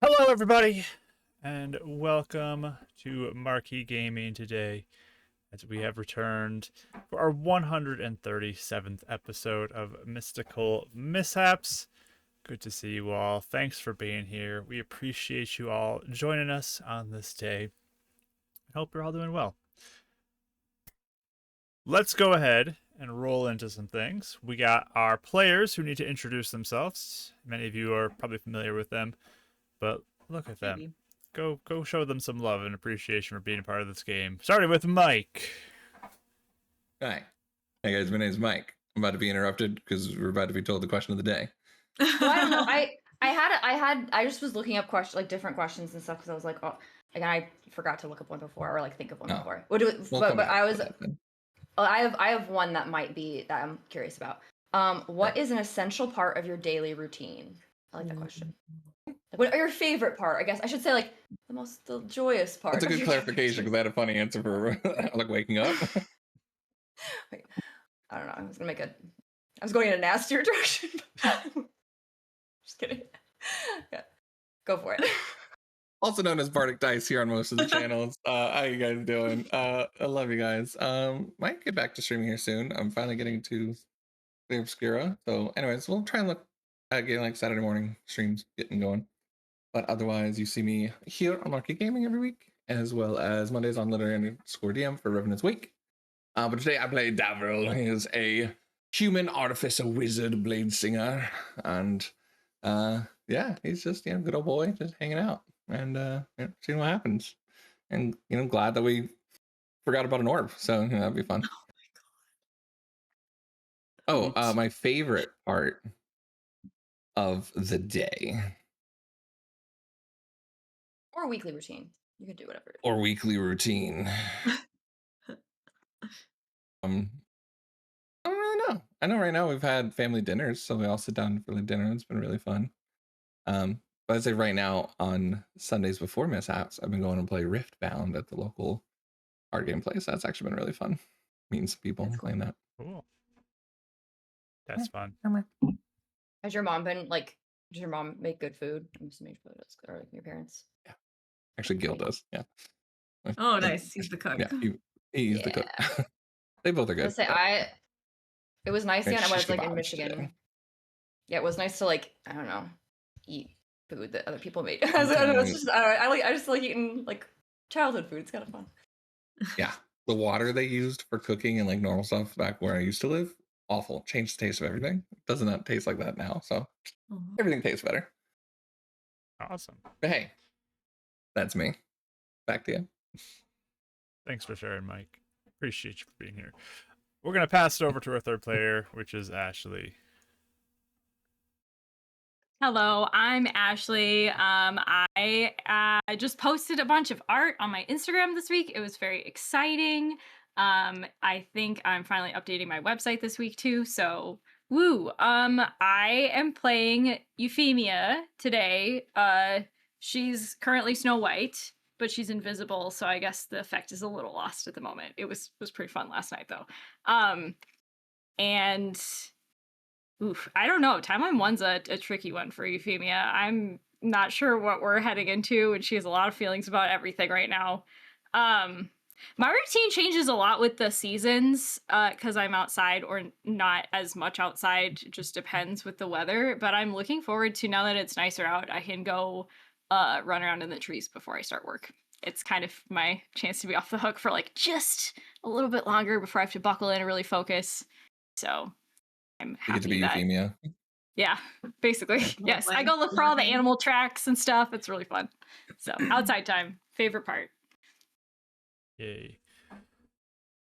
Hello, everybody, and welcome to Marquee Gaming today, as we have returned for our 137th episode of Mystical Mishaps. Good to see you all. Thanks for being here. We appreciate you all joining us on this day. I hope you're all doing well. Let's go ahead and roll into some things. We got our players who need to introduce themselves. Many of you are probably familiar with them, but look at them. Maybe. Go show them some love and appreciation for being a part of this game. Starting with Mike. Hi. Hey guys, my name is Mike. I'm about to be interrupted because we're about to be told the question of the day. Well, I don't know. I just was looking up different questions and stuff because I was like, oh, again, I forgot to look up one before or think of one before. What do it? We'll but come back I to was, that then. I have one that I'm curious about. What is an essential part of your daily routine? I like that question. What are your favorite part? I guess I should say like the joyous part. That's a of good your clarification because I had a funny answer for like waking up. Wait, I don't know. I was going in a nastier direction. Just kidding. Yeah, go for it. Also known as Bardic Dice here on most of the channels. How you guys doing? I love you guys. Might get back to streaming here soon. I'm finally getting to the Obscura. So anyways, we'll try and look at getting like Saturday morning streams getting going. But otherwise, you see me here on Market Gaming every week, as well as Mondays on Literary_DM for Revenant's Week. But today I played Davril. He is a human artificer wizard blade singer. And yeah, he's just, good old boy, just hanging out and seeing what happens. And, glad that we forgot about an orb. So, that'd be fun. Oh, my favorite part of the day. Or weekly routine. You could do whatever. Or weekly routine. I don't really know. I know right now we've had family dinners, so we all sit down for the dinner. It's been really fun. But I'd say right now on Sundays before Mishaps, I've been going to play Riftbound at the local card game place. That's actually been really fun. Meeting some people and playing that. Cool. That's fun. Has your mom been like? Does your mom make good food? I'm assuming she does, or like your parents. Yeah, actually, Gil does. Yeah. Oh, nice. He's the cook. Yeah, he's the cook. They both are good. It was nice. Yeah, I was like in kebabs Michigan. today. Yeah, it was nice to like I don't know, eat food that other people made. I just like eating like childhood food. It's kind of fun. Yeah, the water they used for cooking and like normal stuff back where I used to live, awful. Changed the taste of everything. It does not taste like that now. So everything tastes better. Awesome. But hey, that's me. Back to you. Thanks for sharing, Mike. Appreciate you for being here. We're going to pass it over to our third player, which is Ashley. Hello, I'm Ashley. I just posted a bunch of art on my Instagram this week. It was very exciting. I think I'm finally updating my website this week too. So, woo. I am playing Euphemia today. She's currently Snow White, but she's invisible, so I guess the effect is a little lost at the moment. It was pretty fun last night though. And oof, I don't know. Timeline 1's a tricky one for Euphemia. I'm not sure what we're heading into, and she has a lot of feelings about everything right now. My routine changes a lot with the seasons, because I'm outside or not as much outside. It just depends with the weather. But I'm looking forward to, now that it's nicer out, I can go run around in the trees before I start work. It's kind of my chance to be off the hook for like just a little bit longer before I have to buckle in and really focus. So I'm happy You get to be Euphemia. Yeah, basically. Yes, I go look for all the animal tracks and stuff. It's really fun. So outside time, favorite part. Yay.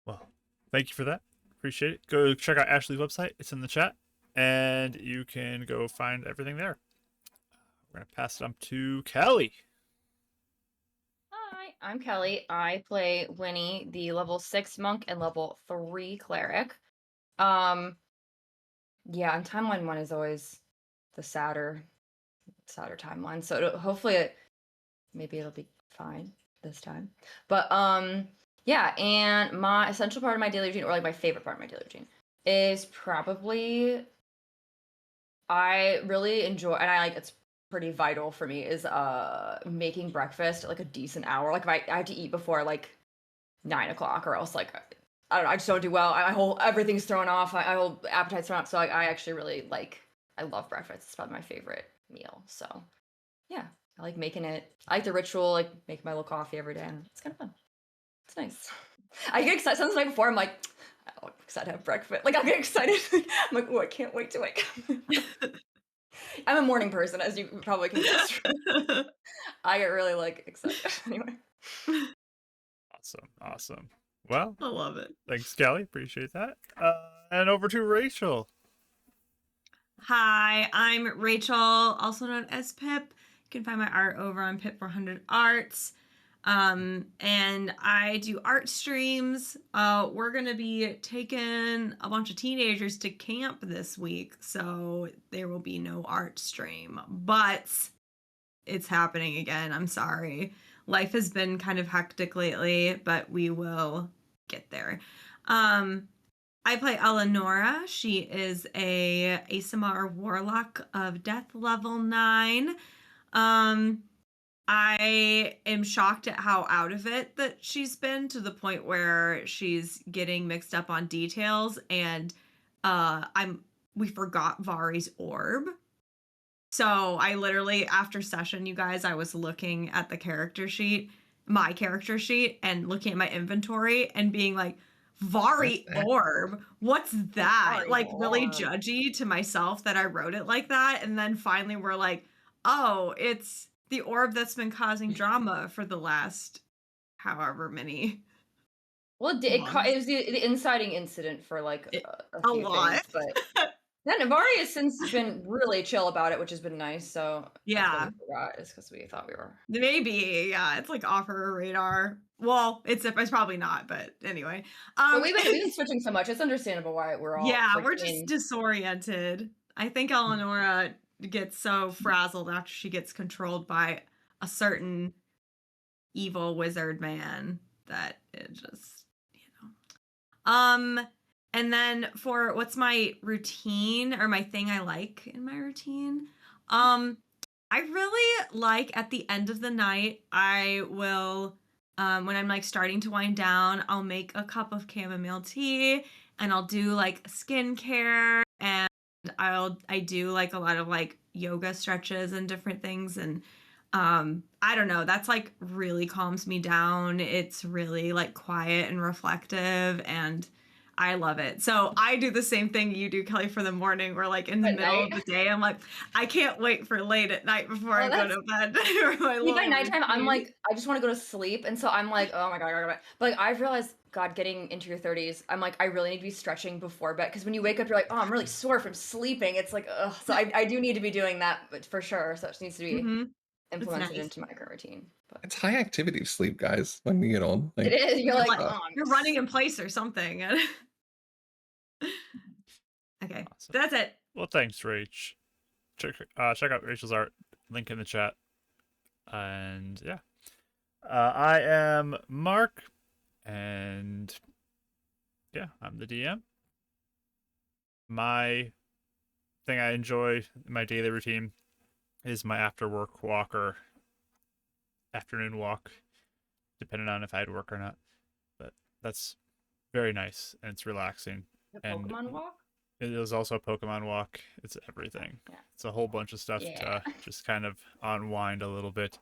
Well, thank you for that. Appreciate it. Go check out Ashley's website. It's in the chat. And you can go find everything there. We're going to pass it on to Kelly. Hi, I'm Kelly. I play Winnie, the level 6 monk and level 3 cleric. Yeah, and timeline 1 is always the sadder timeline. So hopefully maybe it'll be fine this time. But yeah, and my essential part of my daily routine, or like my favorite part of my daily routine, is probably I really enjoy, and it's pretty vital for me is making breakfast at like a decent hour. Like if I have to eat before like 9 o'clock, or else like I don't know, I just don't do well. Everything's thrown off. My whole appetite's thrown off. So I actually really I love breakfast. It's probably my favorite meal. So yeah, I like making it. I like the ritual, like making my little coffee every day, and it's kind of fun. It's nice. I get excited. Sometimes the night before, I'm like, oh, I'm excited to have breakfast. Like I'll get excited. I'm like, oh, I can't wait to wake up. I'm a morning person, as you probably can guess. I get really like excited. Anyway. Awesome. Well, I love it. thanks, Kelly. Appreciate that. And over to Rachel. Hi, I'm Rachel, also known as Pip. You can find my art over on Pip400 Arts. And I do art streams. We're gonna be taking a bunch of teenagers to camp this week, so there will be no art stream, but it's happening again. I'm sorry. Life has been kind of hectic lately, but we will get there. I play Eleonora. She is a ASMR Warlock of Death level 9. I am shocked at how out of it that she's been, to the point where she's getting mixed up on details, and we forgot Vari's orb. So I literally, after session, you guys, I was looking at the character sheet, my character sheet, and looking at my inventory and being like, Vari orb, what's that? Vari like really orb. judgy to myself that I wrote it like that. And then finally we're like, oh, it's the orb that's been causing drama for the last however many. Well, it was the inciting incident for like a few lot. things, but then Navari has since been really chill about it, which has been nice. So Yeah. we forgot. It's because we thought we were. Maybe, yeah, it's like off her radar. Well, it's probably not, but anyway. But we've been switching so much. It's understandable why we're all. Yeah, we're just disoriented. I think Eleonora gets so frazzled after she gets controlled by a certain evil wizard man that it just, and then for what's my routine, or my thing I like in my routine, I really like at the end of the night, I will, when I'm like starting to wind down, I'll make a cup of chamomile tea, and I'll do like skincare, and I do like a lot of like yoga stretches and different things, and I don't know, that's like really calms me down. It's really like quiet and reflective, and I love it. So I do the same thing you do, Kelly, for the morning, where like in the middle of the day, I'm like, I can't wait for late at night before I go to bed. By nighttime, I'm like, I just want to go to sleep. And so I'm like, oh my God. But like, I've realized, God, getting into your 30s, I'm like, I really need to be stretching before bed. Because when you wake up, you're like, oh, I'm really sore from sleeping. It's like, ugh. So I do need to be doing that, but for sure. So it needs to be implemented into my current routine. But it's high activity sleep, guys, when you get old. Like, it is. You're like, oh, you're running in place or something. Okay, awesome. That's it. Well, thanks, Rach. Check out Rachel's art. Link in the chat. And yeah, I am Mark, and yeah, I'm the DM. My thing I enjoy in my daily routine is my after work walk or afternoon walk, depending on if I had work or not. But that's very nice, and it's relaxing. And Pokemon walk? It is also a Pokemon walk. It's everything. Yeah. It's a whole bunch of stuff to just kind of unwind a little bit.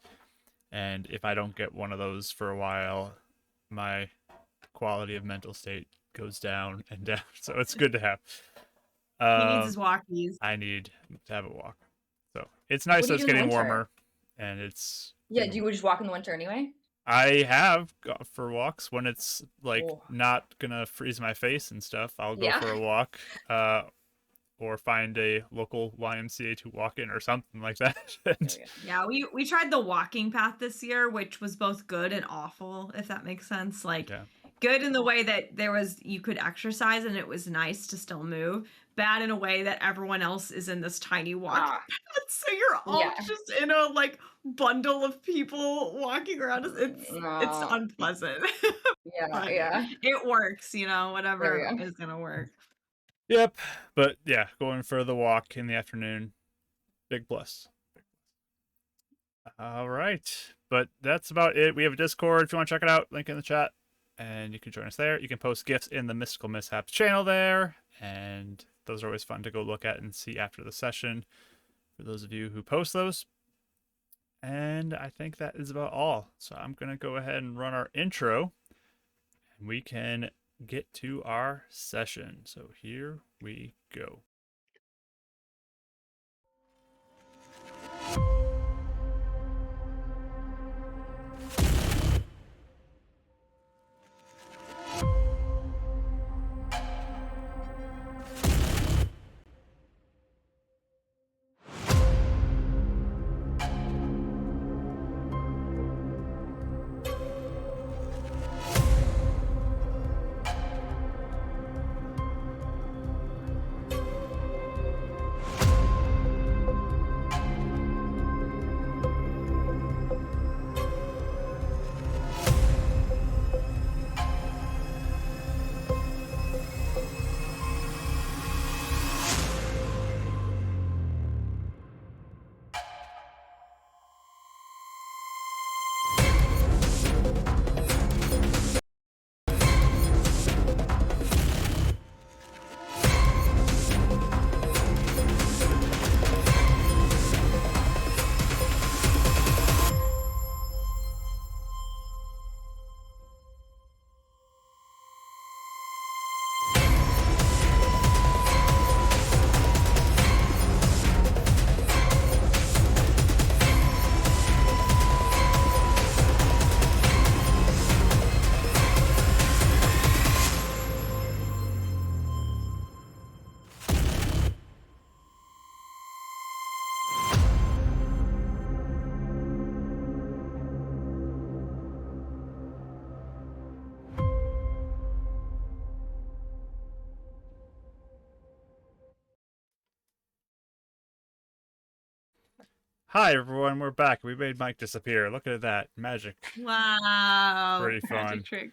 And if I don't get one of those for a while, my quality of mental state goes down and down. So it's good to have. He needs his walkies. I need to have a walk. So it's nice that it's getting warmer. And it's... Yeah, do you just walk in the winter anyway? I have gone for walks when it's like not gonna freeze my face and stuff. I'll go for a walk, or find a local YMCA to walk in or something like that. Yeah, we tried the walking path this year, which was both good and awful, if that makes sense. Like good in the way that you could exercise and it was nice to still move. Bad in a way that everyone else is in this tiny walking path, so you're all just in a like bundle of people walking around. It's unpleasant. It works, whatever is gonna work. Yep, but yeah, going for the walk in the afternoon, big plus. All right. But that's about it. We have a Discord if you want to check it out. Link in the chat. And you can join us there. You can post gifts in the Mystical Mishaps channel there. And those are always fun to go look at and see after the session for those of you who post those. And I think that is about all. So I'm going to go ahead and run our intro. And we can get to our session. So here we go. Hi everyone, we're back. We made Mike disappear. Look at that magic. Wow. Pretty fun. Magic trick.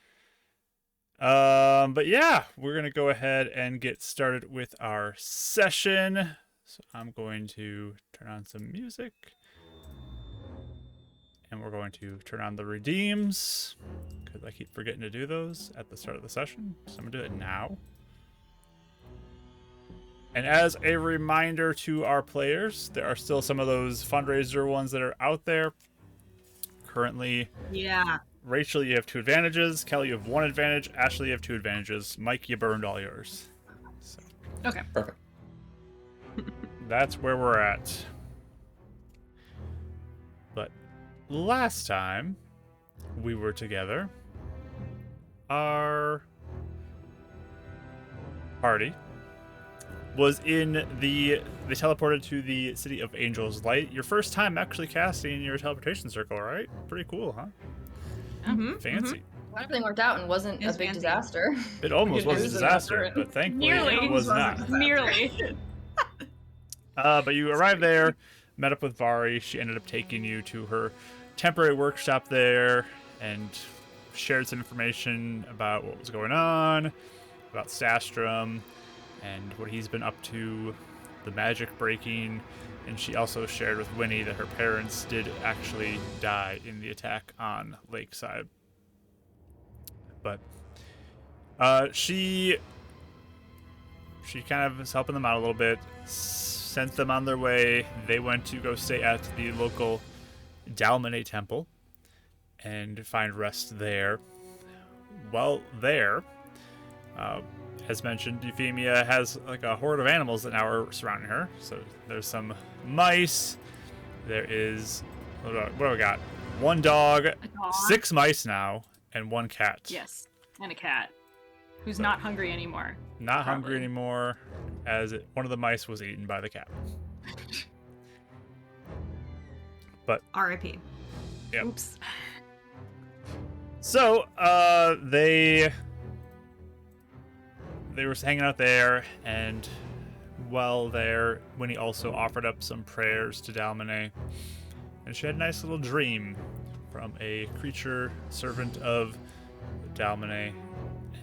But yeah, we're gonna go ahead and get started with our session. So I'm going to turn on some music, and we're going to turn on the redeems because I keep forgetting to do those at the start of the session. So I'm gonna do it now. And as a reminder to our players, there are still some of those fundraiser ones that are out there. Currently, Yeah. Rachel, you have 2 advantages. Kelly, you have 1 advantage. Ashley, you have 2 advantages. Mike, you burned all yours. So Okay. Perfect. that's where we're at. But last time we were together, our party was in they teleported to the City of Angels Light. Your first time actually casting your teleportation circle, right? Pretty cool, huh? Mm-hmm. Fancy. Everything worked out and wasn't It's a big fancy. disaster. It almost was a It was a disaster, disaster. but thankfully Nearly. it was not. Nearly. But you arrived there, met up with Vari. She ended up taking you to her temporary workshop there and shared some information about what was going on, about Stastrom, and what he's been up to, the magic breaking. And she also shared with Winnie that her parents did actually die in the attack on Lakeside. But she kind of was helping them out a little bit, sent them on their way. They went to go stay at the local Dalmane temple and find rest there. While there, as mentioned, Euphemia has like a horde of animals that now are surrounding her. So there's some mice. There is, what do we got? 1 dog, A dog. 6 mice now, and 1 cat. Yes. And a cat. Who's So- not hungry anymore. Not hungry Probably. anymore, as one of the mice was eaten by the cat. R.I.P. Yep. Oops. So, they were hanging out there, and while there, Winnie also offered up some prayers to Dalmane, and she had a nice little dream from a creature servant of Dalmane,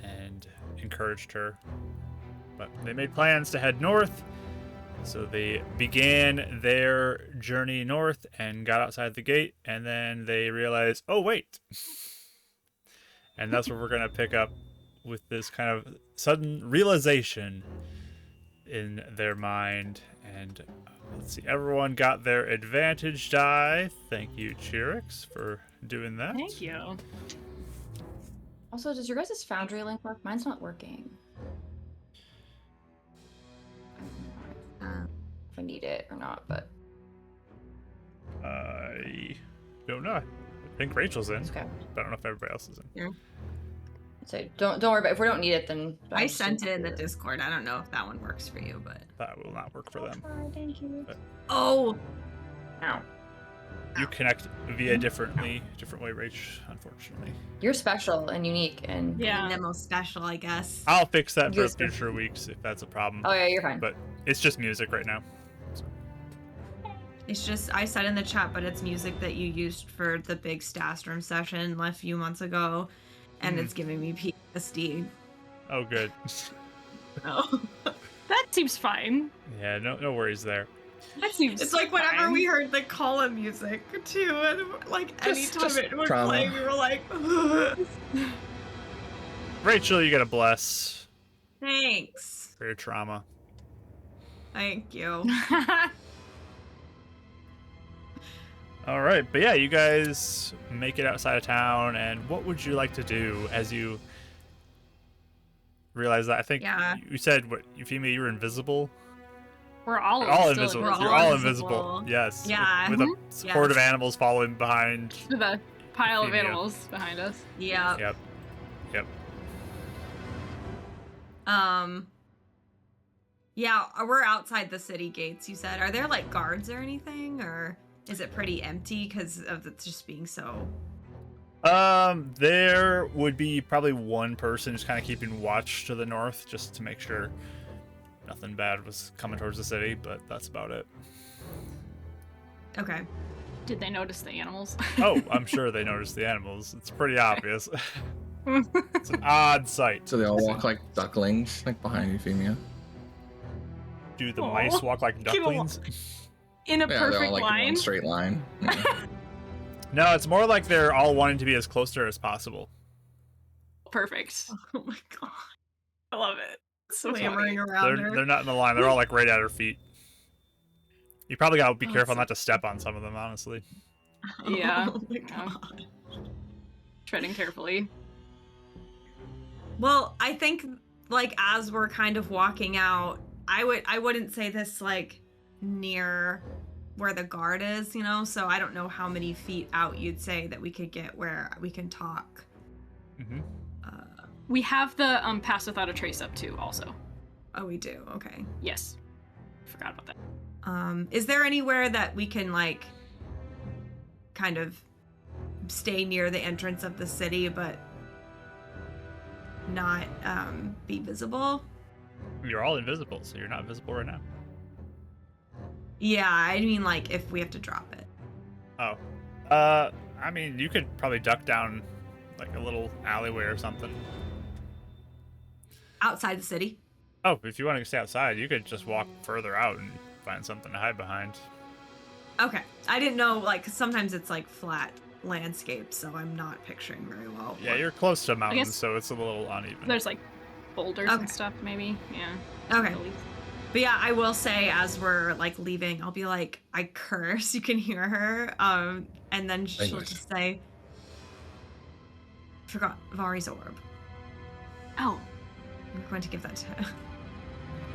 and encouraged her. But they made plans to head north So they began their journey north and got outside the gate, and then they realized, oh wait. And that's where we're gonna pick up with this kind of sudden realization in their mind. And let's see, everyone got their advantage die. Thank you, Chirix, for doing that. Thank you. Also, does your guys' Foundry link work? Mine's not working. I don't know if I need it or not, but I don't know. I think Rachel's in, it's okay. but I don't know if everybody else is in. So don't worry about it. If we don't need it, then I sent it in the Discord. I don't know if that one works for you, but That will not work for them. Thank you. oh, Ow. You connect via different way, Rach, unfortunately. You're special and unique, and Yeah. Nemo special, I guess. I'll fix that for Yes, sir. future weeks if that's a problem. oh yeah, you're fine. But it's just music right now. It's just I said in the chat, but it's music that you used for the big Stastroom session a few months ago, and it's giving me PTSD. Oh, good. Oh. That seems fine. Yeah, no worries there. That seems It's like whenever fine. we heard the Colin music too, and like Just anytime it would trauma. play, we were like, Rachel, you get a bless thanks, for your trauma. thank you. All right, but yeah, you guys make it outside of town, and what would you like to do as you realize that? I think Yeah. you said, what, Euphemia, you were invisible? We're all You're all still invisible. We're You're all all invisible. invisible. Yes. Yeah. With a horde of animals following behind. With a pile of Euphemia. animals behind us. Yeah. Yep. Yeah, we're outside the city gates. You said, are there like guards or anything, or is it pretty empty because of it just being so? There would be probably one person just kind of keeping watch to the north, just to make sure nothing bad was coming towards the city, but that's about it. Okay. Did they notice the animals? Oh, I'm sure they noticed the animals. It's pretty obvious. It's an odd sight. So they all walk like ducklings, like behind Euphemia. Do the Aw, mice walk like cute. ducklings? In a Yeah, they're perfect all like in line. one straight line. Yeah. No, it's more like they're all wanting to be as close to her as possible. Perfect. Oh my god. I love it. So Clamoring funny. around her. They're not in the line. They're all like right at her feet. You probably gotta be Oh, careful so- not to step on some of them, honestly. Yeah. Oh my Yeah. god. Treading carefully. Well, I think like as we're kind of walking out, I wouldn't say this like near where the guard is, you know, so I don't know how many feet out you'd say that we could get where we can talk. Mm-hmm. We have the pass without a trace up too, also. Oh, we do. Okay. Yes. Forgot about that. Is there anywhere that we can like kind of stay near the entrance of the city but not be visible? You're all invisible, so you're not visible right now. Yeah, I mean like if we have to drop it. Oh. I mean, you could probably duck down like a little alleyway or something. Outside the city? Oh, if you want to stay outside, you could just walk further out and find something to hide behind. Okay. I didn't know, like, 'cause sometimes it's like flat landscape, so I'm not picturing very well. Yeah, you're close to mountains, guess- so it's a little uneven. There's like boulders Okay. and stuff, maybe. Yeah. Okay. But yeah, I will say as we're like leaving, I'll be like, I curse, you can hear her. And then she'll Language. just say, forgot Vari's orb. Oh, I'm going to give that to her.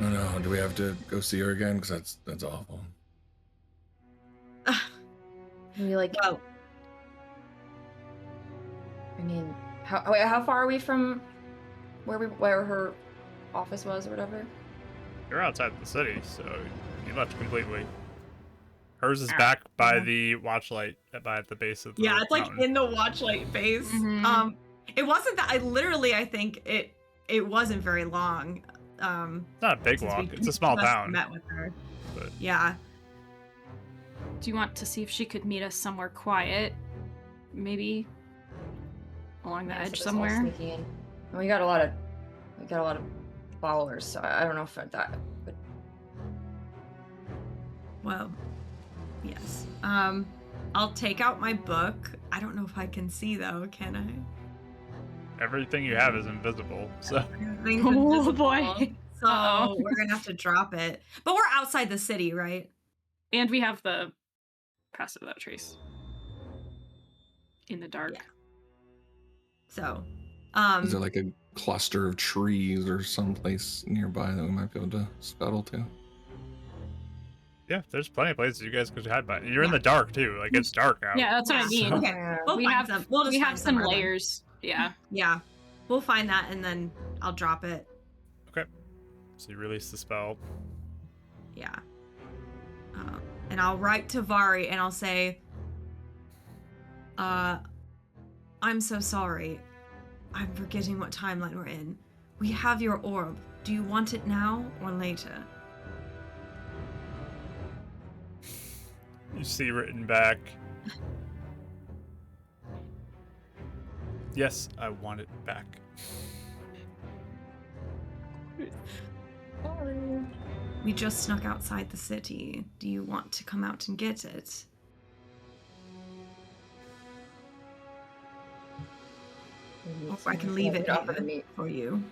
Oh no, do we have to go see her again? Because that's awful. We like. Well, I mean, how far are we from where her office was or whatever? You're outside the city, so you left completely. Hers is Ah, back by yeah. the watchlight, by at the base of the yeah, it's like mountain. in the watchlight base. Mhm. It wasn't that I think it wasn't very long. It's not a big since walk. we It's a small last town. Met with her. But Yeah. do you want to see if she could meet us somewhere quiet? Maybe along the Yeah, so edge it's all somewhere. sneaking in. And we got a lot of followers, so I don't know if that would. Well, yes. I'll take out my book. I don't know if I can see though, can I? Everything you have is invisible, so Everything's Oh, invisible, boy. So Uh-oh. we're gonna have to drop it. But we're outside the city, right? And we have the passive without trace in the dark. Yeah. So, Is there like a cluster of trees or someplace nearby that we might be able to scuttle to? yeah, there's plenty of places you guys could hide by. You're in Yeah. the dark too, like it's dark out. Yeah, that's what I mean. So- okay. Yeah. We'll We find have some. We'll just we find have some somewhere then. layers. Yeah. Yeah, we'll find that and then I'll drop it. Okay. So you release the spell. Yeah. And I'll write to Vari and I'll say, I'm so sorry. I'm forgetting what timeline we're in. We have your orb. Do you want it now or later? You see written back. Yes, I want it back. We just snuck outside the city. Do you want to come out and get it? Or I can leave it Offer to here meet. for you.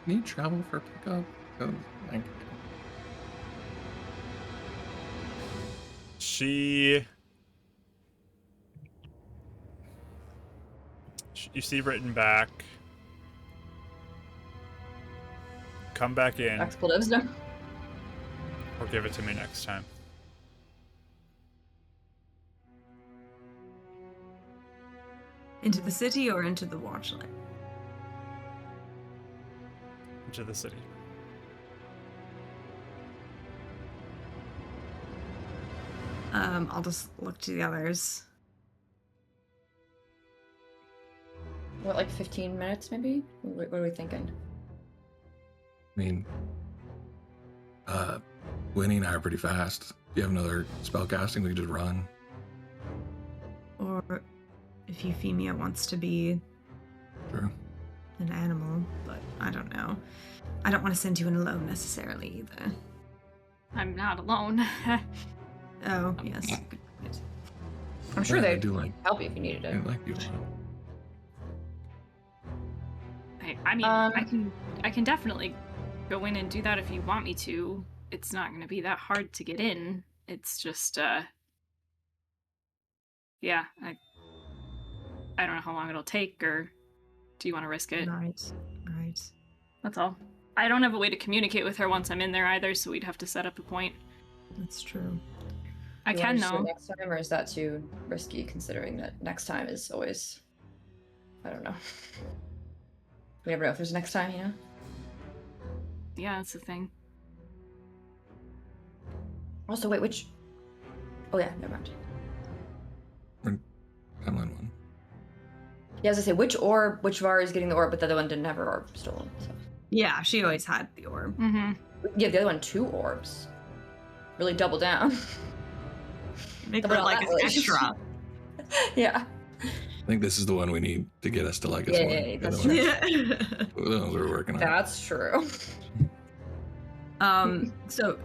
Can you travel for pickup? 'Cause I- You see written back. Come back in Expletives, no. or give it to me next time. Into the city or into the watchlight? Into the city. I'll just look to the others. What, like 15 minutes maybe? What are we thinking? I mean, Winnie and I are pretty fast. If you have another spell casting, we could just run. Or if Euphemia wants to be True. an animal, but I don't know. I don't want to send you in alone necessarily either. I'm not alone. Oh, yes. Good point. I'm sure Yeah, I they'd do like. help you if you needed I it. like you a lot. I mean, I can definitely go in and do that if you want me to. It's not going to be that hard to get in. It's just yeah, I don't know how long it'll take, or do you want to risk it? Right. That's all. I don't have a way to communicate with her once I'm in there either, so we'd have to set up a point. That's true. I You can wanna just do it though. next time, or is that too risky considering that next time is always, I don't know. We never know if there's a next time, you know? Yeah, that's the thing. Also, wait, which? Oh yeah, never mind. Timeline one. Yeah, as I say, which Var is getting the orb, but the other one didn't have her orb stolen. So Yeah, she always had the orb. Mm-hmm. we can give the other one 2 orbs. Really double down. Make Double her down like that an relationship. extra. Yeah. I think this is the one we need to get us to like us Yeah, more. yeah, that's The other true. one- the ones we're working on. That's true. So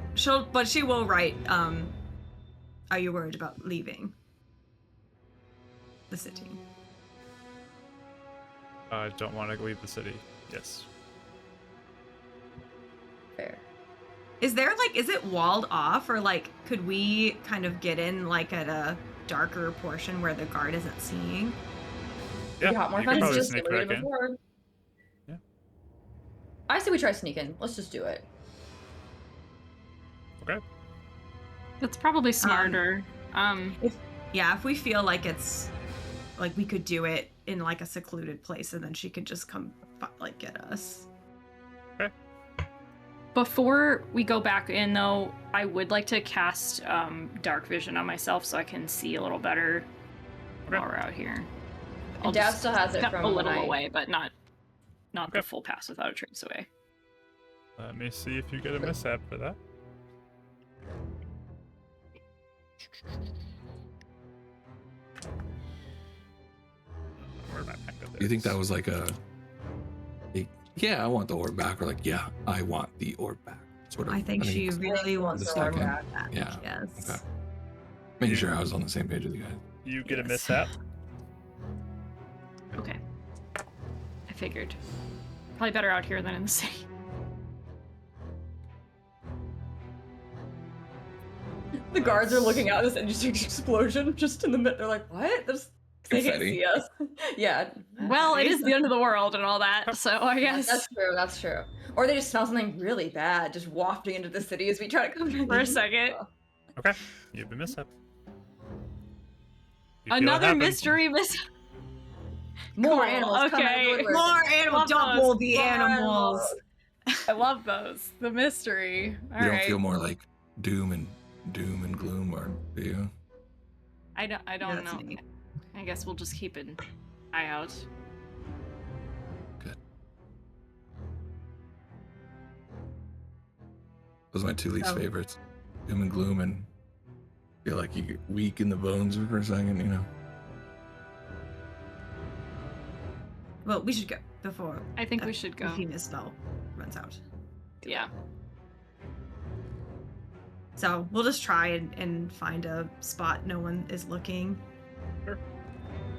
she will write, are you worried about leaving the city? I don't want to leave the city. Yes. Fair. Is it walled off, or like could we kind of get in like at a darker portion where the guard isn't seeing? Yeah, You got more you can fun. probably Just sneak like we did back in. before. Yeah. I say we try sneaking. Let's just do it. Okay. That's probably smarter. If we feel like it's like we could do it in like a secluded place, and then she could just come like get us. Before we go back in, though, I would like to cast dark vision on myself so I can see a little better Okay. while we're out here. And Dad still has it step from a when little I- away, but not Okay. the full pass without a trace away. Let me see if you get a mishap for that. Where am I back up there? Do you think that was like a yeah, I want the orb back? We're like, yeah, I want the orb back. Sort of. I think she it's really wants the the orb second. back. Yeah. Yes. Okay. Making sure I was on the same page with you guys. You get a Yes. mishap. Okay. I figured. Probably better out here than in the city. The guards are looking out at this interesting explosion just in the middle. They're like, what? They can't Confetti. see us. Yeah. Well, it is the end of the world and all that, so I Yeah, guess that's true. That's true. Or they just smell something really bad just wafting into the city as we try to come back for a in. second. Okay, you have a mishap. You feel it Another happen. mystery More Cool, animals coming out of the okay. woodwork. More animals. Love Double those. the More animals. I love those. The mystery. All You don't right. feel more like doom and gloom, or do you? I don't Yeah, that's know. me. I guess we'll just keep an eye out. Good. Those are my two least Oh. favorites. Doom and gloom, and feel like you get weak in the bones for a second, you know. Well, we should go before I think we should go. Euphemia's spell runs out. Yeah. So we'll just try and find a spot no one is looking.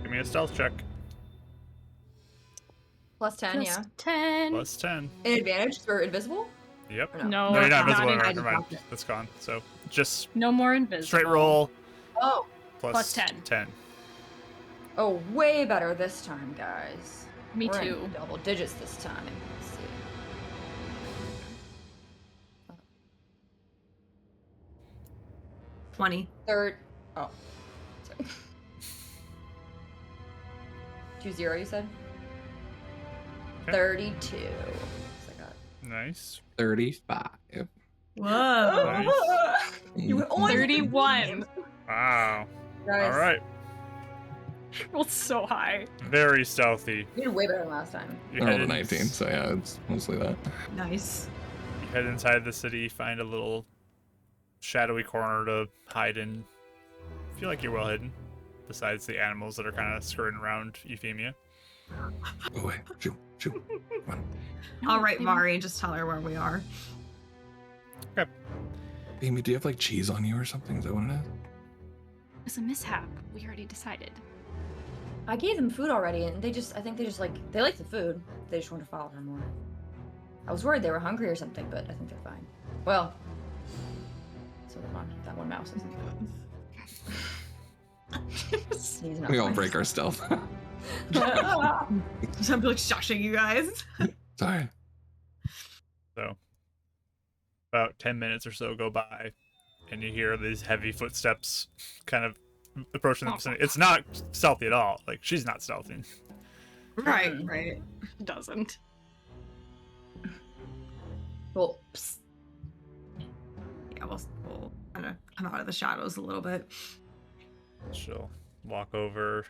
Give me a stealth check. Plus 10, yeah. 10. Plus 10. An advantage for invisible? Yep. Or No, No, you're not not invisible. in- Never mind. That's gone. So just No more invisible. straight roll Oh. Plus 10. 10. Oh, way better this time, guys. Me We're in too. double digits this time. Let's see. 20. Third. Oh. Sorry. 20, you said? Okay. 32. So I got. Nice. 35. Whoa. Nice. You only 31. Wow. Guys, All right. Rolled so high. Very stealthy. You did way better than last time. You I rolled a in- 19, so yeah, it's mostly that. Nice. You head inside the city, find a little shadowy corner to hide in. Feel like you're well hidden, besides the animals that are kind of skirting around Euphemia. Go away. Shoot. Come on. All right, Mari, just tell her where we are. Amy, do you have like cheese on you or something? Is that what it is? It was a mishap. We already decided. I gave them food already, and I think they like the food. They just want to follow her more. I was worried they were hungry or something, but I think they're fine. Well, so they're fine. That one mouse isn't. He's not We all fine. break our stealth. I'm like shushing you guys. Sorry. So, about 10 minutes or so go by, and you hear these heavy footsteps kind of approaching the vicinity. It's not stealthy at all. Like, she's not stealthy. Right. Doesn't. Well, psst. Yeah, we'll kind of come out of the shadows a little bit. She'll walk over.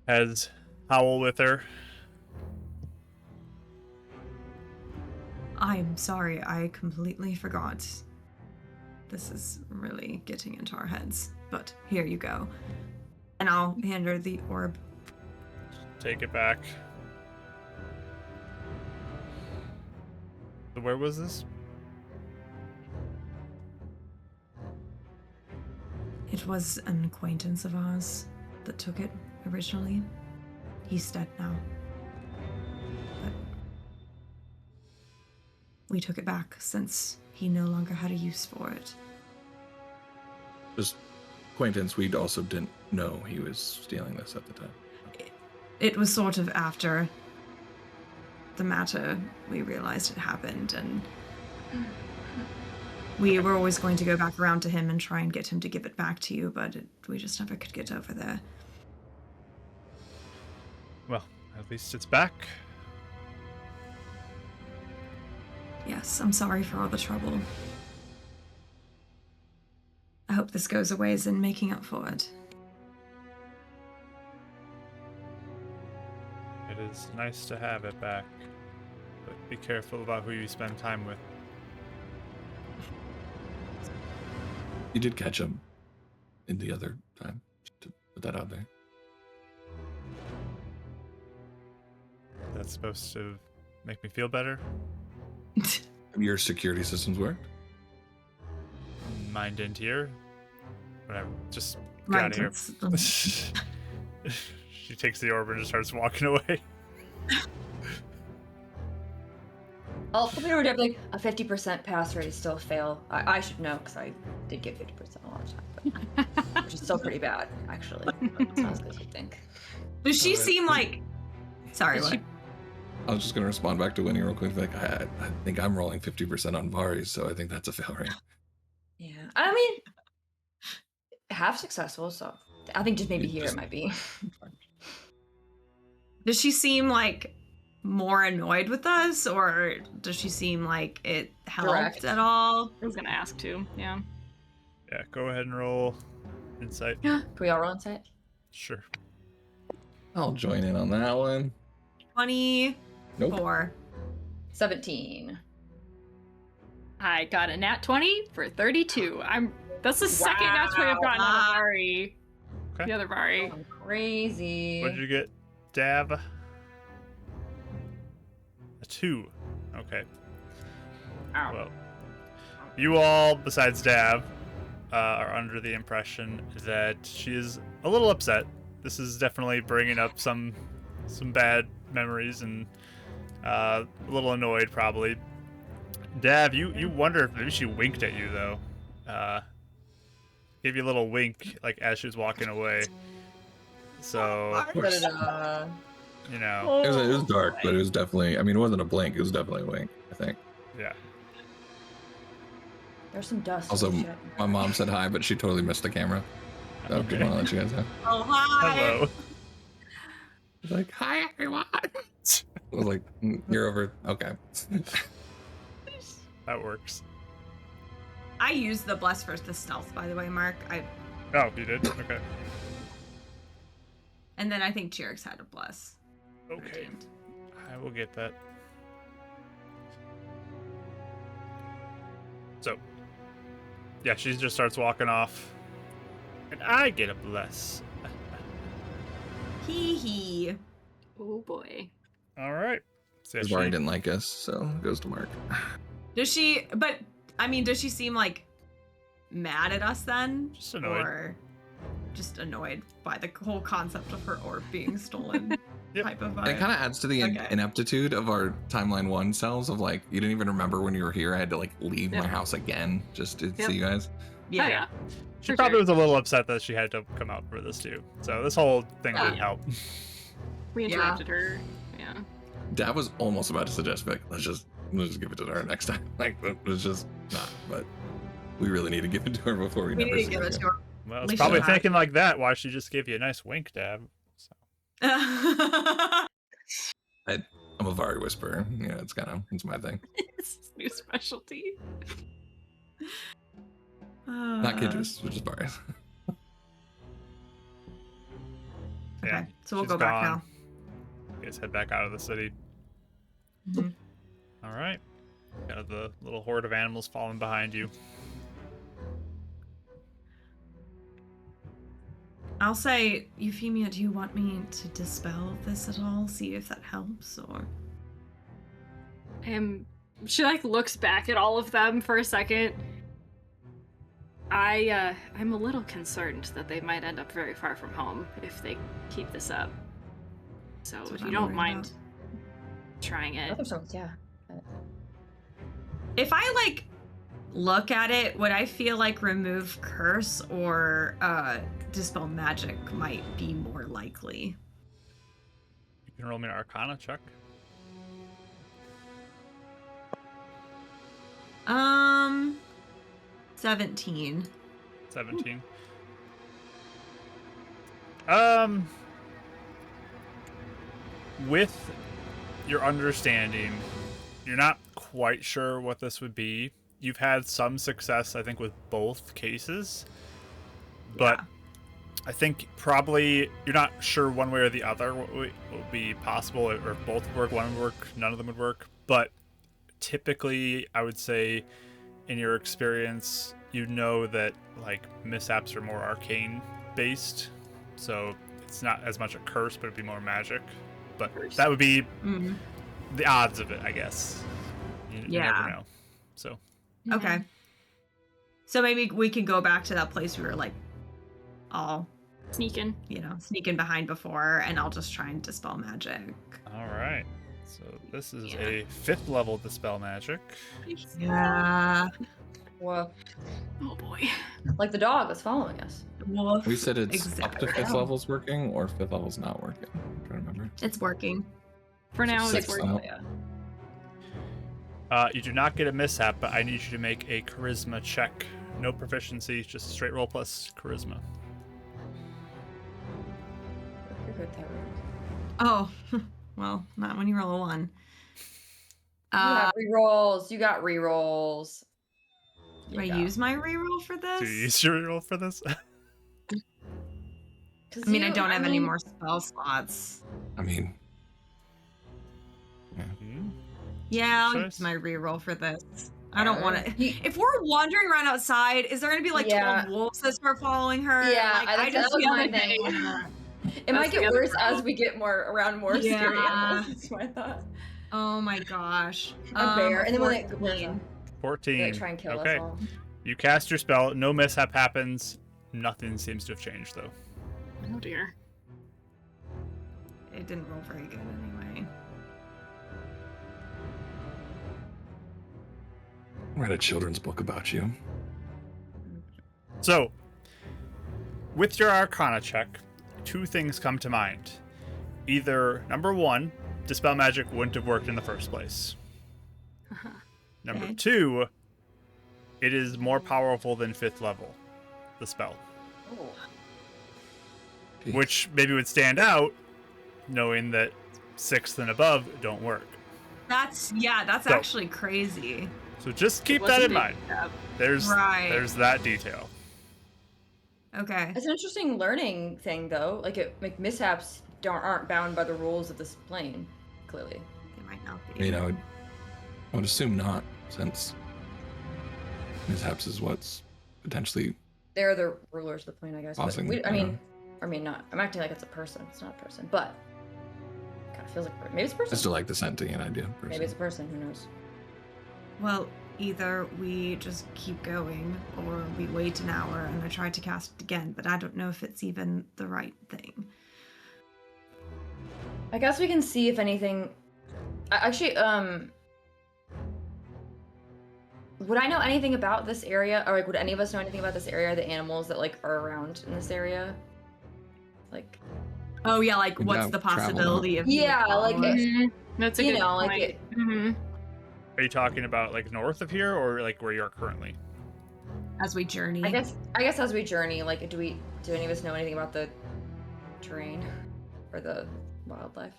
Has Howl with her. I'm sorry, I completely forgot. This is really getting into our heads. But here you go. And I'll hand her the orb. Take it back. So where was this? It was an acquaintance of ours that took it originally. He's dead now. But we took it back since he no longer had a use for it. Just acquaintance, we also didn't know he was stealing this at the time. It was sort of after the matter we realized had happened, and we were always going to go back around to him and try and get him to give it back to you, but we just never could get over there. Well, at least it's back. Yes, I'm sorry for all the trouble. I hope this goes a ways in making up for it. It is nice to have it back. But be careful about who you spend time with. You did catch him in the other time. Just to put that out there. That's supposed to make me feel better. Your security systems work? Mine didn't here. Whatever. Just get Mine out of here. does. She takes the orb and just starts walking away. I'll put it like a 50% pass rate is still a fail. I should know because I did get 50% a lot of time, but which is still pretty bad, actually. It's not as good as you think. Does she Alright. seem like? Sorry, Does what? she- I was just gonna respond back to Winnie real quick. Like, I think I'm rolling 50% on Vari, so I think that's a fail rate. Yeah, I mean, half successful, so I think just maybe You here just- it might be. Does she seem like more annoyed with us, or does she seem like it helped Direct. at all? I was gonna ask too. Yeah. Yeah, go ahead and roll insight. Can we all roll insight? Sure. I'll join in on that one. 24. Nope. 17. I got a nat 20 for 32. That's the second nat 20 I've gotten out of Vari. Okay. The other Vari. Going crazy. What did you get, Dav? A 2. Okay. Ow. Well, you all, besides Dav, are under the impression that she is a little upset. This is definitely bringing up some bad memories and a little annoyed, probably. Dav, you wonder if maybe she winked at you though. Gave you a little wink, like as she was walking away. So But you know, It was dark, but it was definitely. I mean, it wasn't a blink. It was definitely a wink. I think. yeah. there's some dust. Also, and shit. my mom said hi, but she totally missed the camera. So Okay. just want to let you guys know. Oh, hi. Hello. She's like, "Hi, everyone." I was like, "You're over." Okay. That works. I used the bless versus the stealth, by the way, Mark. Oh, you did? Okay. And then I think Jerick's had a bless. Okay. redeemed. I will get that. So, yeah, she just starts walking off. And I get a bless. Hee hee. Oh boy. All right. So yeah, Because Vari didn't like us, so it goes to Mark. Does she? But I mean, does she seem like mad at us then? Just annoyed. Or just annoyed by the whole concept of her orb being stolen? Yep. Type of And vibe. it kind of adds to the Okay. ineptitude of our timeline 1 selves of like, you didn't even remember when you were here. I had to like leave my Yep. house again just to Yep. see you guys. Yeah. Oh, yeah. She For probably sure. was a little upset that she had to come out for this too. So this whole thing didn't help. We Yeah. interrupted her. Yeah. Dad was almost about to suggest, like, let's just give it to her next time. Like, let's just not. But we really need to give it to her before we We never need to see give her it again. to her. Well, At it's least probably she had- thinking like that why she just gave you a nice wink, Dab. So, I'm a Vari whisperer. Yeah, it's my thing. It's his new specialty. Not Kidris, which is Vari. Okay, yeah, so we'll she's go back gone. You guys head back out of the city. now. Mhm. All right. Got the little horde of animals following behind you. I'll say, Euphemia, do you want me to dispel this at all? See if that helps, or She like looks back at all of them for a second. I'm a little concerned that they might end up very far from home if they keep this up. So That's if what you I'm don't worried mind about. trying it. Other songs, yeah. if I like look at it, would I feel like remove curse or dispel magic might be more likely? You can roll me an Arcana check. 17. 17. With your understanding, you're not quite sure what this would be. You've had some success, I think, with both cases, but Yeah. I think probably you're not sure one way or the other what would be possible, or if both would work, one would work, none of them would work. But typically, I would say, in your experience, you know that like mishaps are more arcane based, so it's not as much a curse, but it'd be more magic. But Curse. that would be Mhm. the odds of it, I guess. You Yeah. never know. So Okay. So maybe we can go back to that place we were like all, Sneaking. sneaking behind before, and I'll just try and dispel magic. all right. So this is Yeah. a 5th level dispel magic. Yeah. Woof. Oh boy. Like the dog that's following us. Woof. We said it's up to Exactly. 5th levels working or 5th levels not working. I'm trying to remember. It's working. For now, it's 6th working. level. Yeah. You do not get a mishap, but I need you to make a charisma check. No proficiency, just a straight roll plus charisma. You're good there. Oh, well, not when you roll a 1. You have rerolls. You got rerolls. Do I use my reroll for this? Do you use your roll for this? I mean, I don't have any more spell slots. I mean, Hmm? Yeah, I'll Choice. use my reroll for this. I don't want to. You- If we're wandering around outside, is there going to be like Yeah. 12 wolves that start following her? Yeah, like, I just feel feel like my I thing. don't wanna- It might That's the get other worse as problem. we get around more scary Yeah. animals. That's my thought. Oh my gosh. A bear, and then when it 14. 14. they try and kill Okay. us all. You cast your spell, no mishap happens. Nothing seems to have changed, though. Oh dear. It didn't roll very good anyway. read a children's book about you. So, with your Arcana check, 2 things come to mind. Either, number 1, Dispel Magic wouldn't have worked in the first place. Number Okay. 2, it is more powerful than 5th level, the spell. Oh. Jeez. Which maybe would stand out, knowing that 6th and above don't work. That's So- actually crazy. So just keep It that in wasn't mind. There's Right. there's that detail. Okay. It's an interesting learning thing, though. Like mishaps aren't bound by the rules of this plane. Clearly. They might not I be. mean, I would assume not, since mishaps is what's potentially They're the rulers of the plane, I guess. But Causing, I mean, not. I'm acting like it's a person. It's not a person, but kind of feels like maybe it's a I person. still like the sentient idea. Personally. Maybe it's a person. Who knows? Well, either we just keep going or we wait an hour and I try to cast it again, but I don't know if it's even the right thing. I guess we can see if anything. Actually, would I know anything about this area, or like, would any of us know anything about this area? The animals that like are around in this area, like. Oh yeah, like We what's have the traveled possibility of Yeah, like, followers? That's a You good know, like point. it- Mhm. Are you talking about like north of here or like where you are currently? As we journey. I guess as we journey, like, do any of us know anything about the terrain or the wildlife?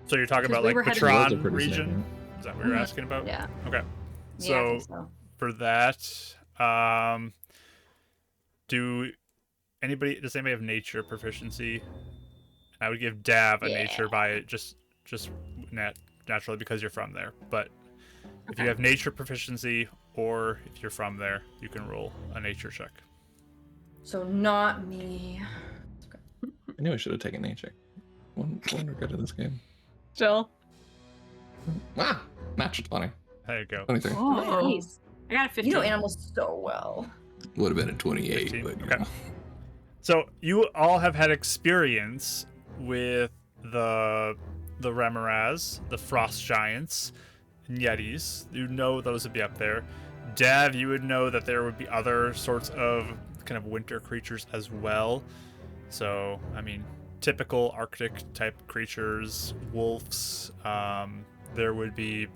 So you're talking 'Cause about we like were headed- Roads are Patron pretty region? safe, Is that what you're Mhm. asking about? Yeah. Okay. Yeah, I think So so. for that, does anybody have nature proficiency? I would give Dav a nature by just naturally because you're from there. But if you Okay. have nature proficiency or if you're from there, you can roll a nature check. So not me. I knew I should have taken nature. One regret of this game. Still. Ah, natural 20. There you go. 23. Oh, nice. I got a 15. You know animals so well. Would have been a 28, 15, but you okay. know. So you all have had experience with the Remoras, the frost giants, and yetis. You know those would be up there. Dav, you would know that there would be other sorts of kind of winter creatures as well. So, I mean, typical Arctic type creatures, wolves. There would be a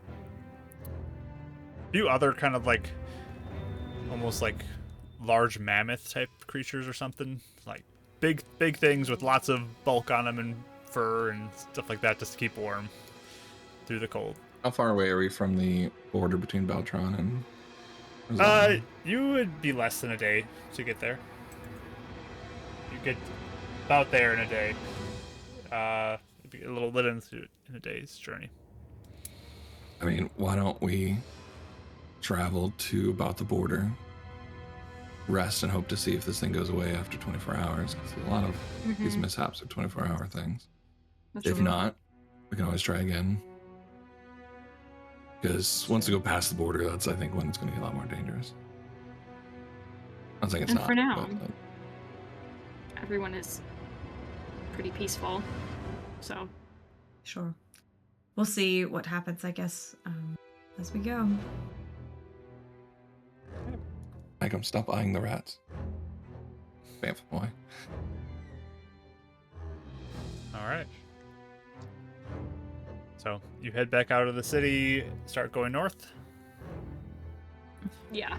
few other kind of like almost like large mammoth type creatures or something, like big things with lots of bulk on them and fur and stuff like that just to keep warm through the cold. How far away are we from the border between Beltron and Rosanna? You would be less than a day to get there. You get about there in a day. It'd be a little lit in a day's journey. I mean, why don't we travel to about the border, rest, and hope to see if this thing goes away after 24 hours? Because a lot of these Mhm. mishaps are 24-hour things. That's If true. not, we can always try again Because once you go past the border, that's, I think, when it's going to get a lot more dangerous. I'm saying it's And not. for now, but, everyone is pretty peaceful. So, Sure. We'll see what happens, I guess, as we go. I come stop eyeing the rats. Bam, boy. All right. So you head back out of the city, start going north. yeah.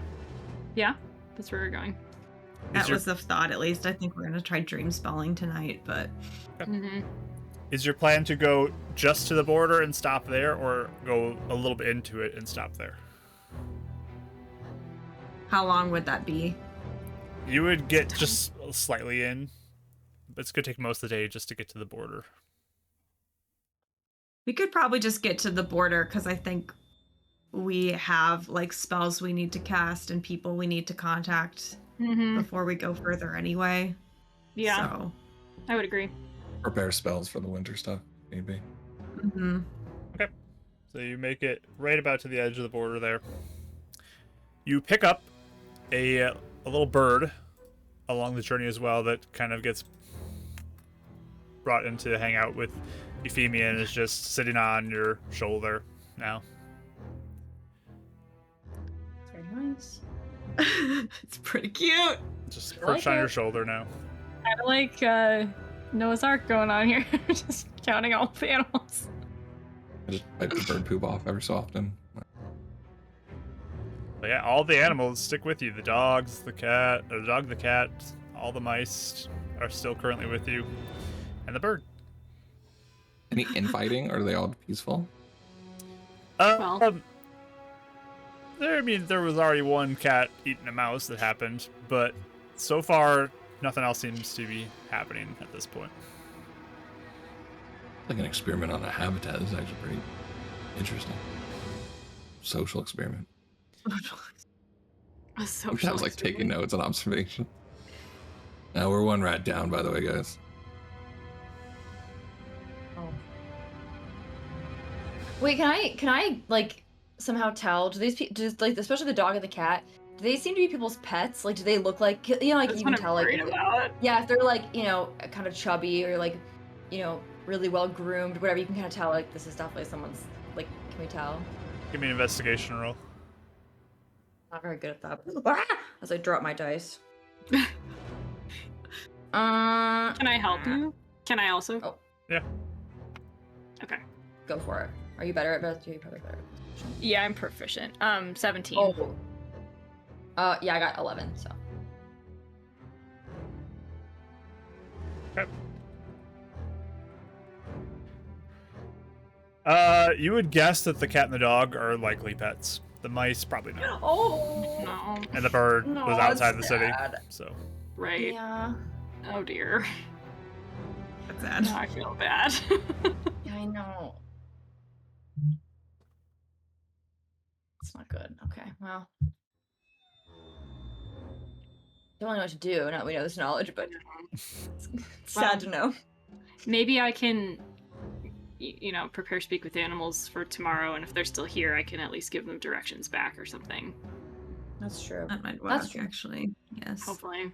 Yeah, that's where we're going. That your- was the thought, at least. I think we're going to try dream spelling tonight, but Mm-hmm. Is your plan to go just to the border and stop there, or go a little bit into it and stop there? how long would that be? You would get just slightly in, but it's going to take most of the day just to get to the border. We could probably just get to the border because I think we have like spells we need to cast and people we need to contact Mm-hmm. before we go further anyway. Yeah, So, I would agree. Prepare spells for the winter stuff, maybe. mhm. So you make it right about to the edge of the border there. You pick up a little bird along the journey as well that kind of gets brought in to hang out with Euphemia and is just sitting on your shoulder now. Very nice. It's pretty cute. Just I like perched on your it. shoulder now. Kind of like Noah's Ark going on here, just counting all the animals. I just wipe the bird poop off every so often. But yeah, all the animals stick with you. The dogs, the cat, or the dog, the cat, all the mice are still currently with you. And the bird. Any infighting, or are they all peaceful? Well- There was already one cat eating a mouse that happened, but so far, nothing else seems to be happening at this point. Like an experiment on a habitat is actually pretty interesting. Social experiment. A I social was like taking experiment. notes and observation. Now we're one rat down, by the way, guys. Oh. Wait, can I like somehow tell? Do these people, like especially the dog and the cat, do they seem to be people's pets? Like, do they look like, you know, like That's you can what I'm tell, like, worried about. yeah, if they're like, you know, kind of chubby or like, you know, really well groomed, whatever, you can kind of tell like this is definitely someone's. Like, can we tell? Give me an investigation roll. Not very good at that. Ah! As I drop my dice. Can I help you? Can I also? Oh. Yeah. Okay. Go for it. Are you better at best? You're probably better. Yeah, I'm proficient. 17. Oh. Yeah, I got 11. So. You would guess that the cat and the dog are likely pets. The mice probably not. Oh. No. And the bird No, was outside the that's city, sad. so. Right. Yeah. Oh dear. That's sad. Now I feel bad. Yeah, I know. It's not good. Okay, well. Don't really know what to do now that we know this knowledge, but it's sad to know. Maybe I can, you know, prepare speak with the animals for tomorrow, and if they're still here, I can at least give them directions back or something. That's true. That might That's work, true. actually. Yes. Hopefully.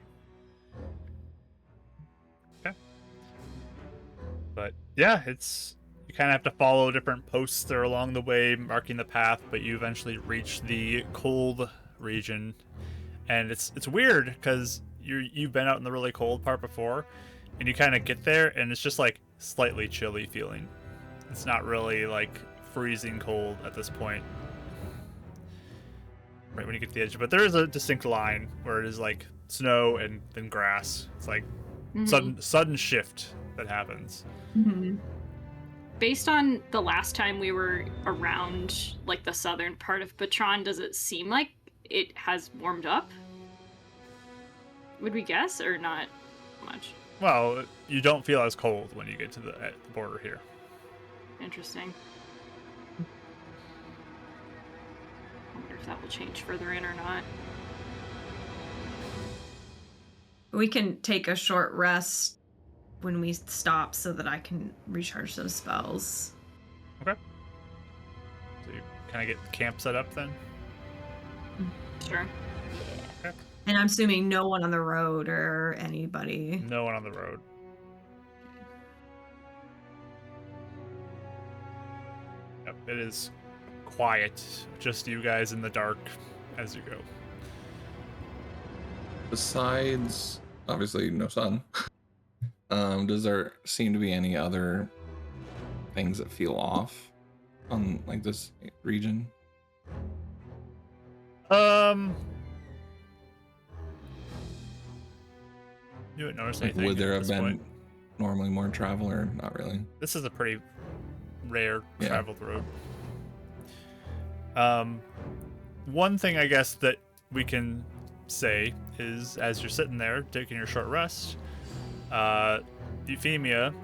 But yeah, you kind of have to follow different posts there along the way, marking the path, but you eventually reach the cold region. And it's weird because you've been out in the really cold part before, and you kind of get there and it's just like slightly chilly feeling. It's not really like freezing cold at this point. Right when you get to the edge, but there is a distinct line where it is like snow and then grass. It's like Mhm. sudden shift that happens. Mhm. Based on the last time we were around, like the southern part of Patron, does it seem like it has warmed up? Would we guess, or not much? Well, you don't feel as cold when you get to the border here. Interesting. I wonder if that will change further in or not. We can take a short rest when we stop so that I can recharge those spells. Okay. So you kind of get camp set up then? Sure. And I'm assuming no one on the road or anybody. No one on the road. Yep, it is quiet. Just you guys in the dark as you go. Besides, obviously, no sun. Does there seem to be any other things that feel off on like this region? You wouldn't notice Like, anything. would there at have this been point. normally more travel, or not really? This is a pretty rare Yeah. traveled road. One thing I guess that we can say is, as you're sitting there taking your short rest, Euphemia,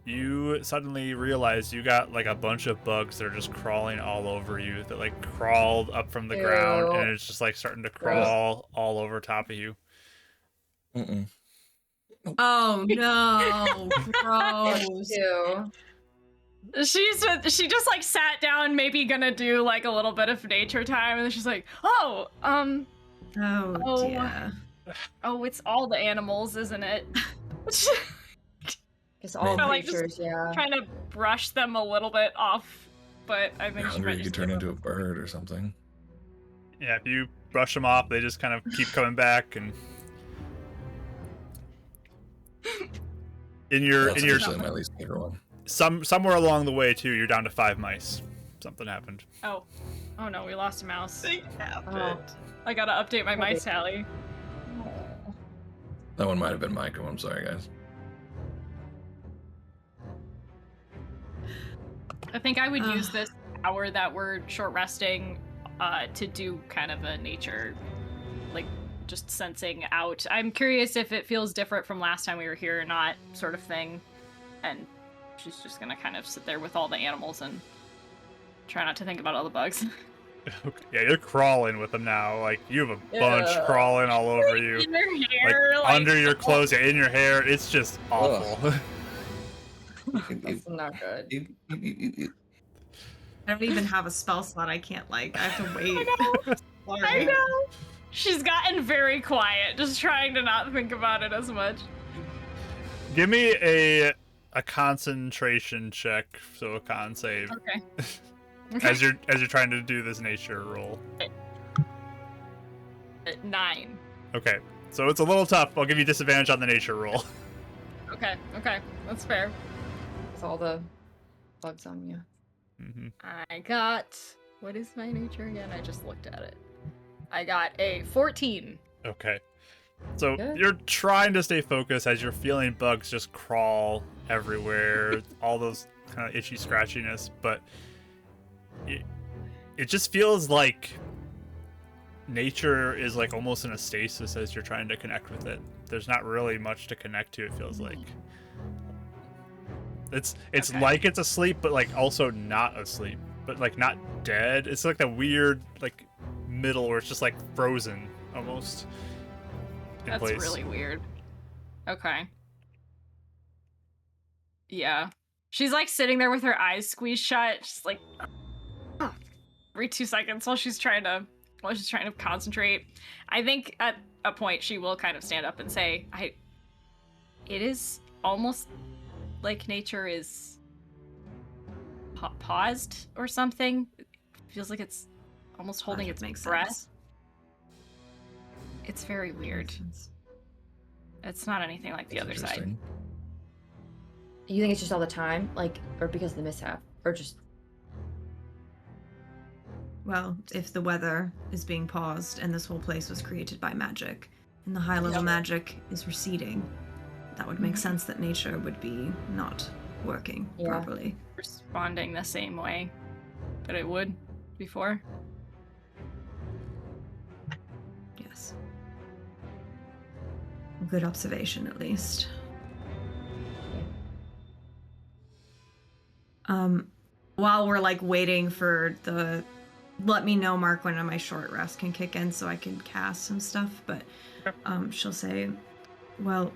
you suddenly realize you got like a bunch of bugs that are just crawling all over you, that like crawled up from the ground, Ew. and it's just like starting to Gross. crawl all over top of you. Mm-mm. Oh no, gross. Too. She just like sat down, maybe gonna do like a little bit of nature time, and then she's like, oh, Oh, Oh. dear. it's all the animals, isn't it? It's all Or, like, just creatures, yeah. Trying to brush them a little bit off, but I If think you're she hungry, might you just could turn give into up. a bird or something. Yeah, if you brush them off, they just kind of keep coming back, and in your That's in your actually my least favorite one. somewhere along the way too, you're down to 5 mice. Something happened. Oh no, we lost a mouse. Oh. I gotta update my mice tally. That one might have been Micah. I'm sorry, guys. I think I would use this hour that we're short resting to do kind of a nature, like just sensing out. I'm curious if it feels different from last time we were here or not, sort of thing. And she's just gonna kind of sit there with all the animals and try not to think about all the bugs. Okay. Yeah, you're crawling with them now. Like you have a bunch Yeah. crawling all over you, In their like hair, under your clothes, in your hair. It's just awful. That's not good. I don't even have a spell slot. I can't like. I have to wait. I Sorry. know. She's gotten very quiet, just trying to not think about it as much. Give me a concentration check, so a con save, Okay. as you're trying to do this nature roll. 9. Okay, so it's a little tough. I'll give you disadvantage on the nature roll. Okay, that's fair. With all the bugs on you. Mm-hmm. I got, what is my nature again? I just looked at it. I got a 14. Okay. So Good. you're trying to stay focused as you're feeling bugs just crawl everywhere, all those kind of itchy scratchiness, but it just feels like nature is like almost in a stasis as you're trying to connect with it. There's not really much to connect to, it feels like. It's Okay. like it's asleep, but like also not asleep, but like not dead. It's like the weird like middle where it's just like frozen almost in That's place. really weird. Okay. Yeah. She's like sitting there with her eyes squeezed shut, just like every 2 seconds while she's trying to concentrate. I think at a point she will kind of stand up and say, it is almost like nature is paused or something. It feels like it's almost holding That its makes breath. sense. It's very weird. Makes sense. It's not anything like the That's other side. interesting. You think it's just all the time? Like, or because of the mishap? Or just. Well, if the weather is being paused and this whole place was created by magic, and the high level Yep. magic is receding, that would make sense that nature would be not working Yeah. properly. Responding the same way that it would before. Yes. Good observation, at least. While we're like waiting for the, let me know, Mark, when my short rest can kick in so I can cast some stuff. But she'll say, well,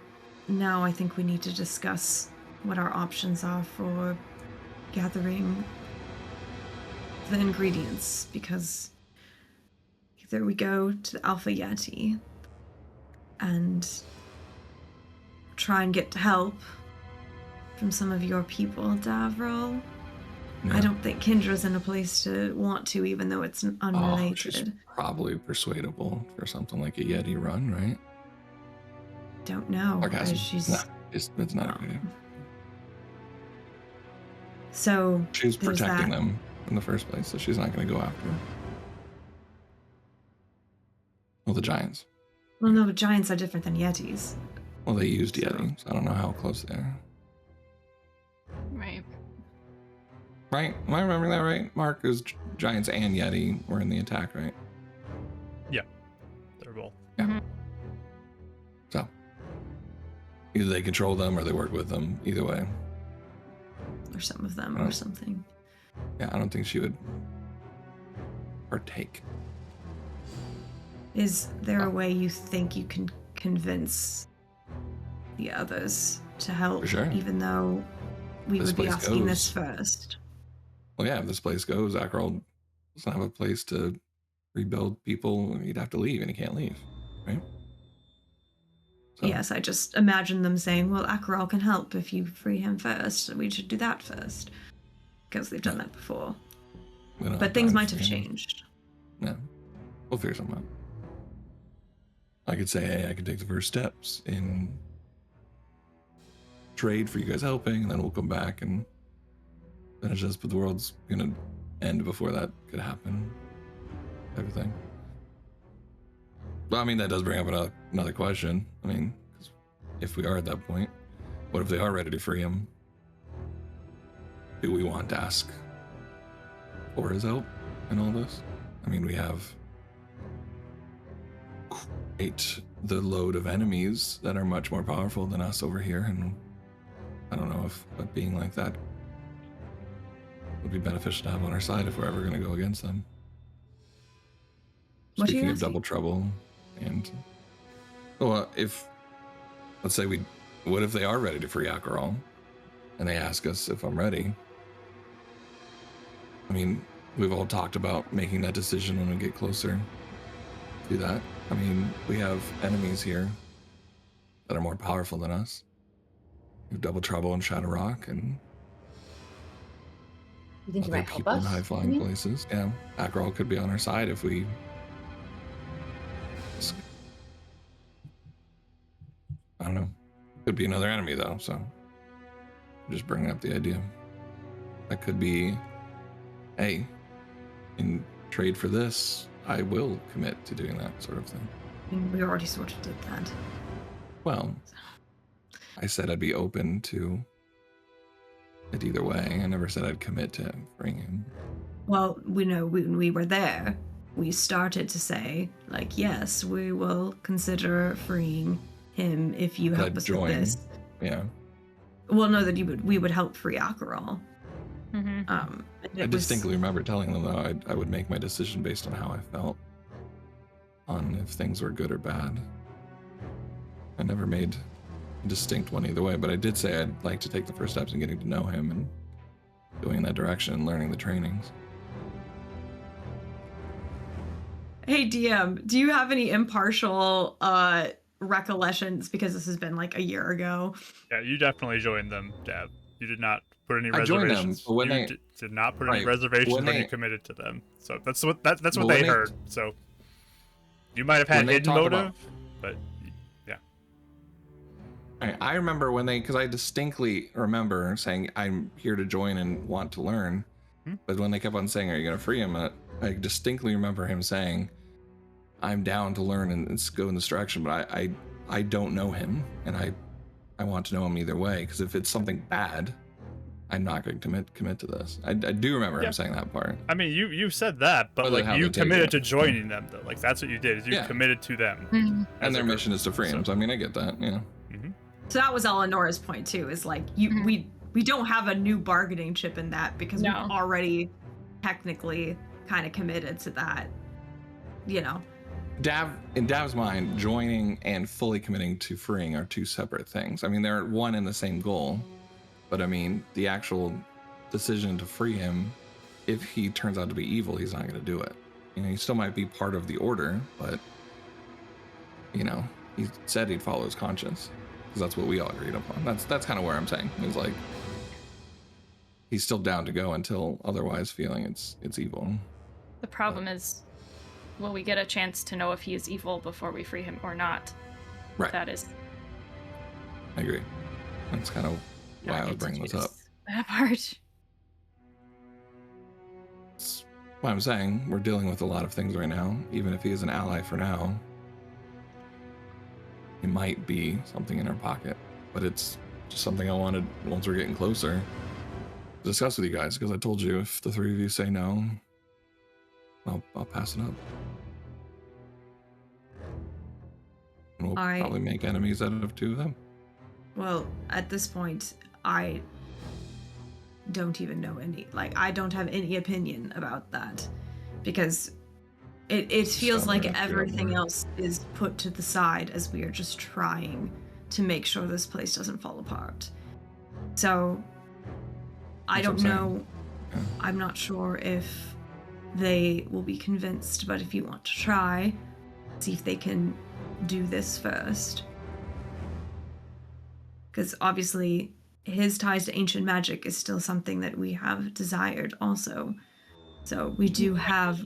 now I think we need to discuss what our options are for gathering the ingredients, because either we go to the Alpha Yeti and try and get help from some of your people, Davril. Yeah. I don't think Kendra's in a place to want to, even though it's unrelated. She's probably persuadable for something like a Yeti run, right? Don't know. Sarcasm. She's No, it's not a good idea. So She's there's protecting that. them in the first place, so she's not going to go after them. Well, the giants. Well, no, giants are different than Yetis. Well, they used Yeti, so I don't know how close they are. Right. Right? Am I remembering that right? Mark, it was giants and Yeti were in the attack, right? They're both. So either they control them or they work with them. Either way. Or some of them, Oh. or something. Yeah, I don't think she would partake. Is there a way you think you can convince the others to help, For sure. even though we This would be place asking this goes. first? Well, yeah, if this place goes, Akrol doesn't have a place to rebuild people. He'd have to leave, and he can't leave, right? So, Yes, I just imagine them saying, well, Akrol can help if you free him first. We should do that first. Because they've done that before. we don't But have things time might for have him. changed. Yeah, we'll figure something out. I could say, hey, I can take the first steps in trade for you guys helping, and then we'll come back and finish this, but the world's gonna end before that could happen. Everything. Well, I mean, that does bring up another question. I mean, 'cause if we are at that point, what if they are ready to free him? Do we want to ask for his help in all this? I mean, we have quite the load of enemies that are much more powerful than us over here, and I don't know if being like that would be beneficial to have on our side if we're ever going to go against them. What are you Speaking of asking? double trouble, and well, if let's say what if they are ready to free Akrol, and they ask us if I'm ready? I mean, we've all talked about making that decision when we get closer to that. I mean, we have enemies here that are more powerful than us. We have Double Trouble and Shadow Rock and You think you other might help people in us? high-flying maybe? places. Yeah, Akrol could be on our side if we. I don't know. Could be another enemy though, so just bringing up the idea. That could be, hey, in trade for this, I will commit to doing that sort of thing. I mean, we already sort of did that. Well, I said I'd be open to it either way. I never said I'd commit to freeing him. Well, we know when we were there, we started to say, like, yes, we will consider freeing him if you help I'd us join. with this. Yeah. Well, no, that we would help free Akrol. Mm-hmm. And I it was- distinctly remember telling them though I would make my decision based on how I felt, on if things were good or bad. I never made a distinct one either way, but I did say I'd like to take the first steps in getting to know him and going in that direction and learning the trainings. Hey DM, do you have any impartial recollections, because this has been like a year ago? Yeah, you definitely joined them, Dab. You did not put any I joined them, reservations. but when you they- did not put any Right, reservations when when you they- committed to them. So that's what that's But what when they they- heard. So you might have when had they hidden talk motive, about- but yeah. I remember when because I distinctly remember saying I'm here to join and want to learn, but when they kept on saying, "Are you going to free him?" I distinctly remember him saying, "I'm down to learn and go in this direction," but I don't know him, and I want to know him either way, because if it's something bad, I'm not going to commit to this. I do remember Yeah. him saying that part. I mean, you said that, but Whether like how you they take committed it. to joining them though. Like that's what you did. Is you Yeah. committed to them. Mhm. as And a their group. mission is to free him. So I mean, I get that. Yeah. So that was Eleanor's point too, is like we don't have a new bargaining chip in that, because No. we've already technically kind of committed to that, you know. In Dav's mind, joining and fully committing to freeing are two separate things. I mean, they're one and the same goal, but I mean, the actual decision to free him if he turns out to be evil, he's not going to do it. You know, he still might be part of the order, but you know, he said he'd follow his conscience because that's what we all agreed upon. That's kind of where I'm saying. He's like, he's still down to go until otherwise feeling it's evil. The problem is, will we get a chance to know if he is evil before we free him or not? Right. That is. I agree. That's kind of why I was bringing this up. That part. That's why I'm saying we're dealing with a lot of things right now. Even if he is an ally for now, it might be something in our pocket. But it's just something I wanted, once we're getting closer, to discuss with you guys, because I told you if the three of you say no, I'll pass it up. And we'll probably make enemies out of two of them. Well, at this point, I don't even know any, like, I don't have any opinion about that, because it feels like everything else is put to the side as we are just trying to make sure this place doesn't fall apart. So, I don't know. Yeah. I'm not sure if they will be convinced, but if you want to try, see if they can do this first. Because obviously, his ties to ancient magic is still something that we have desired also. So we do have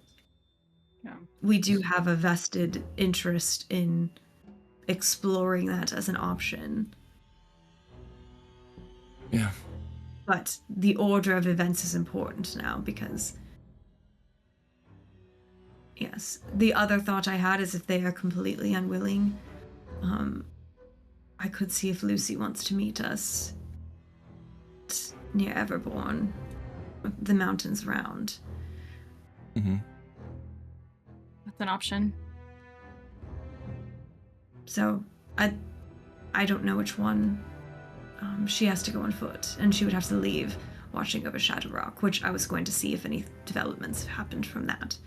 a vested interest in exploring that as an option. Yeah. But the order of events is important now because, yes, the other thought I had is if they are completely unwilling, I could see if Lucy wants to meet us near Everborn, the mountains around. Mm-hmm. That's an option. So I don't know which one. She has to go on foot, and she would have to leave watching over Shadow Rock, which I was going to see if any developments happened from that.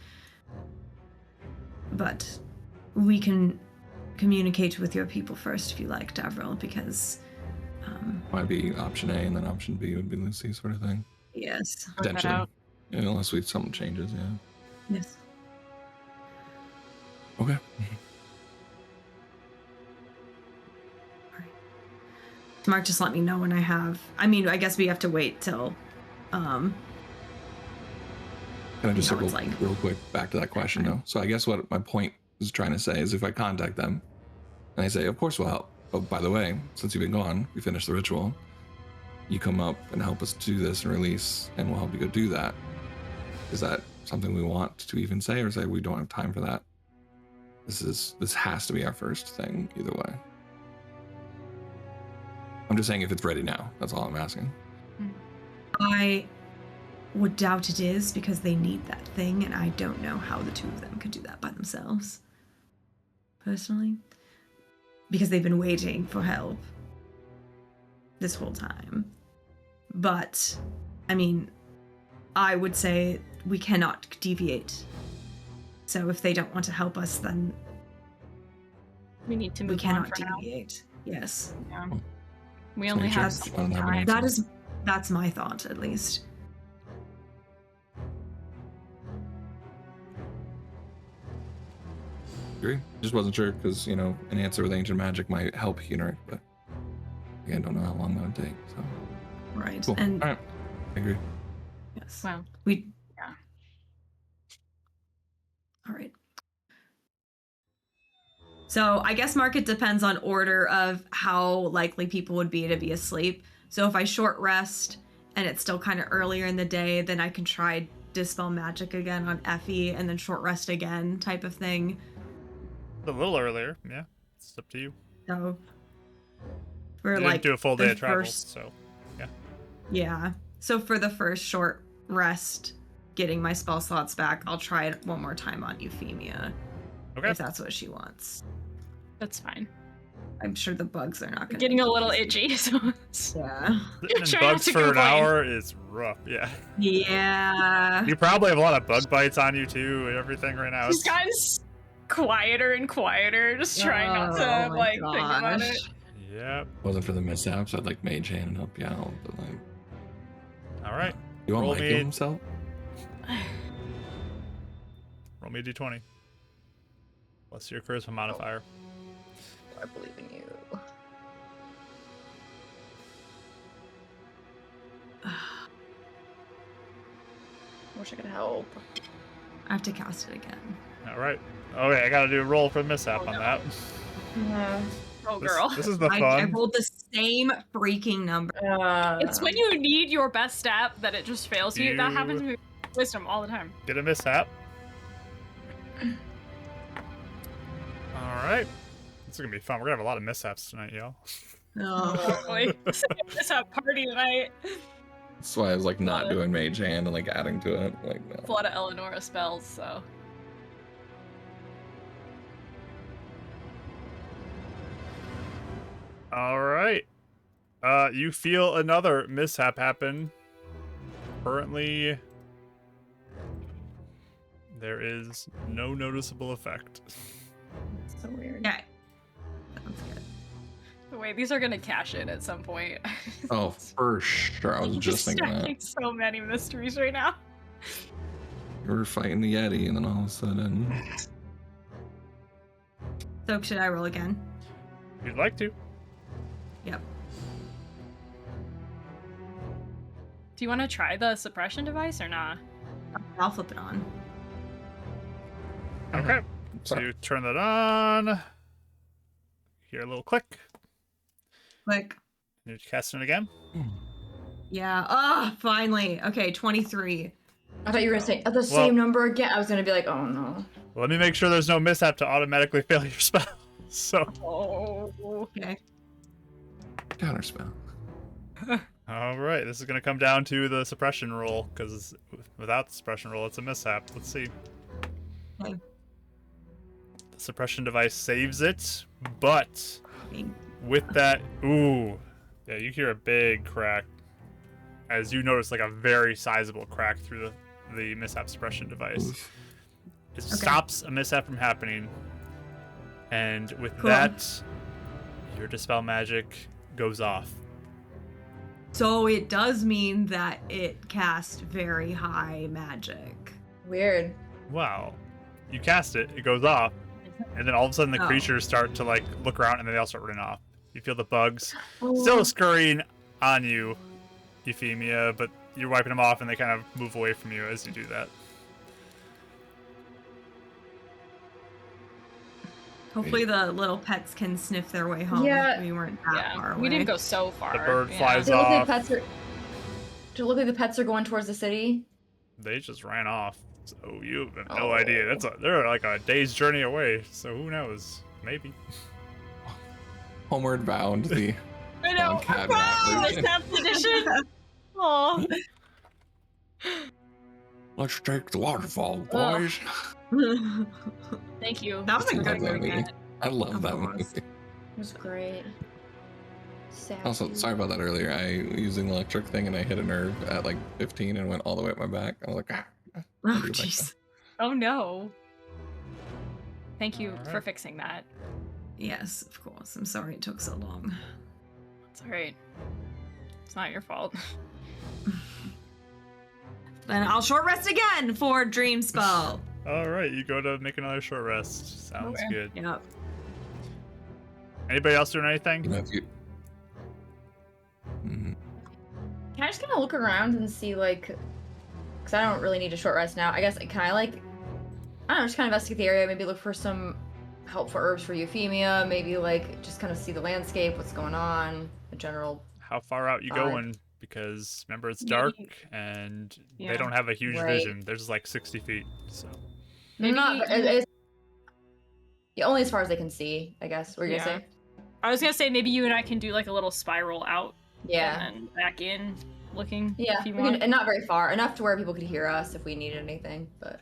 But we can communicate with your people first if you like, Davril, because might be option A, and then option B would be Lucy, sort of thing. yes. Potentially. out. Yeah, unless something changes, yeah. Yes. Okay. Mark, just let me know when I have. I mean, I guess we have to wait till. Can I just circle it's like- real quick back to that question, though? So I guess what my point is trying to say is if I contact them and they say, of course we'll help. Oh, by the way, since you've been gone, we finished the ritual. You come up and help us do this and release, and we'll help you go do that. Is that something we want to even say, or say we don't have time for that? This has to be our first thing either way. I'm just saying if it's ready now. That's all I'm asking. I would doubt it is because they need that thing, and I don't know how the two of them could do that by themselves. Personally. Because they've been waiting for help this whole time. But, I mean, I would say we cannot deviate. So if they don't want to help us, then We need to we move on cannot for now. deviate. Yes. Yeah. We only Nature. have I some don't have an time. answer. That's my thought, at least. Agree. Just wasn't sure because, you know, an answer with ancient magic might help Huneric, but again, don't know how long that would take. So Right. cool. And All right. I agree. yes. Well, We yeah. All right. So I guess market depends on order of how likely people would be to be asleep. So if I short rest and it's still kind of earlier in the day, then I can try dispel magic again on Effie and then short rest again type of thing. A little earlier, yeah. It's up to you. So for You like didn't do a full day the of travel, first- so yeah. Yeah. So for the first short rest, getting my spell slots back, I'll try it one more time on Euphemia. Okay. If that's what she wants. That's fine. I'm sure the bugs are not going to Getting a little itchy, so it's... Yeah. Sitting in Try not bugs to for an complain. hour is rough, yeah. Yeah. You probably have a lot of bug bites on you too and everything right now. She's gotten quieter and quieter, just trying not to Oh my like think about gosh. it. Yep. Wasn't for the mishaps, I'd like mage hand and help you out. But like, All right. you want Roll Mike me- heal himself? Roll me a d20. Plus your charisma modifier. I believe in you. Wish I could help. I have to cast it again. All right. Okay, I gotta do a roll for mishap Oh, on no. that. Yeah. Oh, This, girl. this is the I fun. rolled the same freaking number. It's when you need your best stat that it just fails you. That happens You- with wisdom all the time. Get a mishap. All right. This is gonna be fun. We're gonna have a lot of mishaps tonight, y'all. Oh. Like, this a party tonight. That's why I was like not Love it. doing mage hand and like adding to it. Like It's a no. lot of Eleonora spells, so. All right. You feel another mishap happen. Currently, there is no noticeable effect. So weird. Okay. Sounds good. Wait, these are gonna cash in at some point. Oh, for sure. I was just thinking that. Stacking so many mysteries right now. We were fighting the Yeti, and then all of a sudden, So should I roll again? If you'd like to. Yep. Do you want to try the suppression device or not? I'll flip it on. Okay. So Sorry. you turn that on. Hear a little click. Click. You're casting it again. Yeah. Ah, finally. Okay, 23. I thought you were gonna say the same number again. I was gonna be like, oh no. Well, let me make sure there's no mishap to automatically fail your spell. So, Oh. Okay. counterspell. all right. This is going to come down to the suppression roll, because without the suppression roll, it's a mishap. Let's see. Okay. The suppression device saves it, but Thank- with that, ooh, yeah, you hear a big crack as you notice like a very sizable crack through the mishap suppression device. Oof. It Okay. stops a mishap from happening, and with Cool. that, your dispel magic goes off. So it does mean that it cast very high magic. Weird. Wow. You cast it, it goes off, and then all of a sudden the Oh. creatures start to like look around and then they all start running off. You feel the bugs Oh. still scurrying on you, Euphemia, but you're wiping them off and they kind of move away from you as you do that. Hopefully the little pets can sniff their way home. Yeah. We weren't that far Yeah, away. we didn't go so far. The bird yeah. flies Does it look like off. pets are? Do it look like the pets are going towards the city? They just ran off. So you have no Oh. idea. They're like a day's journey away. So who knows? Maybe. Homeward bound. The I know. cat Wow, version. Mishaps edition. Oh. Let's take the waterfall, Ugh. boys. Thank you. That was a I good love that movie. movie. I love Of that course. movie. It was great. Sad. Also, sorry about that earlier. I using the electric thing and I hit a nerve at like 15 and went all the way up my back. I was like, ah. Oh, I'll do it like jeez. Oh no. Thank you All for right. fixing that. Yes, of course. I'm sorry it took so long. It's alright. It's not your fault. Then I'll short rest again for Dream Spell. All right, you go to make another short rest. Sounds Okay. good. Yep. Anybody else doing anything? You know, if you... Mhm. Can I just kind of look around and see, like, because I don't really need a short rest now. I guess, can I, like, I don't know, just kind of investigate the area, maybe look for some helpful herbs for Euphemia, maybe, like, just kind of see the landscape, what's going on, the general. How far out you Five. going? Because remember, it's Maybe- dark and Yeah. they don't have a huge Right. vision. They're just like 60 feet. So Maybe Not, you- it's, yeah, only as far as they can see, I guess. What are you Yeah. gonna say? I was gonna say maybe you and I can do like a little spiral out Yeah. and then back in looking Yeah, if you we can, want. and not very far, enough to where people could hear us if we needed anything, but.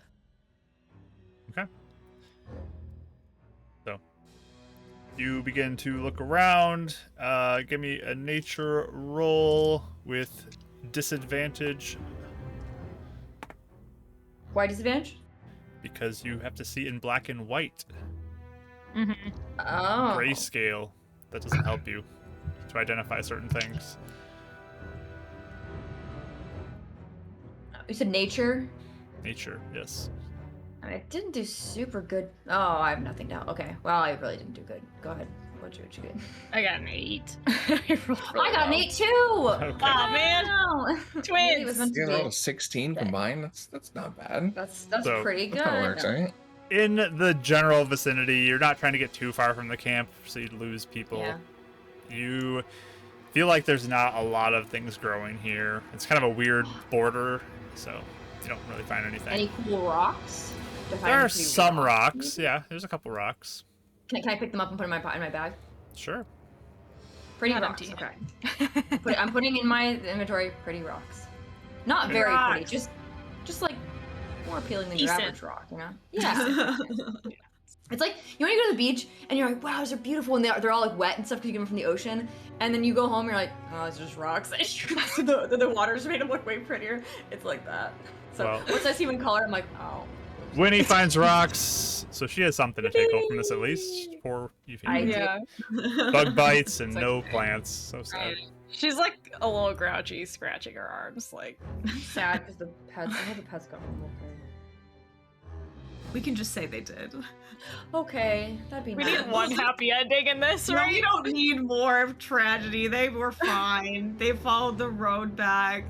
you begin to look around. Give me a nature roll with disadvantage Why disadvantage? because you have to see in black and white. Mhm. Oh. Grayscale. That doesn't help you to identify certain things. You said nature? Nature, yes. I I didn't do super good. Oh, I have nothing now. Okay. Well, I really didn't do good. Go ahead. What you get? I got an 8. I rolled really I got an well. 8 too. Okay. Aw, man. Wow. Maybe it was meant You to rolled be. a 16 Okay. combined. That's not bad. That's So- pretty good. That kind of works, right? In the general vicinity, you're not trying to get too far from the camp, so you'd lose people. Yeah. You feel like there's not a lot of things growing here. It's kind of a weird border, so you don't really find anything. Any cool rocks? Do I find There are any some rocks. maybe? Yeah, there's a couple rocks. Can I pick them up and put them in my bag? Sure. Pretty Not rocks. empty. Okay. I'm putting in my inventory pretty rocks. Not Pretty very pretty. rocks. Just like more appealing than your Decent. average rock, you know? Yeah. It's like you when you go to the beach and you're like, wow, those are beautiful, and they're all like wet and stuff because you get them from the ocean, and then you go home and you're like, oh, it's just rocks. So the water's made them look way prettier. It's like that. So Well- once I see them in color, I'm like, oh. Winnie finds rocks, so she has something to take home from this at least. Poor Euphemia. I Bug bites and It's like- no plants. So sad. She's like a little grouchy, scratching her arms. Like, sad because the pets. I hope the pets got home okay. We can just say they did. Okay, that'd be we nice. need one happy ending in this, No, right? we don't need more of tragedy. They were fine. They followed the road back.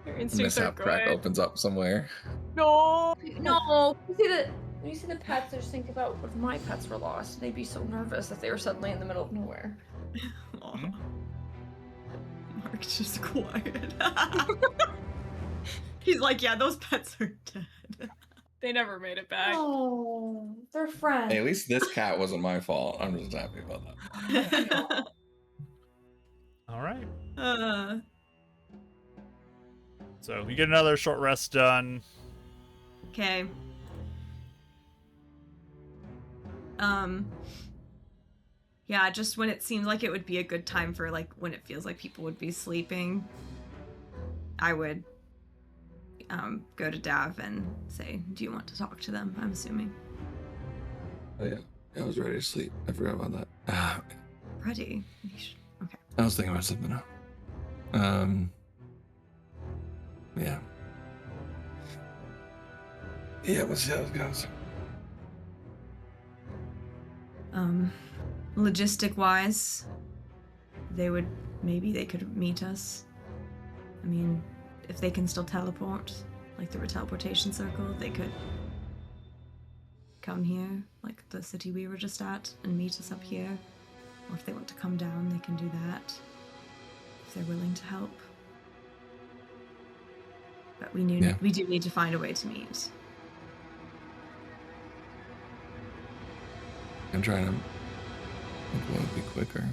Your instincts are Mishap crack good. opens up somewhere. No. No, when you see the pets, just think about if my pets were lost. They'd be so nervous if they were suddenly in the middle of nowhere. Aw. Mark's just quiet. He's like, yeah, those pets are dead. They never made it back. Oh, they're friends. Hey, at least this cat wasn't my fault. I'm just happy about that. All right. uh, So you get another short rest done. okay. Yeah, just when it seems like it would be a good time for like when it feels like people would be sleeping, I would go to Dav and say, "Do you want to talk to them?" I'm assuming. Oh, yeah. I was ready to sleep. I forgot about that. Ready? Okay. I was thinking about something else. Yeah. Yeah, we'll see how it goes. Logistic wise, maybe they could meet us. I mean, if they can still teleport, like through a teleportation circle, they could come here, like the city we were just at, and meet us up here. Or if they want to come down, they can do that. If they're willing to help. But we do need to find a way to meet. I'm trying to think what would be quicker.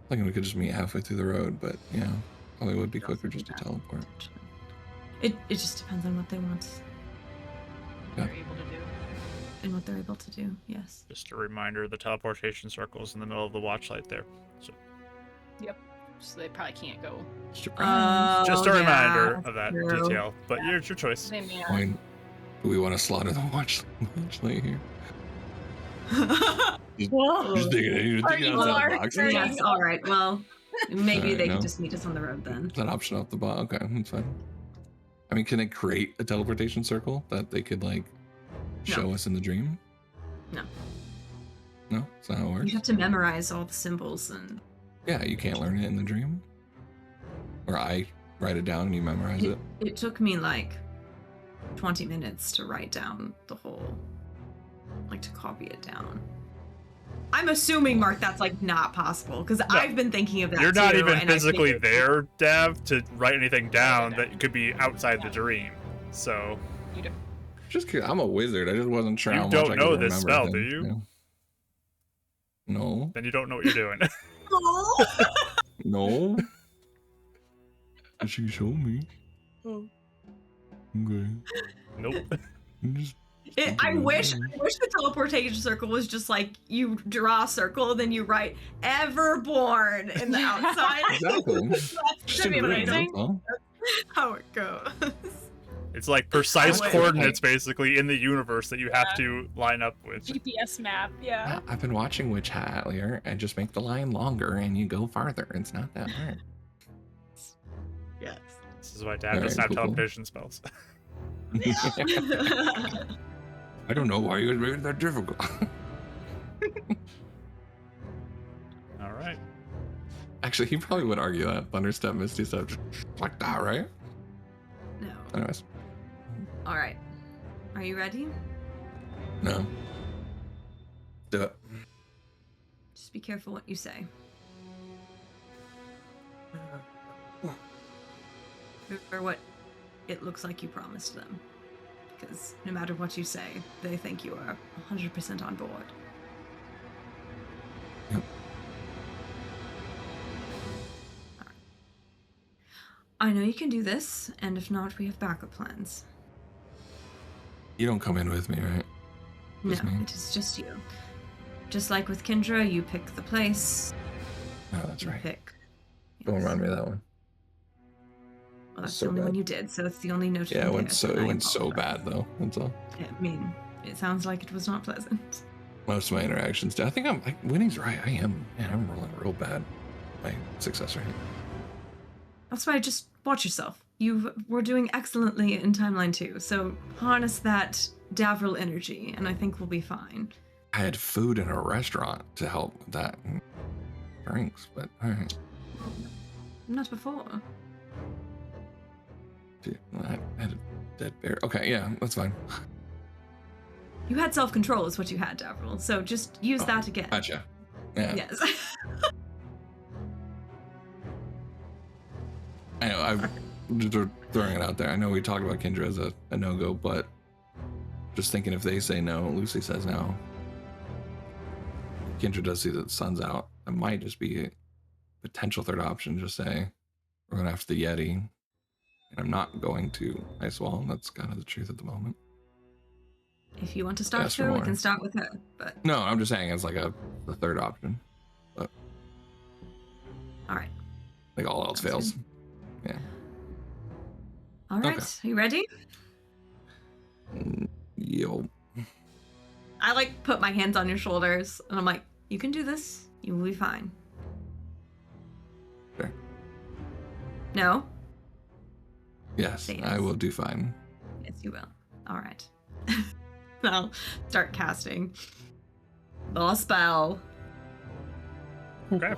Thinking we could just meet halfway through the road, but yeah, probably would be quicker just to teleport. It just depends on what they want They're able to do. and what they're able to do. Yes. Just a reminder, the teleportation circle's in the middle of the watchlight there. So So they probably can't go. just a Oh, reminder yeah, of that true. detail. But it's your choice. They may I mean, do we want to slaughter the watchlight here? Whoa. Just digging outside the boxes. Yes, all right. Well, maybe Alright, they no. could just meet us on the road then. That option off the bot. Okay, that's fine. I mean, can it create a teleportation circle that they could like show us in the dream? No. No, that's not how it You works. have to memorize all the symbols and Yeah, you can't learn it in the dream. Or I write it down and you memorize it. it took me like 20 minutes to write down the whole, like to copy it down. I'm assuming, Mark, that's like not possible because I've been thinking of that. You're not too, even and I physically figured- there, Dev, to write anything down that could be outside the dream. So Just curious. I'm a wizard. I just wasn't sure You how much don't I know could this remember spell, do things, you? No. then you don't know what you're doing. No. She showed me. Oh. Okay. Nope. Just I wish the teleportation circle was just like you draw a circle, then you write Everborn in the outside. Exactly. That's Just that'd be agree, amazing. that's all. How it goes. It's like precise I wish. coordinates, basically, in the universe that you have to line up with. GPS map, yeah. I've been watching Witch Hat earlier and just make the line longer and you go farther. It's not that hard. Yes. This is why Dad All doesn't right, have cool. teleportation spells. I don't know why you made it that difficult. All right. Actually, he probably would argue that Thunderstep, Misty Step, just like that, right? No. Anyways, All right. Are you ready? no. Do it. Just be careful what you say. Or what it looks like you promised them. Because no matter what you say, they think you are 100% on board. Yep. I know you can do this, and if not, we have backup plans. You don't come in with me, right? No, Just me? it is just you. Just like with Kendra, you pick the place. Oh, that's You right. pick. Don't Yes. remind me of that one. Well, that's So the only one bad. you did, so it's the only note Yeah, from it went there, so and it I went so apologize. bad though. That's all. I mean, it sounds like it was not pleasant. Most of my interactions do. I think Winnie's right. I am. Man, I'm rolling real bad. My success rate. That's why just watch yourself. You were doing excellently in Timeline 2, so harness that Davril energy, and I think we'll be fine. I had food in a restaurant to help with that. And drinks, but all right. Not before. Dude, I had a dead bear. Okay, yeah, that's fine. You had self-control is what you had, Davril, so just use that again. Gotcha. Yeah. Yes. I know. I'm just throwing it out there. I know we talked about Kendra as a no-go, but just thinking if they say no, Lucy says no. Kendra does see that the sun's out. It might just be a potential third option. Just say we're going after the Yeti, and I'm not going to Ice Wall. And that's kind of the truth at the moment. If you want to start Ask for her, we more. can start with her, but No, I'm just saying it's like the third option. But all right. like all else Sounds fails. good. Yeah. All right. Okay. Are you ready? Yo. I like put my hands on your shoulders, and I'm like, you can do this. You will be fine. Sure. No? Yes, Say I yes. will do fine. Yes, you will. All right. I'll start casting the spell. Okay.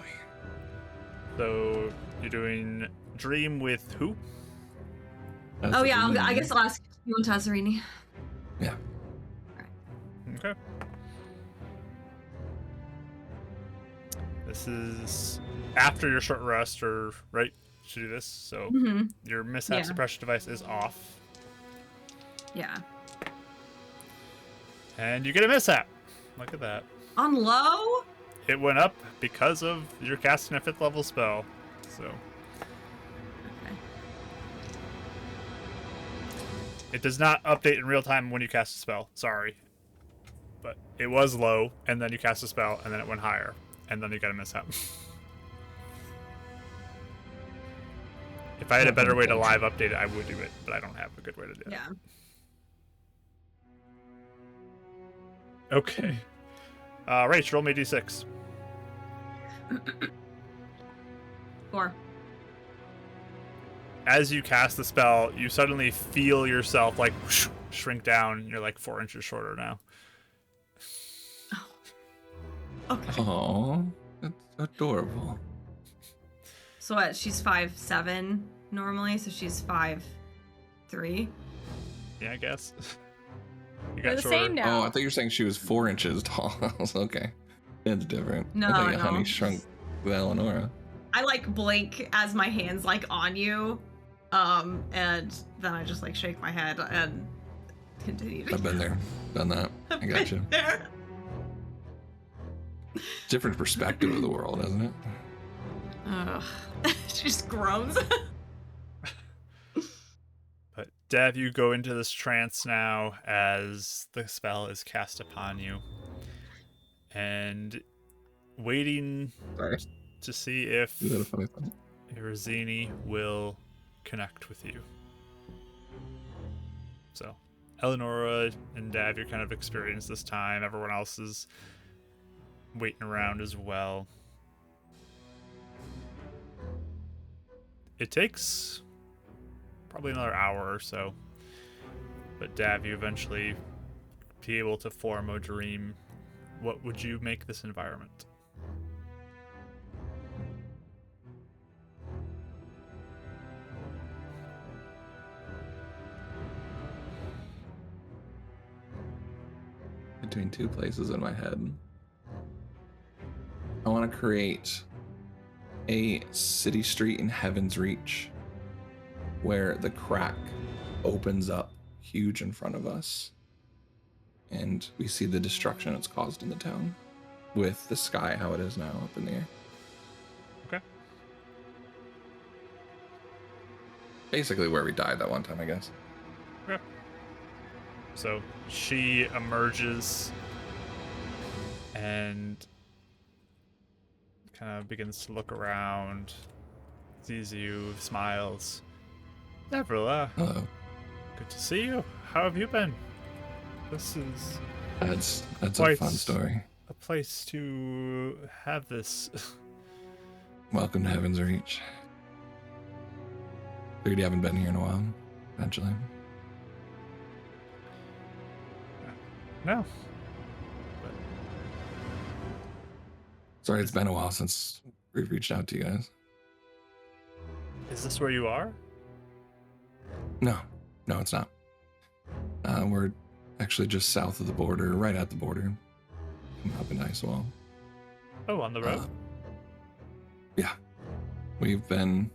So you're doing Dream with who? That's Oh the yeah, thing. I guess I'll ask you on Tazzarini. Yeah. Okay. This is after your short rest, or right to do this. So Mm-hmm. your mishap Yeah. suppression device is off, Yeah. and you get a mishap. Look at that. On low? It went up because of your casting a 5th level spell. So Okay. it does not update in real time when you cast a spell. Sorry. But it was low, and then you cast a spell, and then it went higher, and then you got a mishap. If I had a better way to live update it, I would do it, but I don't have a good way to do it. Yeah. Okay. Rach, roll me a d6. 4. As you cast the spell, you suddenly feel yourself like whoosh, shrink down. You're like 4 inches shorter now. Okay. Oh, that's adorable. So what? She's 5'7" normally, so she's 5'3". Yeah, I guess. You We're got the shorter. same now. Oh, I thought you were saying she was 4 inches tall. I was okay. That's different. No, I thought your no. honey shrunk with Eleonora. I like blink as my hands like on you, and then I just like shake my head and continue to. I've been there, done that. I got you. There. Different perspective of the world, isn't it? Ugh. She just groans. But Dev, you go into this trance now as the spell is cast upon you. And waiting Sorry. to see if Is that a funny thing? Irazini will connect with you. So, Eleonora and Dav, you're kind of experienced this time. Everyone else is waiting around as well. It takes probably another hour or so. But Dav, you eventually be able to form a dream. What would you make this environment? Between two places in my head. I want to create a city street in Heaven's Reach where the crack opens up huge in front of us and we see the destruction it's caused in the town with the sky how it is now up in the air. Okay. Basically where we died that one time, I guess. Okay. So she emerges and kind of begins to look around, sees you, smiles. Neverla, Hello. good to see you. How have you been? This is That's a Quite. fun story. a place to have this. Welcome to Heaven's Reach. Figured you haven't been here in a while, eventually. No. Sorry, it's been a while since we've reached out to you guys. Is this where you are? No, it's not. We're actually just south of the border, right at the border, up in Icewall. Oh, on the road? Yeah. We've been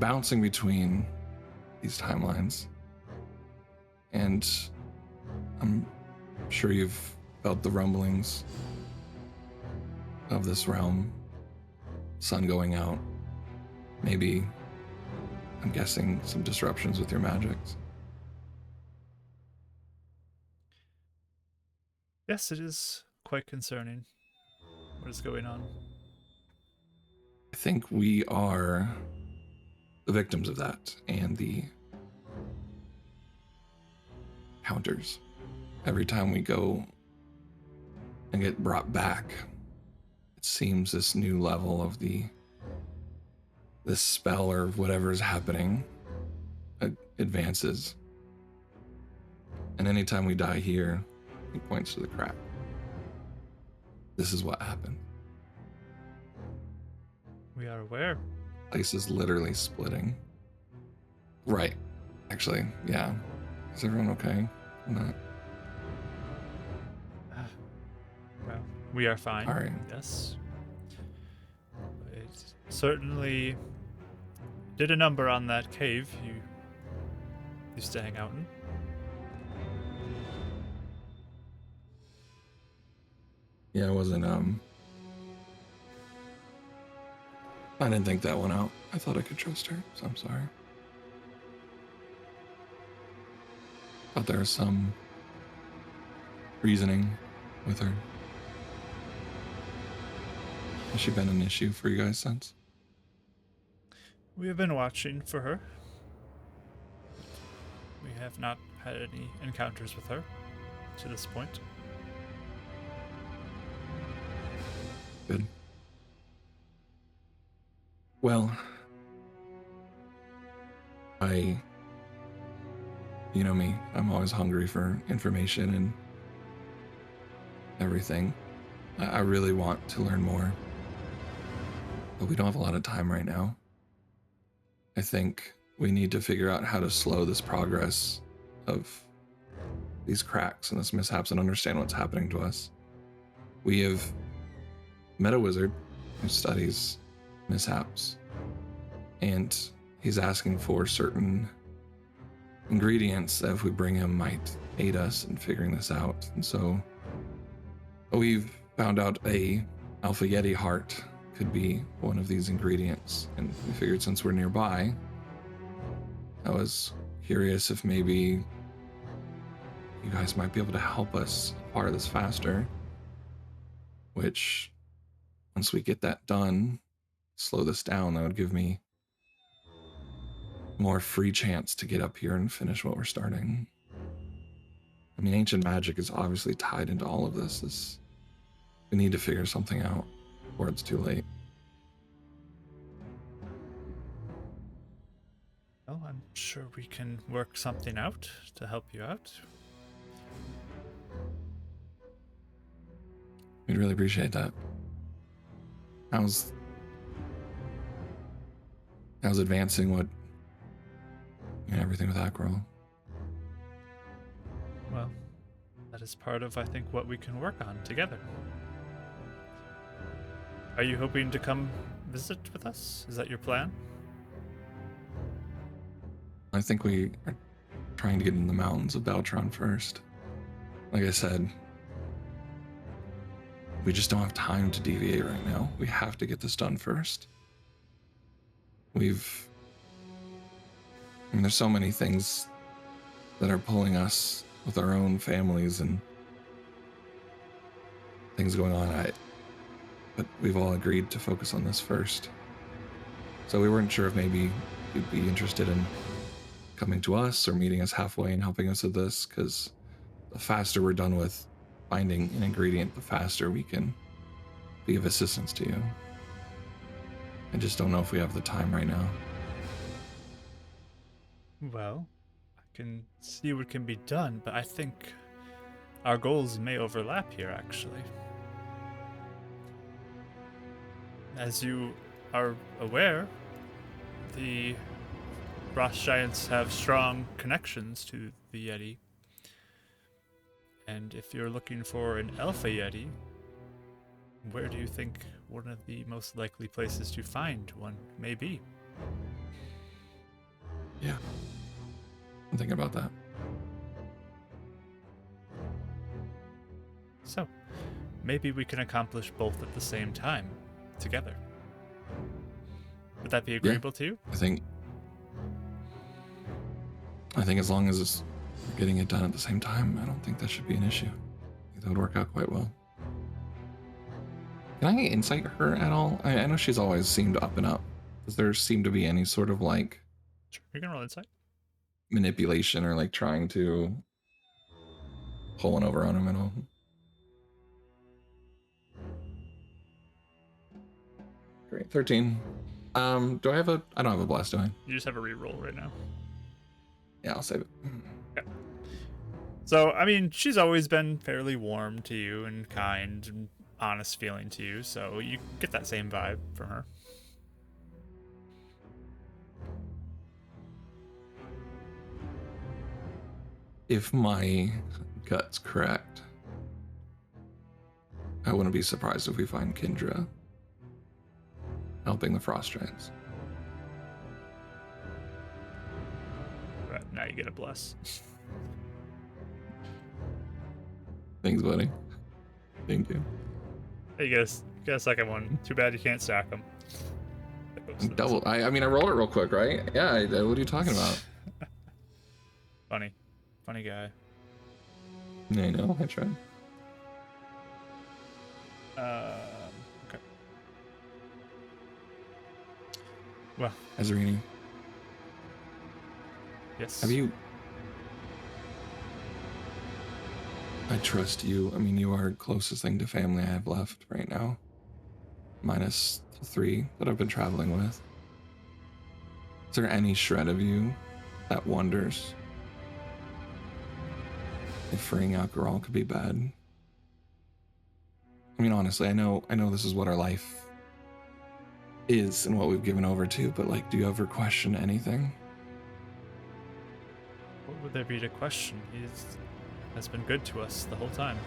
bouncing between these timelines. And I'm sure you've felt the rumblings of this realm. Sun going out. Maybe, I'm guessing, some disruptions with your magics. Yes, it is quite concerning. What is going on? I think we are the victims of that and the counters. Every time we go and get brought back, it seems this new level of this spell or whatever is happening advances. And anytime we die here, he points to the crack. This is what happened. We are aware. Place is literally splitting. Right. Actually, yeah. Is everyone okay? Not. Well, we are fine. All right. Yes. It certainly did a number on that cave you used to hang out in. Yeah, it wasn't, I didn't think that one out. I thought I could trust her, so I'm sorry. Thought there was some reasoning with her. Has she been an issue for you guys since? We have been watching for her. We have not had any encounters with her to this point. Good. Well, you know me, I'm always hungry for information and everything. I really want to learn more, but we don't have a lot of time right now. I think we need to figure out how to slow this progress of these cracks and this mishaps and understand what's happening to us. We have met a wizard who studies mishaps, and he's asking for certain ingredients that if we bring him might aid us in figuring this out. And so we've found out a Alpha Yeti heart could be one of these ingredients, and we figured since we're nearby, I was curious if maybe you guys might be able to help us acquire this faster, which once we get that done, slow this down, that would give me more free chance to get up here and finish what we're starting. I mean, ancient magic is obviously tied into all of this. We need to figure something out before it's too late. Sure, we can work something out to help you out. We'd really appreciate that. How's advancing everything with Acro? Well, that is part of, I think, what we can work on together. Are you hoping to come visit with us? Is that your plan? I think we are trying to get in the mountains of Beltron first. Like I said, we just don't have time to deviate right now. We have to get this done first. There's so many things that are pulling us with our own families and things going on. But we've all agreed to focus on this first. So we weren't sure if maybe you'd be interested in coming to us or meeting us halfway and helping us with this, because the faster we're done with finding an ingredient, the faster we can be of assistance to you. I just don't know if we have the time right now. Well, I can see what can be done, but I think our goals may overlap here, actually. As you are aware, the Frost Giants have strong connections to the Yeti. And if you're looking for an Alpha Yeti, where do you think one of the most likely places to find one may be? Yeah. I'm thinking about that. So, maybe we can accomplish both at the same time, together. Would that be agreeable to you? I think as long as we're getting it done at the same time, I don't think that should be an issue. I think that would work out quite well. Can I insight her at all? I know she's always seemed up and up. Does there seem to be any sort of like Sure, you can roll insight. manipulation or like trying to pull one over on him at all? Great, 13. Do I have I don't have a blast, do I? You just have a reroll right now. Yeah, I'll save it. Okay. So, I mean, she's always been fairly warm to you and kind and honest feeling to you, so you get that same vibe from her. If my gut's correct, I wouldn't be surprised if we find Kendra helping the Frost Giants. But now you get a bless. Thanks, buddy. Thank you. You get a second one. Too bad you can't stack them. Double. I mean, I rolled it real quick, right? Yeah. What are you talking about? Funny guy. I know. I tried. Okay. Well, Azarini, yes. have you? I trust you. I mean, you are the closest thing to family I have left right now, minus the 3 that I've been traveling with. Is there any shred of you that wonders if freeing Alcohol could be bad? I mean, honestly, I know this is what our life is and what we've given over to, but like, do you ever question anything? What would there be to question? He has been good to us the whole time.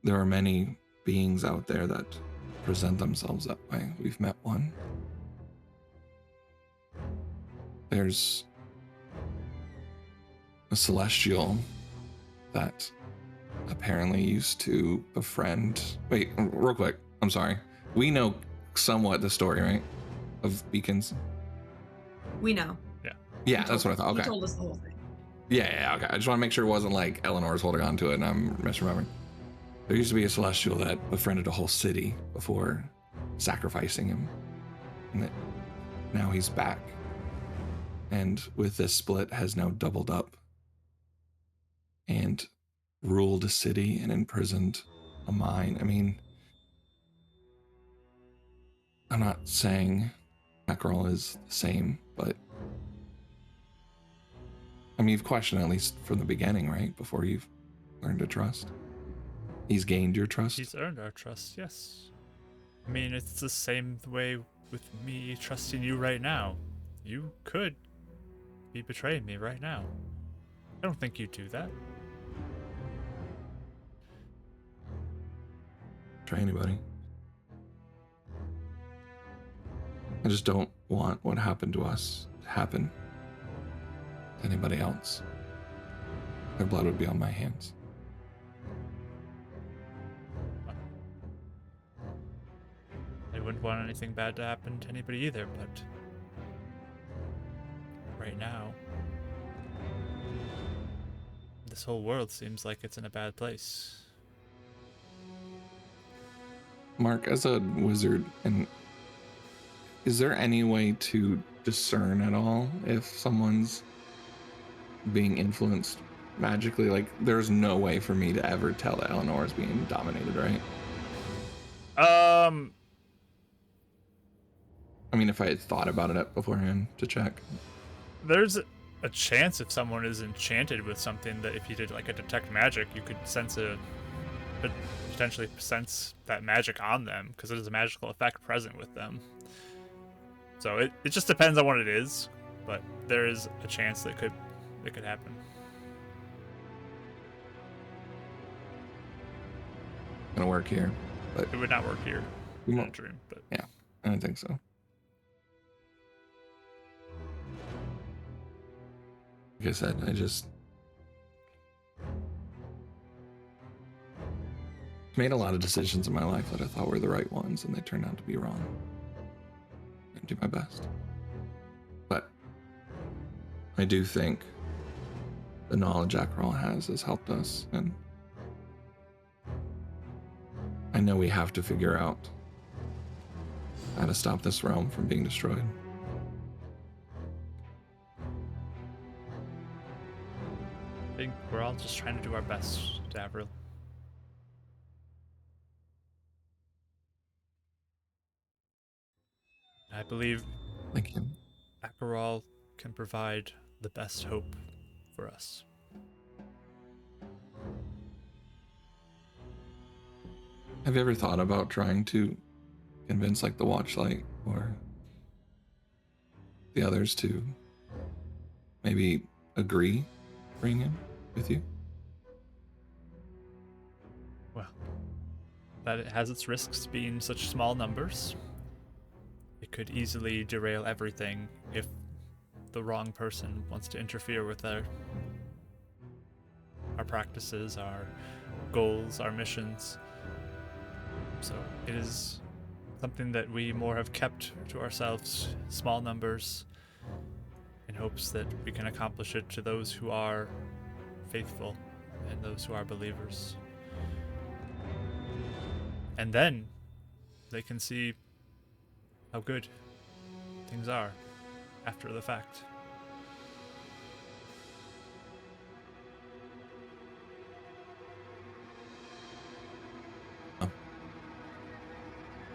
There are many beings out there that present themselves that way. We've met one. There's a celestial that apparently used to befriend. Wait, real quick. I'm sorry. We know somewhat the story, right? Of beacons. We know. Yeah, that's what I thought. Okay. He told us the whole thing. Yeah, okay. I just want to make sure it wasn't like Eleanor's holding on to it and I'm misremembering. There used to be a celestial that befriended a whole city before sacrificing him. And that now he's back. And with this split has now doubled up and ruled a city and imprisoned a mine. I mean, I'm not saying Mackerel is the same, but I mean, you've questioned at least from the beginning, right? Before you've learned to trust. He's gained your trust. He's earned our trust, yes. I mean, it's the same way with me trusting you right now. You could be betraying me right now. I don't think you'd do that. Betray anybody. I just don't want what happened to us to happen to anybody else. Their blood would be on my hands. I wouldn't want anything bad to happen to anybody either, but right now, this whole world seems like it's in a bad place. Mark, as a wizard, and is there any way to discern at all if someone's being influenced magically? Like, there's no way for me to ever tell that Eleanor is being dominated, right? I mean, if I had thought about it beforehand to check. There's a chance if someone is enchanted with something that if you did like a detect magic, you could sense potentially sense that magic on them because there's a magical effect present with them. So it just depends on what it is, but there is a chance that it could happen. Gonna work here, but It would not work here we in a won't. dream, but Yeah, I don't think so. Like I said, I just made a lot of decisions in my life that I thought were the right ones, and they turned out to be wrong. I do my best. But I do think the knowledge Akrol has helped us, and I know we have to figure out how to stop this realm from being destroyed. I think we're all just trying to do our best, Davril. I believe Thank you. Acheral can provide the best hope for us. Have you ever thought about trying to convince like the Watchlight or the others to maybe agree bring him with you? Well, that it has its risks being such small numbers. It could easily derail everything if the wrong person wants to interfere with our practices, our goals, our missions. So it is something that we more have kept to ourselves, small numbers, in hopes that we can accomplish it to those who are faithful and those who are believers. And then they can see how good things are after the fact.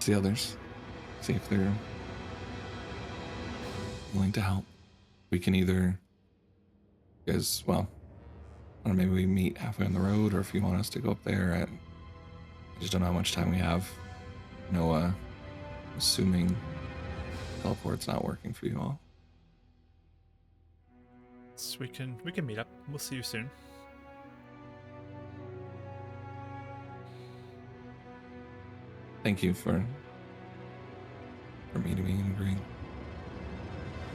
The others, see if they're willing to help. We can either, because, well, I don't know, maybe we meet halfway on the road, or if you want us to go up there, I just don't know how much time we have. No, assuming teleport's not working for you all. So we can meet up. We'll see you soon. Thank you for meeting me and agreeing.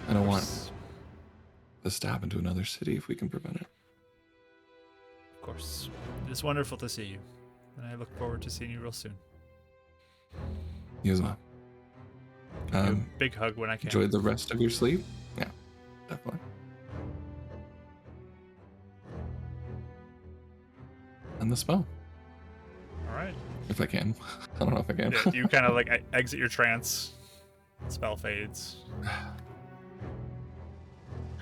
I don't want this to happen to another city if we can prevent it. Of course. It is wonderful to see you, and I look forward to seeing you real soon. You as well. Give you a big hug when I can. Enjoy the rest of your sleep. Yeah, definitely. And the spell, All right. if I can. I don't know if I can. Yeah, you kind of like exit your trance. Spell fades.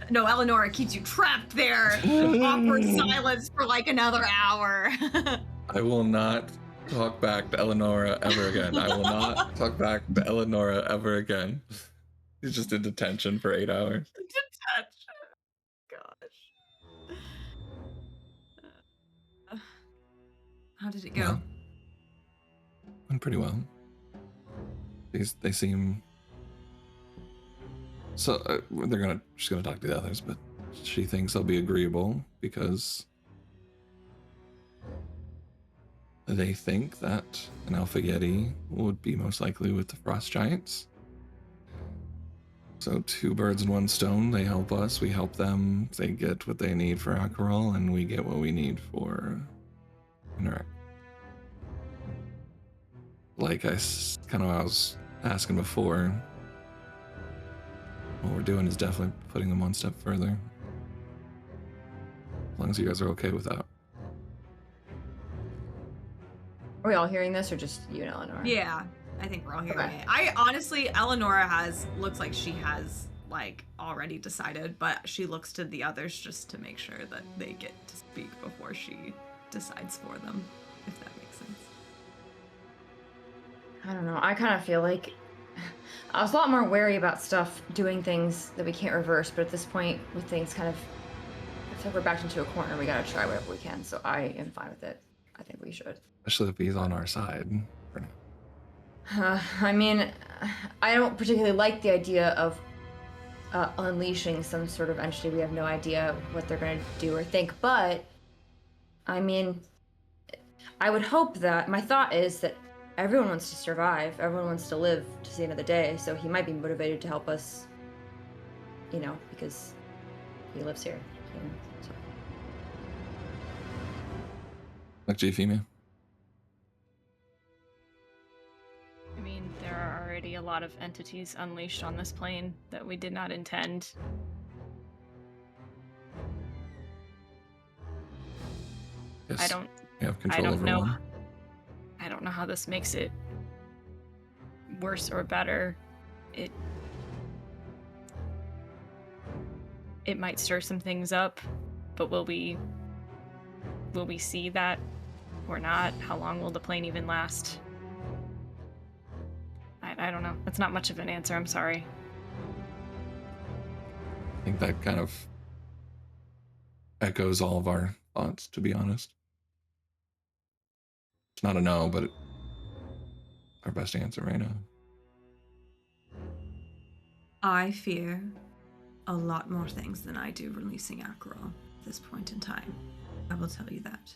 No, Eleanor, it keeps you trapped there in awkward silence for like another hour. I will not talk back to Eleonora ever again. I will not talk back to Eleonora ever again. He's just in detention for 8 hours. Detention. Gosh. How did it go? Well, went pretty well. They seem so they're just gonna talk to the others, but she thinks they'll be agreeable because they think that an Alpha Yeti would be most likely with the Frost Giants. So 2 birds in 1 stone. They help us, we help them. They get what they need for Akerol, and we get what we need for Interact. Like I was asking before, what we're doing is definitely putting them 1 step further. As long as you guys are okay with that. Are we all hearing this, or just you and Eleanor? Yeah, I think we're all hearing Okay. it. I honestly, Eleonora looks like she has like already decided, but she looks to the others just to make sure that they get to speak before she decides for them, if that makes sense. I don't know. I kind of feel like I was a lot more wary about stuff, doing things that we can't reverse, but at this point, with things kind of, I feel like we're backed into a corner. We gotta try whatever we can. So I am fine with it. I think we should. Especially if he's on our side for now. I mean, I don't particularly like the idea of unleashing some sort of entity. We have no idea what they're going to do or think, but I mean, I would hope that, my thought is that everyone wants to survive, everyone wants to live to the end of the day, so he might be motivated to help us, because he lives here. So. Like G-Female. I mean, there are already a lot of entities unleashed on this plane that we did not intend. Yes, I don't you have control over know. one. I don't know how this makes it worse or better. It might stir some things up, but will we see that or not? How long will the plane even last? I don't know. That's not much of an answer, I'm sorry. I think that kind of echoes all of our thoughts, to be honest. It's not a no, but our best answer right now. I fear a lot more things than I do releasing Akerol at this point in time. I will tell you that.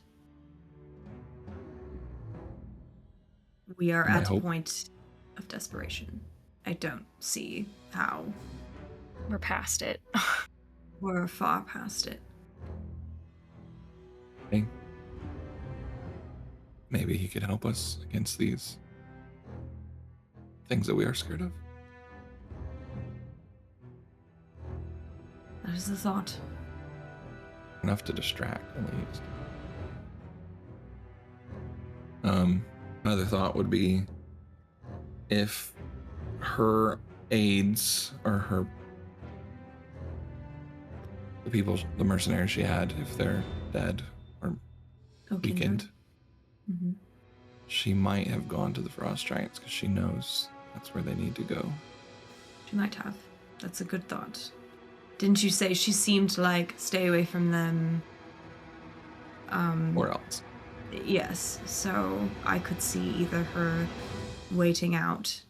We are And I at a hope- point of desperation. I don't see how. We're past it. We're far past it. Hey, maybe he could help us against these things that we are scared of. That is the thought. Enough to distract, at least. Another thought would be if her aides or the mercenaries she had, if they're dead or Okay. weakened, Mm-hmm. she might have gone to the Frost Giants because she knows that's where they need to go. She might have. That's a good thought. Didn't you say she seemed like stay away from them? Or else. Yes, so I could see either her waiting out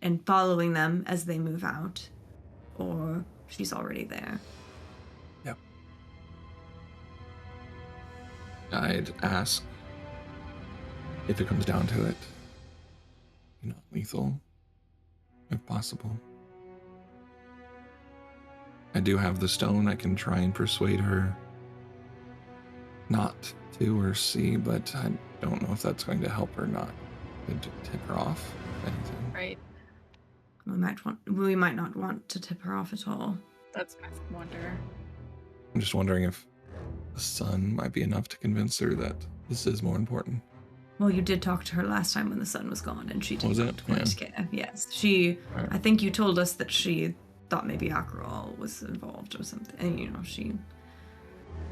and following them as they move out, or she's already there. Yep. I'd ask, if it comes down to it, not lethal, if possible. I do have the stone. I can try and persuade her not to or see, but I don't know if that's going to help her not. Could tip her off, if anything. Right. We might not want to tip her off at all. That's my wonder. I'm just wondering if the sun might be enough to convince her that this is more important. Well, you did talk to her last time when the sun was gone, and she did Was not it? quite care. Yes, she. Right. I think you told us that she thought maybe Akerol was involved or something, and she.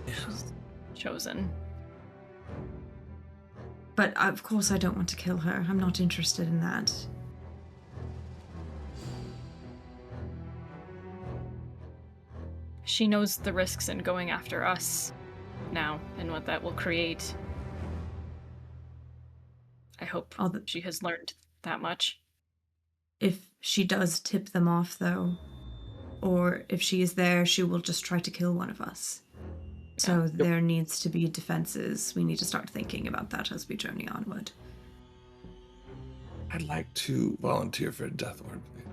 She's chosen. But of course, I don't want to kill her. I'm not interested in that. she knows the risks in going after us now and what that will create. I hope she has learned that much. If she does tip them off, though, or if she is there, she will just try to kill one of us. So there needs to be defenses. We need to start thinking about that as we journey onward. I'd like to volunteer for a death ward, please.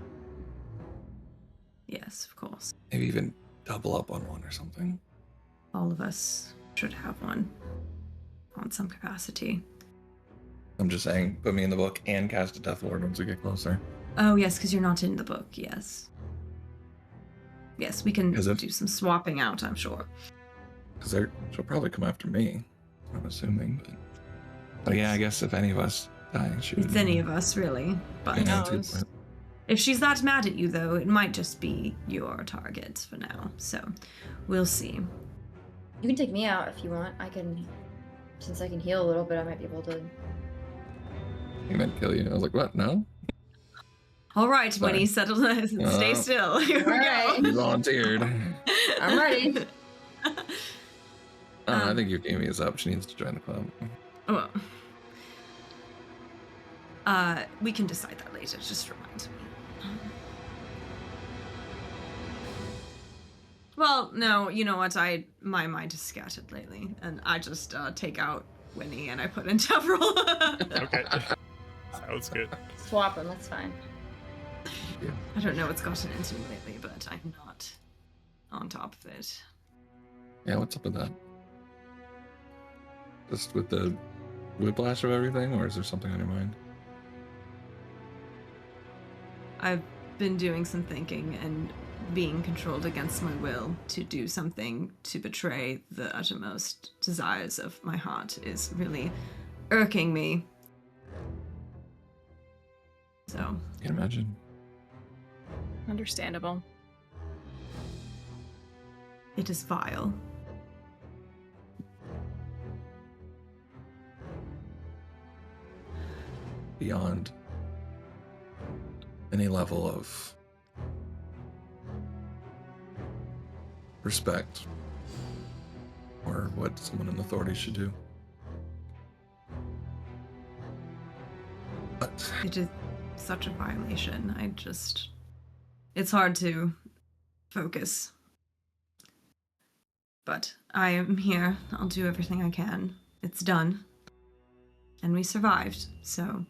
Yes, of course. Maybe even double up on one or something. All of us should have one on some capacity. I'm just saying, put me in the book and cast a death ward once we get closer. Oh, yes, because you're not in the book, yes. Yes, we can do some swapping out, I'm sure. Because she'll probably come after me, I'm assuming. But yeah, I guess if any of us die, she would. It's any of us, really. But if she's that mad at you, though, it might just be your target for now. So we'll see. You can take me out if you want. Since I can heal a little bit, I might be able to. He meant kill you. I was like, what? No? All right, Winnie, settle down. Stay still. Here we go. You volunteered. I'm ready. I think your gaming is up. She needs to join the club. Well, we can decide that later. Just remind me. Well, no, you know what? My mind is scattered lately, and I just take out Winnie and I put in Devril. Okay. Sounds good. Swap them, that's fine. Yeah. I don't know what's gotten into me lately, but I'm not on top of it. Yeah, what's up with that? Just with the whiplash of everything, or is there something on your mind? I've been doing some thinking and being controlled against my will to do something to betray the uttermost desires of my heart is really irking me. So. I can imagine. Understandable. It is vile. Beyond any level of respect or what someone in authority should do. But it is such a violation. It's hard to focus. But I am here. I'll do everything I can. It's done. And we survived, so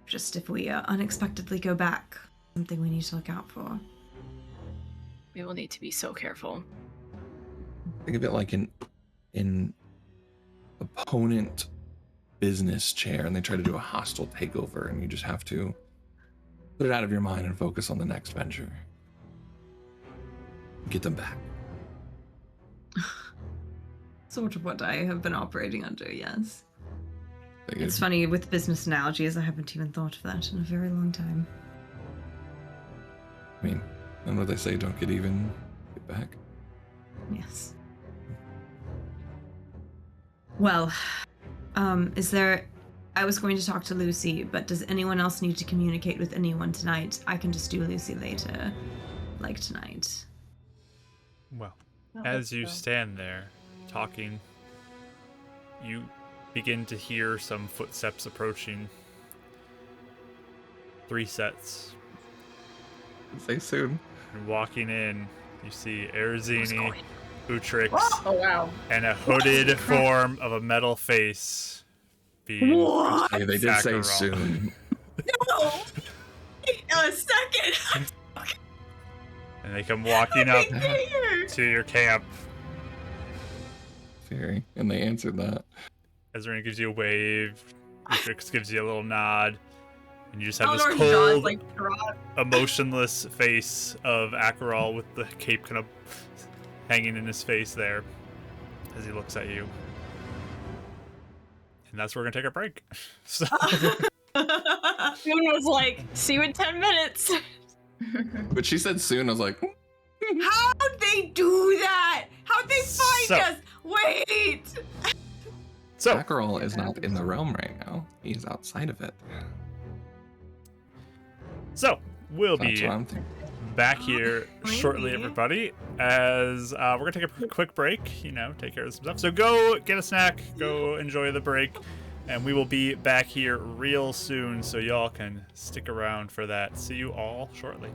just if we unexpectedly go back, something we need to look out for. We will need to be so careful. think of it like in opponent business chair, and they try to do a hostile takeover, and you just have to put it out of your mind and focus on the next venture. Get them back. Sort of what I have been operating under, yes. It's funny, with business analogies, I haven't even thought of that in a very long time. I mean, and what they say, don't get even, get back. Yes. Well, I was going to talk to Lucy, but does anyone else need to communicate with anyone tonight? I can just do Lucy later, like tonight. Well, as you stand there talking, you begin to hear some footsteps approaching. 3 sets. Say soon. And walking in, you see Erzini, Utrix, Oh wow! and a hooded form of a metal face. What? Hey, they did say Acheron. soon. No! Wait a second! And they come walking up to your camp. Fairy. And they answered that. Ezrina gives you a wave. Utrix gives you a little nod. And you just have this Eleanor's cold, jaws, like, drop. emotionless face of Acheron with the cape kind of hanging in his face there as he looks at you. And that's where we're going to take our break. So, Moon was like, see you in 10 minutes. But she said soon. I was like, How'd they do that? How'd they find So- us? Wait! so Acheron is not in the realm right now. He's outside of it. we'll That's be what I'm thinking. back here shortly, maybe. everybody, as we're going to take a quick break, take care of some stuff. So go get a snack, go enjoy the break, and we will be back here real soon, so y'all can stick around for that. See you all shortly.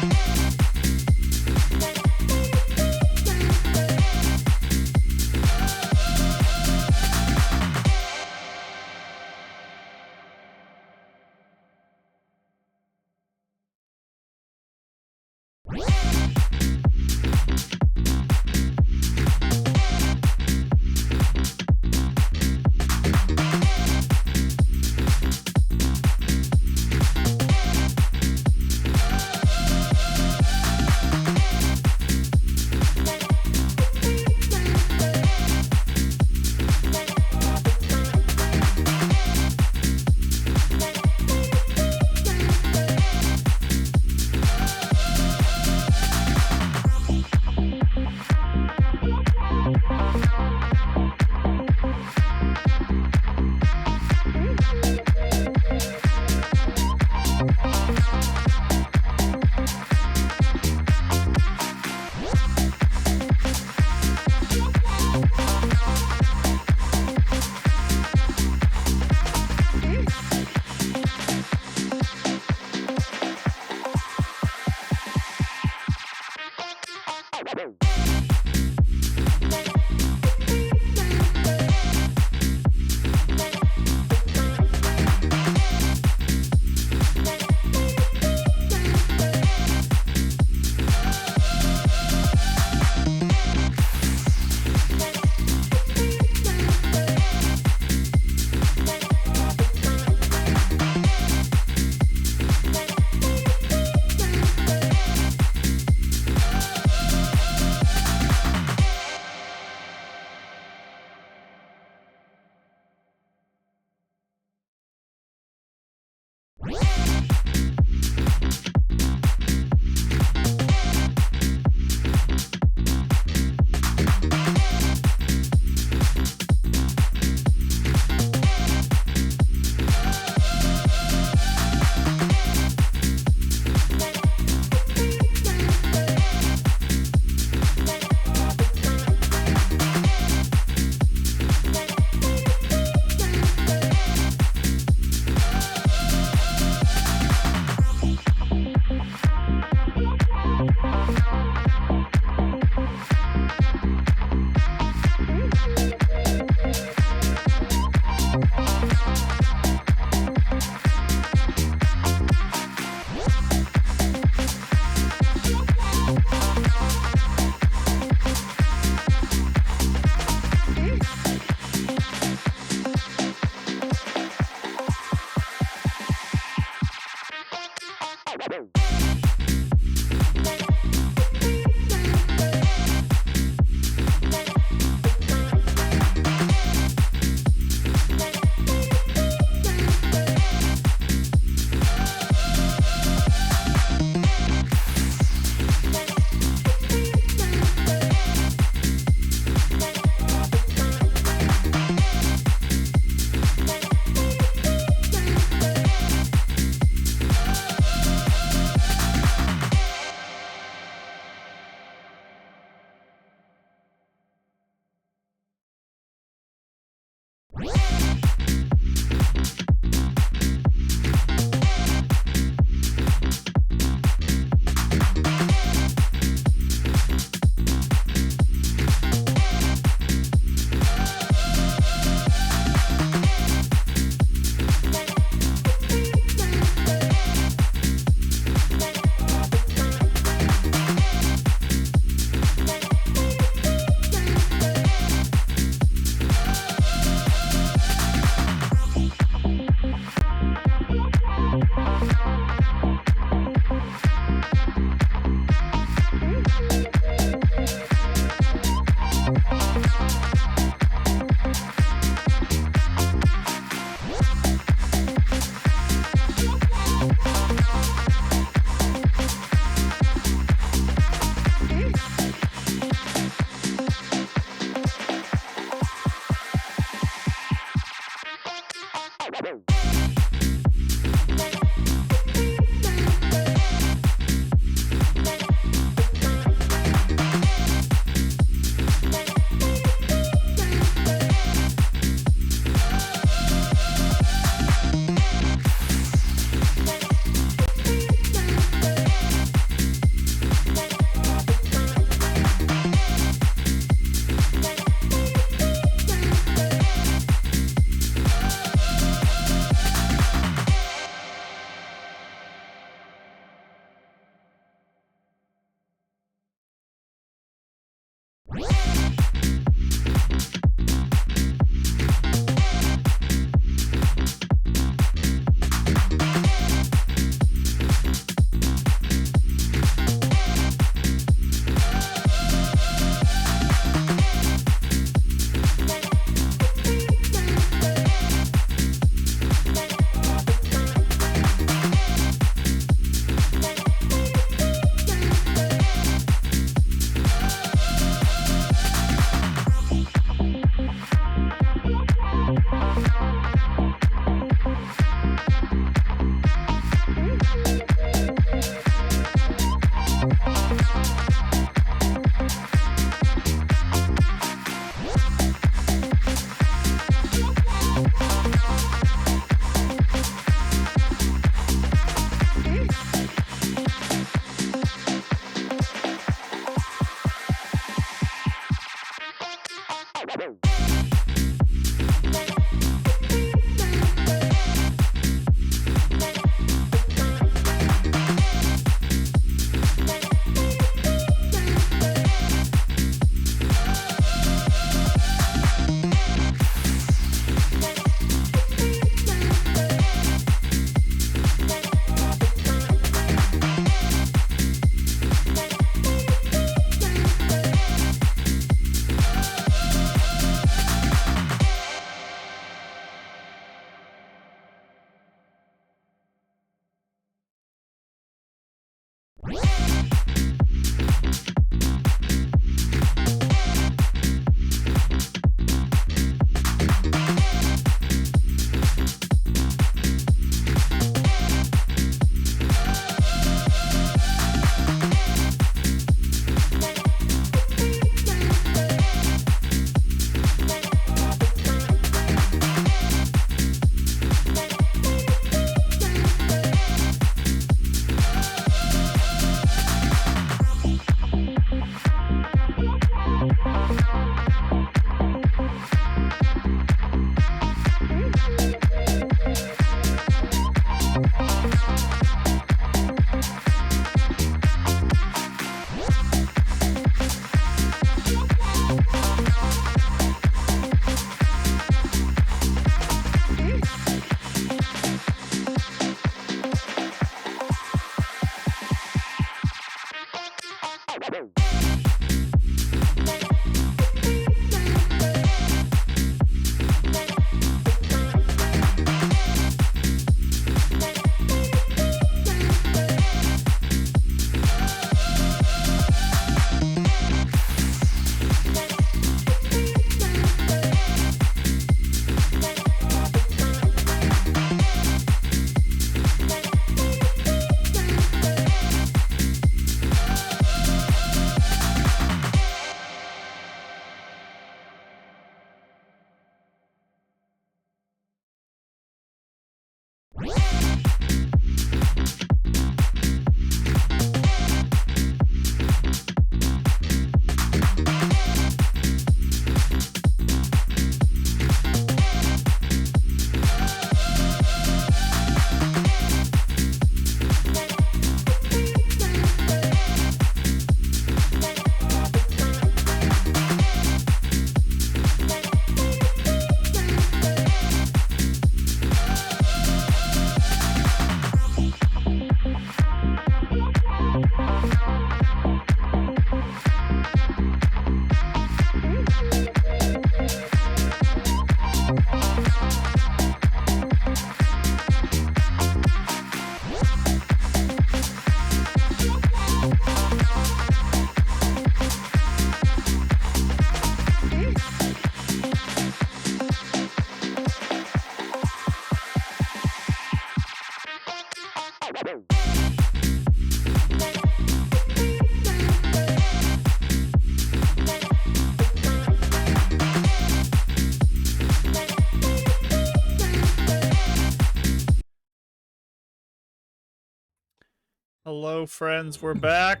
Hello, friends. We're back,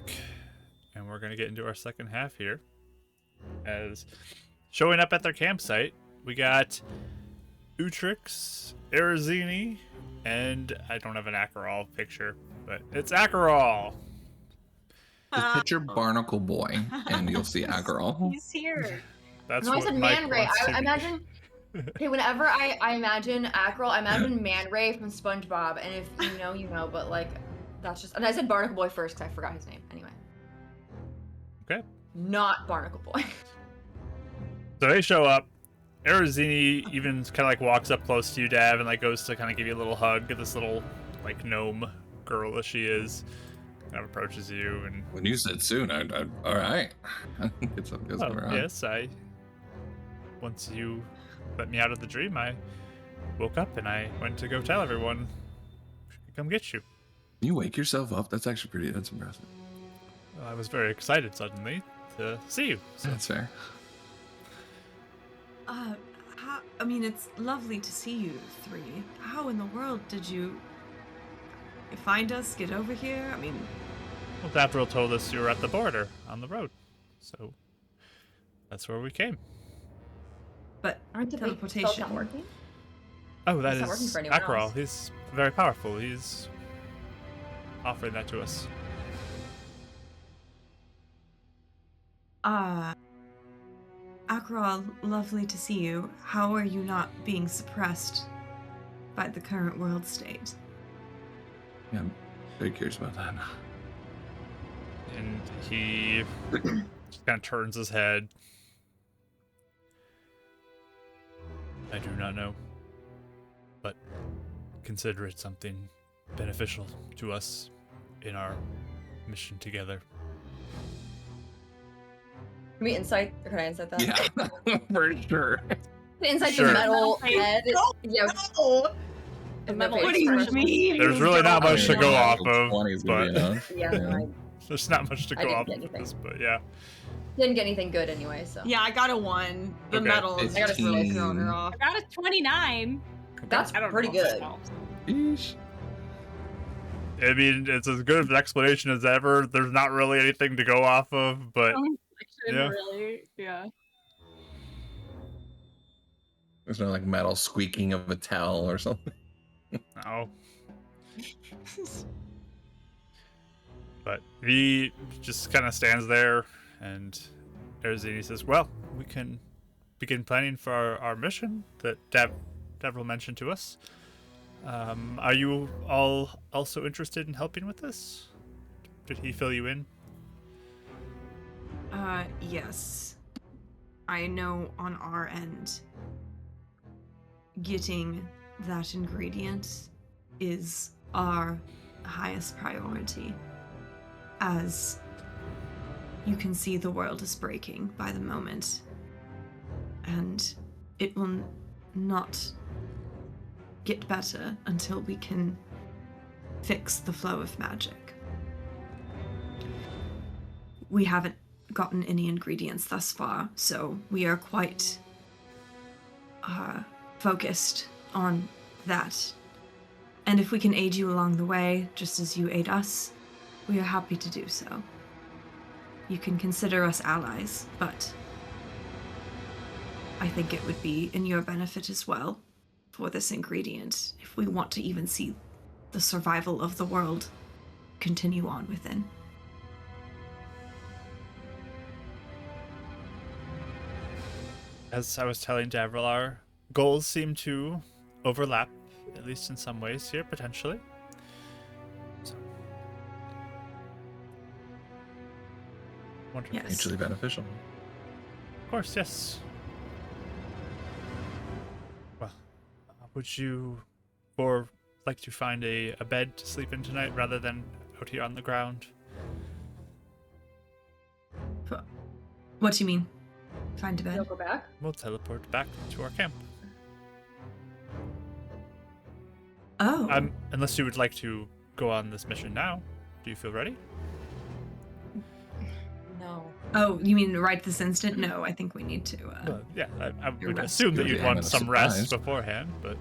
and we're gonna get into our second half here. As showing up at their campsite, we got Utrix, Arizini, and I don't have an Acheral picture, but it's Acheral. Just picture Barnacle Boy, and you'll see Agarol. He's here. That's No, I what said Mike Man Ray. wants to I be. imagine. Okay, whenever I imagine Ackroll, I imagine Man Ray from SpongeBob, and if you know, you know. But like, that's just. And I said Barnacle Boy first because I forgot his name. Anyway. Okay. Not Barnacle Boy. So they show up. Arizini even kind of like walks up close to you, Dav, and like goes to kind of give you a little hug. This little like gnome girl as she is, kind of approaches you and. When you said soon, I all right. It's what goes Oh, around. yes, once you let me out of the dream, I woke up and I went to go tell everyone to come get you. You wake yourself up. That's actually that's impressive. Well, I was very excited suddenly to see you. So That's fair. I mean, it's lovely to see you three. How in the world did you find us, get over here? I mean, well, Davril told us you were at the border on the road, so that's where we came. but Aren't the big spells teleportation. not working? Oh, that It's not working is for anyone Acheral. else. He's very powerful. He's offering that to us. Akral, lovely to see you. How are you not being suppressed by the current world state? Yeah, I'm very curious about that. And he just kind of turns his head. I do not know, but consider it something beneficial to us in our mission together. Can we insight? Or can I insight that? Yeah, for sure. Insight Sure. the metal Wait, head. Yeah. The no metal face What do you expression. mean? There's really not much to go off of, 20 is gonna be but enough. Yeah, no, I there's not much to I go didn't off get of anything. this, but yeah. didn't get anything good anyway, so. Yeah, I got a 1. The Okay. metal is just really 15. throwing her off. I got a 29. That's I don't pretty know if that good. helps. Yeesh. I mean, it's as good of an explanation as ever. There's not really anything to go off of, but Yeah. Really, yeah. There's no like metal squeaking of a towel or something. no. But he just kind of stands there, and Arizini says, well, we can begin planning for our mission that Devril mentioned to us. Are you all also interested in helping with this? Did he fill you in? Yes. I know on our end, getting that ingredient is our highest priority. As you can see, the world is breaking by the moment, and it will not get better until we can fix the flow of magic. We haven't gotten any ingredients thus far, so we are quite focused on that. And if we can aid you along the way, just as you aid us, we are happy to do so. You can consider us allies, but I think it would be in your benefit as well for this ingredient if we want to even see the survival of the world continue on within. As I was telling Davril, our goals seem to overlap, at least in some ways here, potentially. So. Wonderful. Yes. Mutually beneficial. Of course, yes. Well, would you like to find a bed to sleep in tonight rather than out here on the ground? What do you mean? Find a You'll bed? go back? We'll teleport back to our camp. Oh. Unless you would like to go on this mission now. Do you feel ready? No. Oh, you mean right this instant? No, I think we need to. Well, yeah, I Your would rest. assume that Yeah, you'd I'm want gonna some rest surprise. beforehand, but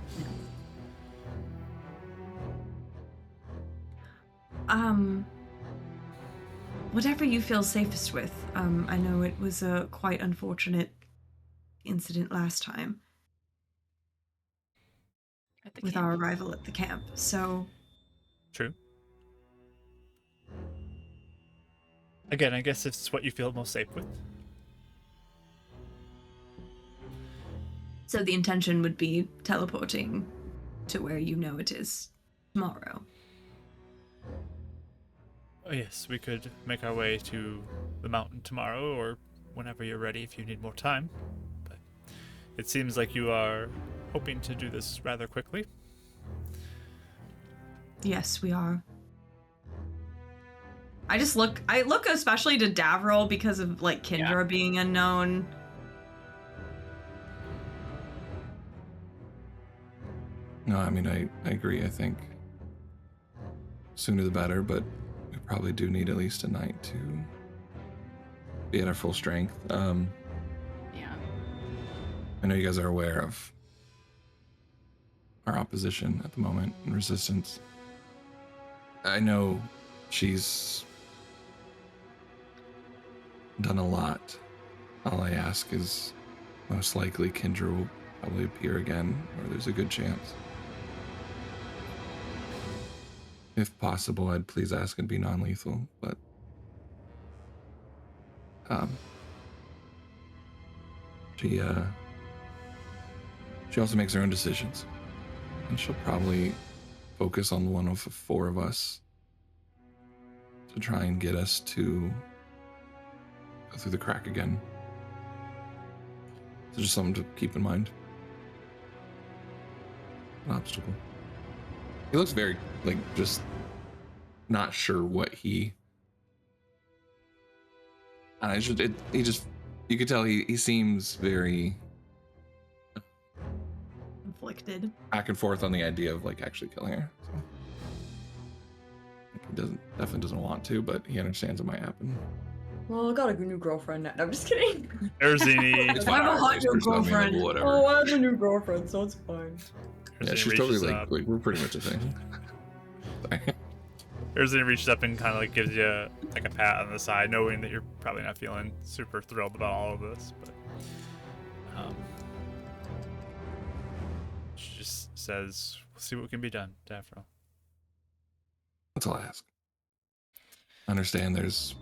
Whatever you feel safest with. I know it was a quite unfortunate incident last time At the with camp. our arrival at the camp. So, True. Again, I guess it's what you feel most safe with. so the intention would be teleporting to where you know it is tomorrow. Oh, yes, we could make our way to the mountain tomorrow or whenever you're ready if you need more time. But it seems like you are hoping to do this rather quickly. Yes, we are. I look especially to Davril because of like Kendra being unknown. No, I mean, I agree. I think sooner the better, but we probably do need at least a night to be at our full strength. Yeah. I know you guys are aware of our opposition at the moment and resistance. I know she's done a lot. All I ask is most likely Kendra will probably appear again, or there's a good chance. If possible, I'd please ask and be non-lethal, but she also makes her own decisions, and she'll probably focus on one of the four of us to try and get us to go through the crack again. So just something to keep in mind. An obstacle. He looks very, like, just not sure what he... you could tell he seems very Conflicted. back and forth on the idea of, like, actually killing her. So. Like, he definitely doesn't want to, but he understands it might happen. Well, I got a new girlfriend now. No, I'm just kidding. Erzini, It's I have a hot new so, I mean, like, girlfriend. whatever. Oh, I have a new girlfriend, so it's fine. Yeah, Erzini she's totally reaches like, up. we're pretty much a thing. Sorry. Erzini reaches up and kind of like gives you like a pat on the side, knowing that you're probably not feeling super thrilled about all of this, but she just says, "We'll see what can be done, Davril." That's all I ask. I understand there's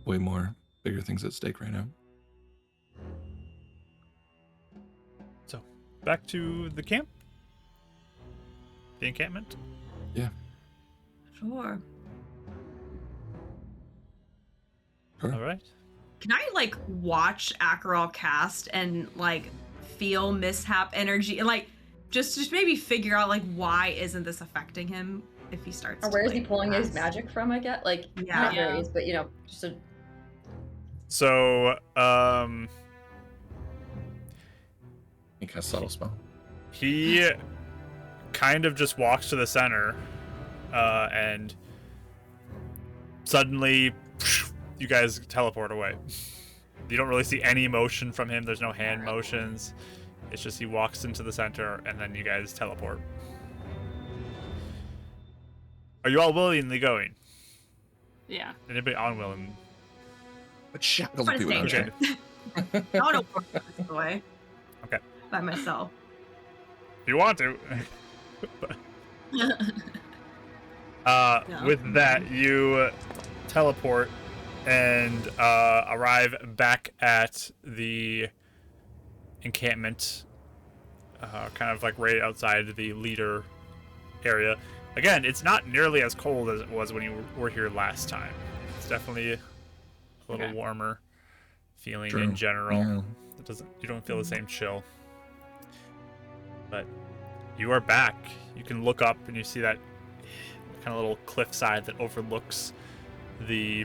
way more bigger things at stake right now. So, back to the camp, the encampment. Yeah. Sure. Sure. All right. Can I like watch Acheral cast and like feel mishap energy and like just maybe figure out like why isn't this affecting him if he starts? Or where to, is he like, pulling his cast? magic from? I get like Yeah. not where he is, but you know, just a So, He casts subtle spell. he kind of just walks to the center, and suddenly you guys teleport away. You don't really see any motion from him. There's no hand motions. It's just he walks into the center and then you guys teleport. Are you all willingly going? Yeah. Anybody unwilling? But shackles What is people down danger? here. I want to walk this way. Okay. By myself. If you want to. No. With that, you teleport and arrive back at the encampment, kind of like right outside the leader area. Again, it's not nearly as cold as it was when you were here last time. It's definitely a little warmer feeling True. in general. Yeah. You don't feel the same chill. But you are back. You can look up and you see that kind of little cliffside that overlooks the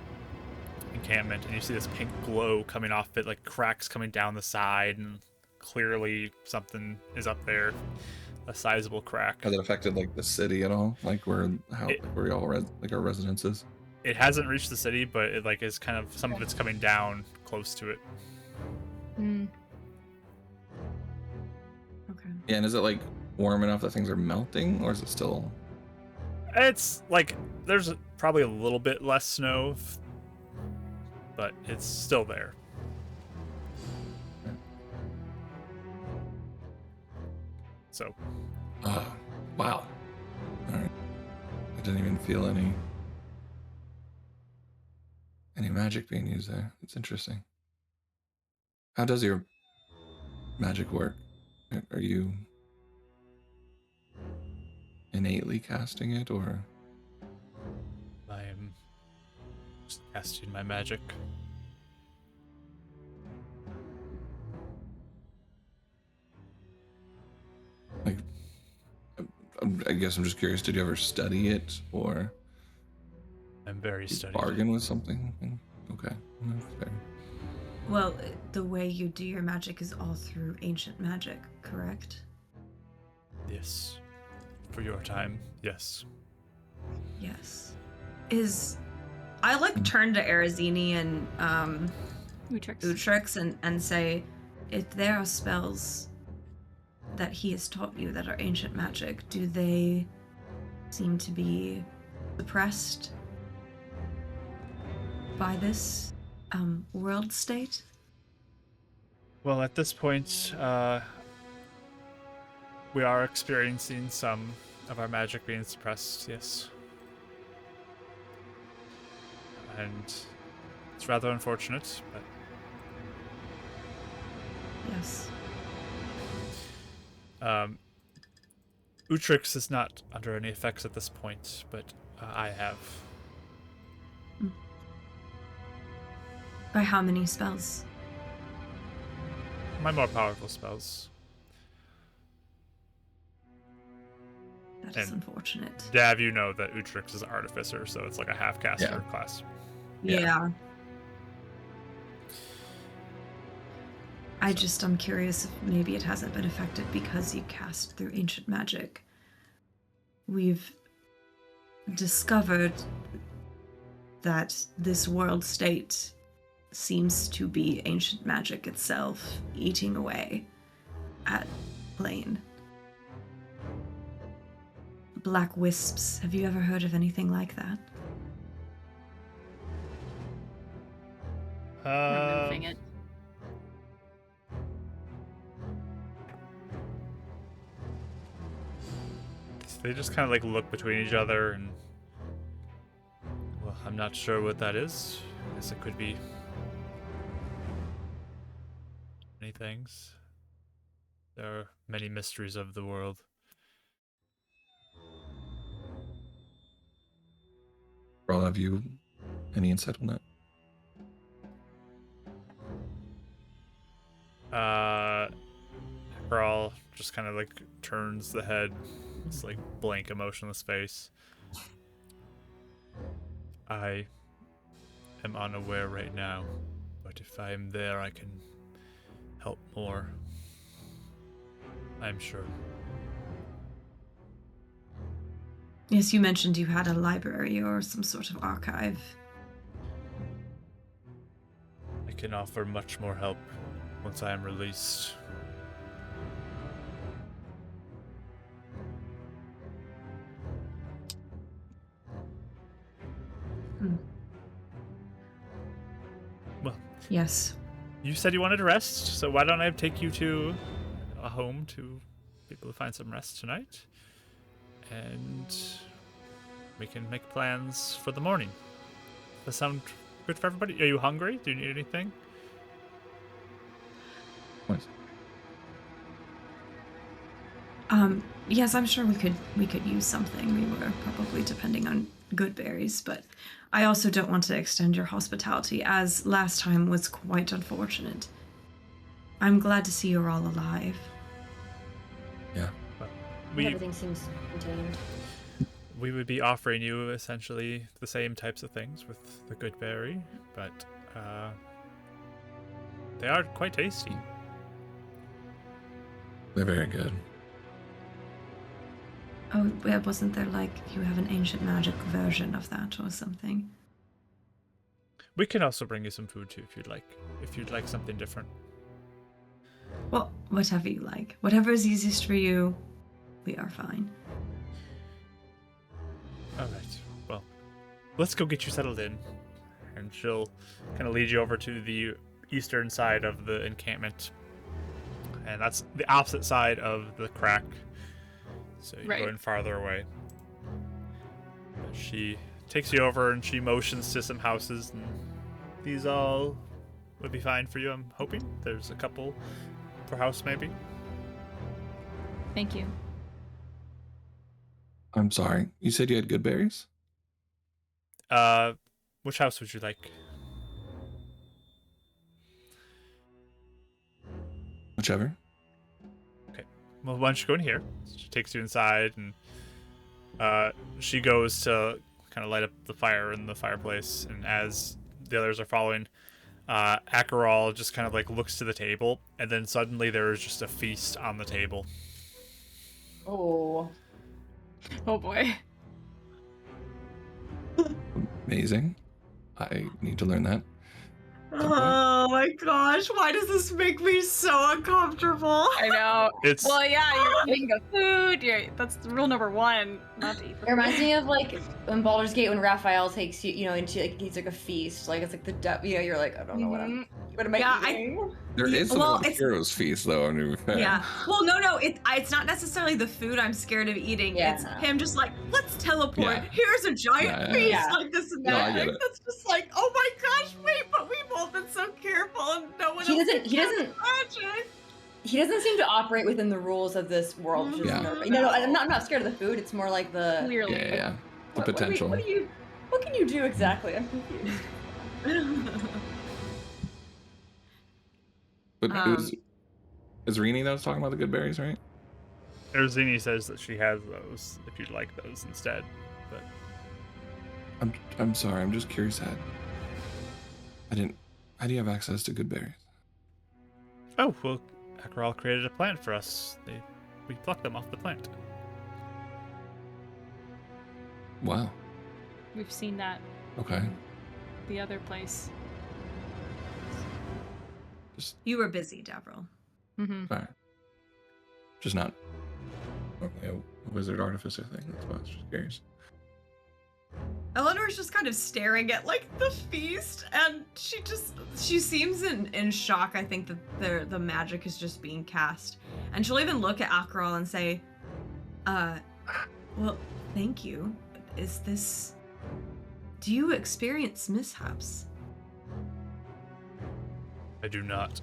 encampment, and you see this pink glow coming off it, like cracks coming down the side, and clearly something is up there, a sizable crack. Has it affected like the city at all? Like where we all like our residences? It hasn't reached the city, but it like is kind of, some of it's coming down close to it. Okay. Yeah, and is it like warm enough that things are melting, or is it still? It's like there's probably a little bit less snow, but it's still there. So, Oh, wow. All right. I didn't even feel any magic being used there. It's interesting. How does your magic work? Are you innately casting it, or? I am just casting my magic. Like, I guess I'm just curious. Did you ever study it, or I'm very you studied. bargain with something? Okay, fair. Well, the way you do your magic is all through ancient magic, correct? Yes. For your time, yes. Yes. I like turn to Arizini and Utrix. and say, if there are spells that he has taught you that are ancient magic, do they seem to be suppressed by this world state? Well, at this point, we are experiencing some of our magic being suppressed, yes. And it's rather unfortunate, but Yes. Utrix is not under any effects at this point, but I have. By how many spells? My more powerful spells. That is And unfortunate. Dav, you know that Utrix is an artificer, so it's like a half-caster class. Yeah. I'm curious if maybe it hasn't been affected because you cast through ancient magic. We've discovered that this world state seems to be ancient magic itself eating away at Plane. Black wisps. Have you ever heard of anything like that? Removing it. They just kind of like look between each other and, well, I'm not sure what that is. I guess it could be many things. There are many mysteries of the world. Raul, have you any insight on that? Brawl just kind of like turns the head. It's like blank, emotionless face. I am unaware right now, but if I am there, I can help more. I'm sure. Yes, you mentioned you had a library or some sort of archive. I can offer much more help once I am released. Well, Yes. you said you wanted to rest, so why don't I take you to a home to be able to find some rest tonight? And we can make plans for the morning. Does that sound good for everybody? Are you hungry? Do you need anything? What? Yes, I'm sure we could use something. We were probably depending on good berries, but I also don't want to extend your hospitality, as last time was quite unfortunate. I'm glad to see you're all alive. Yeah. Everything seems contained. We would be offering you essentially the same types of things with the good berry, but they are quite tasty. They're very good. Oh, wasn't there like you have an ancient magic version of that or something? We can also bring you some food too if you'd like. If you'd like something different. Well, whatever you like. Whatever is easiest for you, we are fine. let's go get you settled in. And she'll kind of lead you over to the eastern side of the encampment. And that's the opposite side of the crack. So you're Right. going farther away. She takes you over and she motions to some houses, and these all would be fine for you, I'm hoping. There's a couple per house, maybe. Thank you. I'm sorry. You said you had good berries? Which house would you like? Whichever. Well, why don't you go in here? She takes you inside, and she goes to kind of light up the fire in the fireplace. And as the others are following, Acheral just kind of like looks to the table, and then suddenly there is just a feast on the table. Oh. Oh boy. Amazing. I need to learn that. Oh my gosh, why does this make me so uncomfortable? I know. It's Well, yeah, you're eating the food. That's rule number one. Not to eat the It reminds food. me of like in Baldur's Gate when Raphael takes you, into like he's like a feast. Like it's like you're like, I don't know what am I Yeah, eating? There is something well, called a it's- hero's feast, though. To be fair. Yeah. Well, no, it's not necessarily the food I'm scared of eating. Yeah. It's him just like, let's teleport. Yeah. Here's a giant Yeah. feast Yeah. like this and No, that. I get it. That's just like, oh my gosh, wait, but we've all been so careful and no one He else doesn't- can he cast doesn't- magic. He doesn't seem to operate within the rules of this world. Which is Yeah. no, I'm not scared of the food. It's more like the Clearly. Yeah. The what- potential. What can you do exactly? I'm confused. But it was Rini that was talking about the good berries, right? Erzini says that she has those if you'd like those instead. But I'm sorry. I'm just curious. How do you have access to good berries? oh well, Acheral created a plant for us. We plucked them off the plant. Wow. We've seen that Okay. the other place. Just You were busy, Davril. Mm-hmm. all right. Just not normally a wizard artificer thing. That's why I was just curious. Eleanor's just kind of staring at like the feast, and she seems in shock. I think that the magic is just being cast, and she'll even look at Acheral and say, well, thank you. Do you experience mishaps? I do not.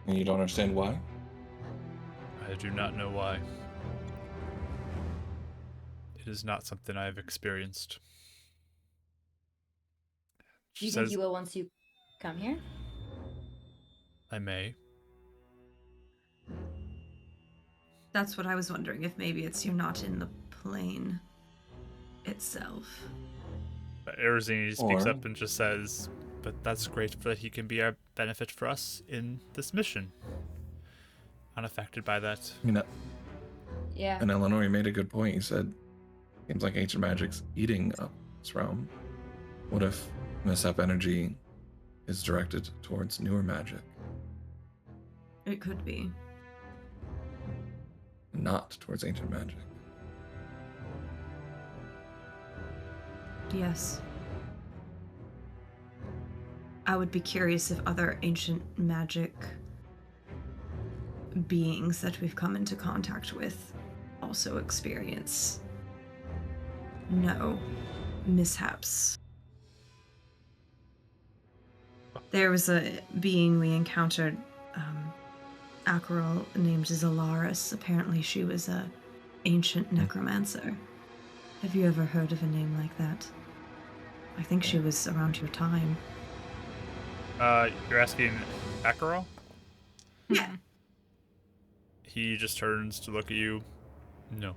And you don't understand why? I do not know why. It is not something I have experienced. Do She you think says you will once you come here? I may. That's what I was wondering, if maybe you're not in the plane itself. But Erzini speaks Or- up and just says, but that's great for that he can be a benefit for us in this mission. Unaffected by that. I mean, Yeah. and Eleanor, you made a good point. You said, seems like ancient magic's eating up this realm. What if mishap energy is directed towards newer magic, It could be. not towards ancient magic? Yes. I would be curious if other ancient magic beings that we've come into contact with also experience no mishaps. There was a being we encountered, Acheral, named Zalaris. Apparently she was a ancient necromancer. Have you ever heard of a name like that? I think she was around your time. You're asking Acheral? Yeah. He just turns to look at you. No.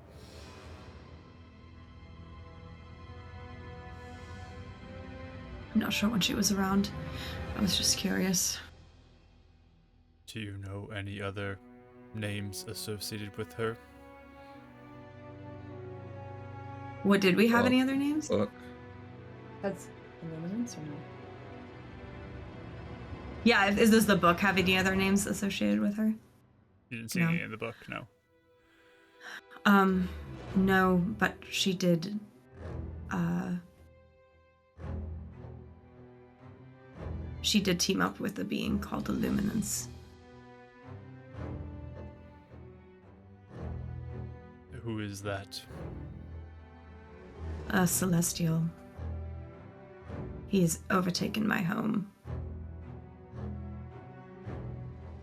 I'm not sure when she was around. I was just curious. Do you know any other names associated with her? What, did we have Well, any other names? Look, That's illuminance or no? Yeah, does this the book have any other names associated with her? You didn't see No. any in the book, no. No, but she did, she did team up with a being called Illuminance. Who is that? A celestial. He has overtaken my home.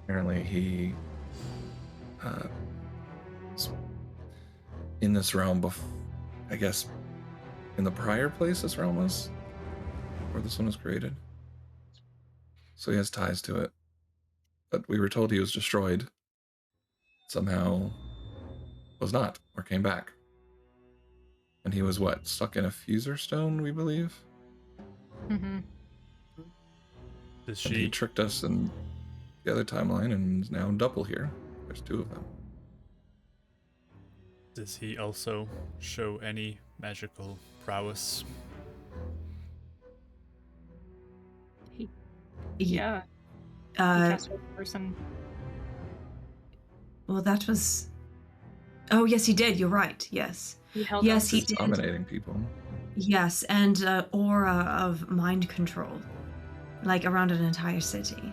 Apparently he was in this realm I guess in the prior place this realm was, where this one was created. So he has ties to it. But we were told he was destroyed. Somehow was not, or came back. And he was what, stuck in a fuser stone, we believe? Mm-hmm. Does And he she tricked us in the other timeline and is now double here. There's two of them. does he also show any magical prowess? Yeah. He Uh, cast her person. well, that was. Oh, yes, he did. You're right. Yes. He held Yes, us. he He's did. dominating people. Yes, and aura of mind control, like around an entire city.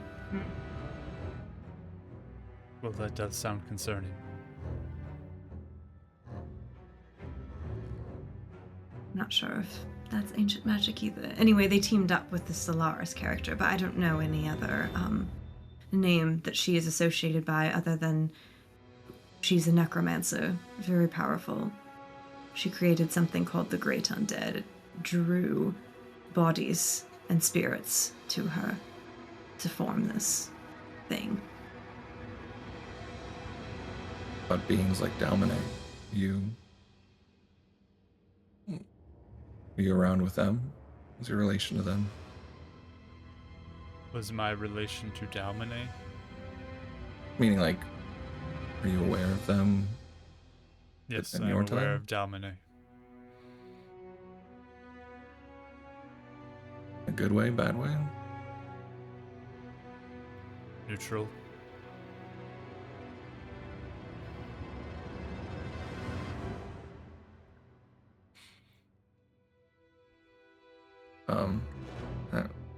Well, that does sound concerning. Not sure if that's ancient magic either. Anyway, they teamed up with the Solaris character, but I don't know any other name that she is associated by other than she's a necromancer, very powerful. She created something called the Great Undead. It drew bodies and spirits to her to form this thing. But beings like Dalmine, were you around with them? What's your relation to them? Was my relation to Dalmine? Meaning, like, are you aware of them? Yes, In I'm your aware time? of Dalmine. A good way, bad way? Neutral.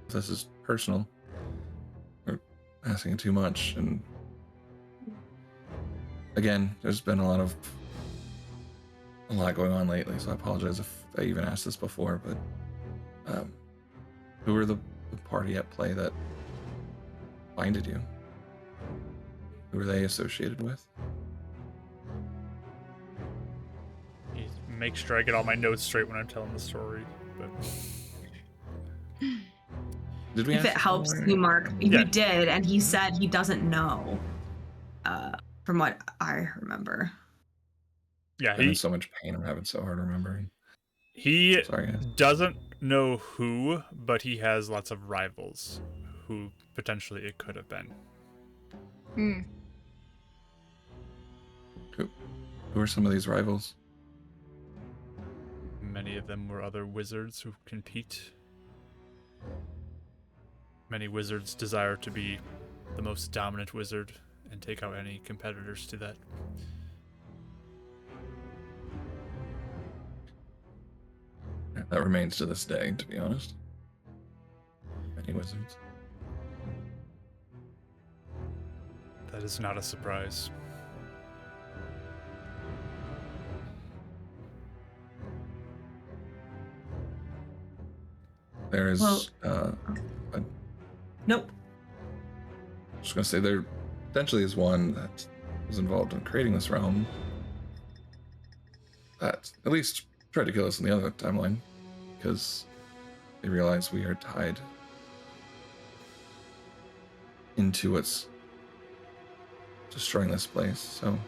This is personal. We're asking too much, and again, there's been a lot going on lately, so I apologize if I even asked this before, but who are the party at play that binded you? Who are they associated with? Make sure I get all my notes straight when I'm telling the story. But Did we If ask it this helps before? you, Mark, Yeah. you did, and he said he doesn't know, from what I remember. yeah, I'm in so much pain. I'm having so hard remembering. he Sorry, guys. doesn't know who, but he has lots of rivals who potentially it could have been. Who are some of these rivals? Many of them were other wizards who compete. Many wizards desire to be the most dominant wizard and take out any competitors to that. That remains to this day, to be honest. Many wizards. That is not a surprise. There is, Well- Nope. just gonna say there potentially is one that was involved in creating this realm that at least tried to kill us in the other timeline because they realize we are tied into what's destroying this place. So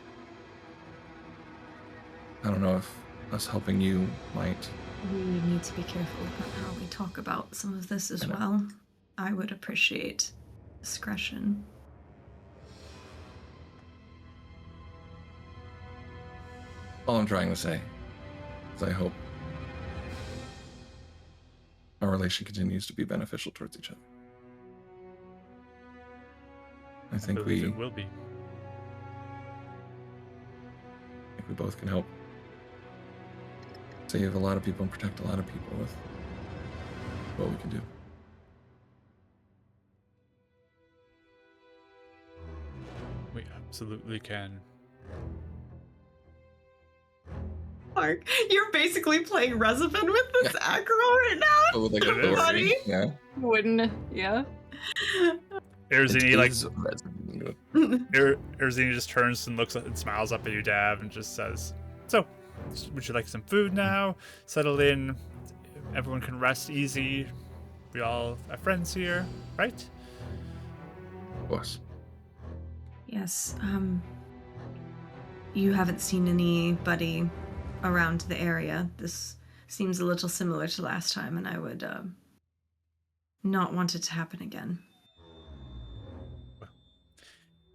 I don't know if us helping you might. We need to be careful about how we talk about some of this as I know. well. I would appreciate discretion. All I'm trying to say is I hope our relation continues to be beneficial towards each other. I think believe it will be. think we both can help save a lot of people and protect a lot of people with what we can do. We absolutely can. Mark, you're basically playing Rezavan with this aggro right now. But with like It is. authority, yeah. Wouldn't, yeah. Erzini like Rezavan. Erzini just turns and looks and smiles up at you, Dav, and just says, "So, would you like some food now? Settle in. Everyone can rest easy. We all have friends here, right?" Of course. Yes, you haven't seen anybody around the area. This seems a little similar to last time, and I would not want it to happen again.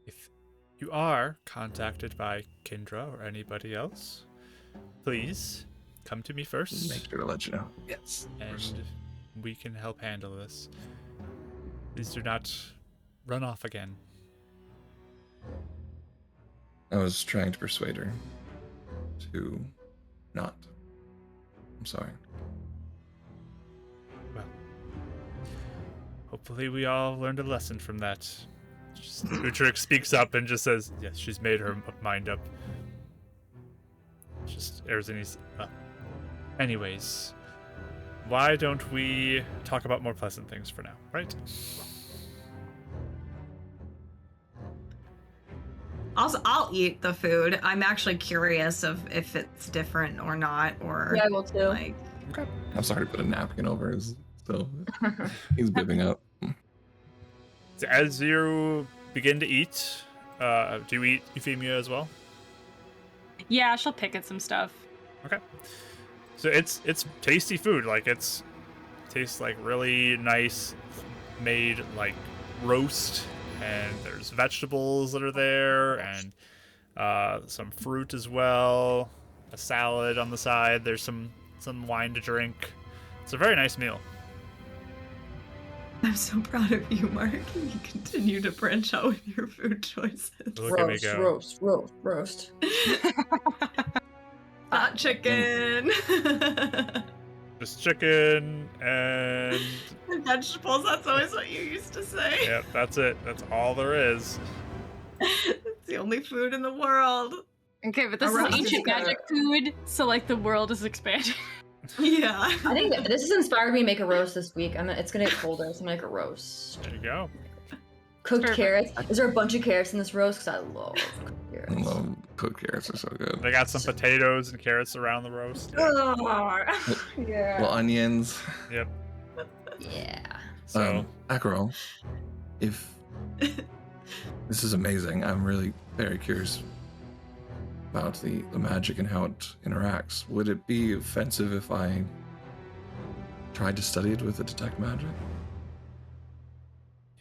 If you are contacted by Kindra or anybody else, please come to me first, Make sure to let you know. Yes. and we can help handle this. Please do not run off again. I was trying to persuade her to not. I'm sorry. Well, hopefully we all learned a lesson from that. Utrecht speaks up and just says, "Yes, she's made her mind up." Just Erzini's up. Anyways, why don't we talk about more pleasant things for now, right? I'll eat the food. I'm actually curious if it's different or not, or Yeah, I will too. like. I'm sorry to put a napkin over his. So he's bibbing up. So as you begin to eat, do you eat Euphemia as well? Yeah, she'll pick at some stuff. Okay. So it's tasty food. Like tastes like really nice made like roast, and there's vegetables that are there, and some fruit as well, a salad on the side. There's some wine to drink. It's a very nice meal. I'm so proud of you, Mark. You continue to branch out with your food choices. Look at me go. Roast. Hot chicken. Just chicken and Vegetables, that's always what you used to say. yep, that's it. That's all there is. It's the only food in the world. Okay, but this is Around ancient this magic food, so like the world is expanding. Yeah. I think this has inspired me to make a roast this week. It's gonna get colder, so I'm gonna make a roast. There you go. Cooked Perfect. carrots. Is there a bunch of carrots in this roast? Because I love cooked I carrots. love cooked carrots, are so good. They got some potatoes and carrots around the roast. Oh, yeah. Well, onions. Yep. Yeah. So Acro, if this is amazing, I'm really very curious about the magic and how it interacts. Would it be offensive if I tried to study it with a detect magic?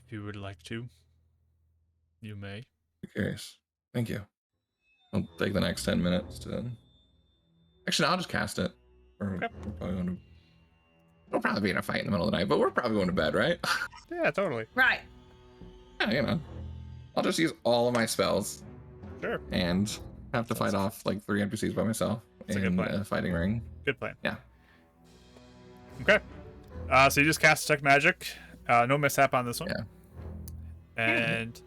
if you would like to, you may. I'm curious. Thank you. I'll take the next 10 minutes to. Actually, I'll just cast it. Okay. We'll probably be in a fight in the middle of the night, but we're probably going to bed, right? Yeah, totally. Right. Yeah, you know. I'll just use all of my spells Sure. and have to fight off like 3 NPCs by myself That's a good in plan. a fighting ring. Good plan. Yeah. Okay. So you just cast Detect Magic. No mishap on this one. Yeah. And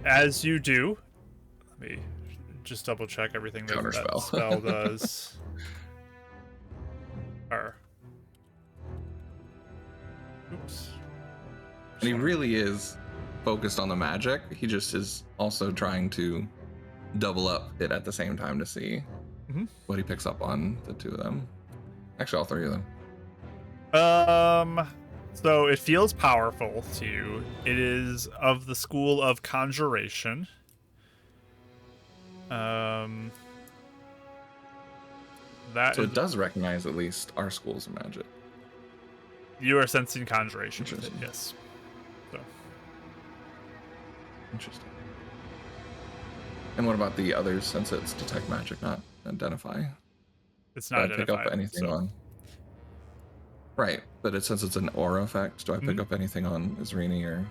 as you do, let me just double check everything that Counterspell. spell does. Or, oops. And he really is focused on the magic. He just is also trying to double up it at the same time to see Mhm. what he picks up on the 2 of them. Actually, all 3 of them. So it feels powerful to you. It is of the school of conjuration. That So is, it does recognize at least our schools of magic. you are sensing conjuration with it, Interesting. yes. So Interesting. And what about the others, since it's detect magic, not identify? it's Do not I pick identified. up anything so- on? Right, but since it's an aura effect, do I pick Mhm. up anything on Isrini or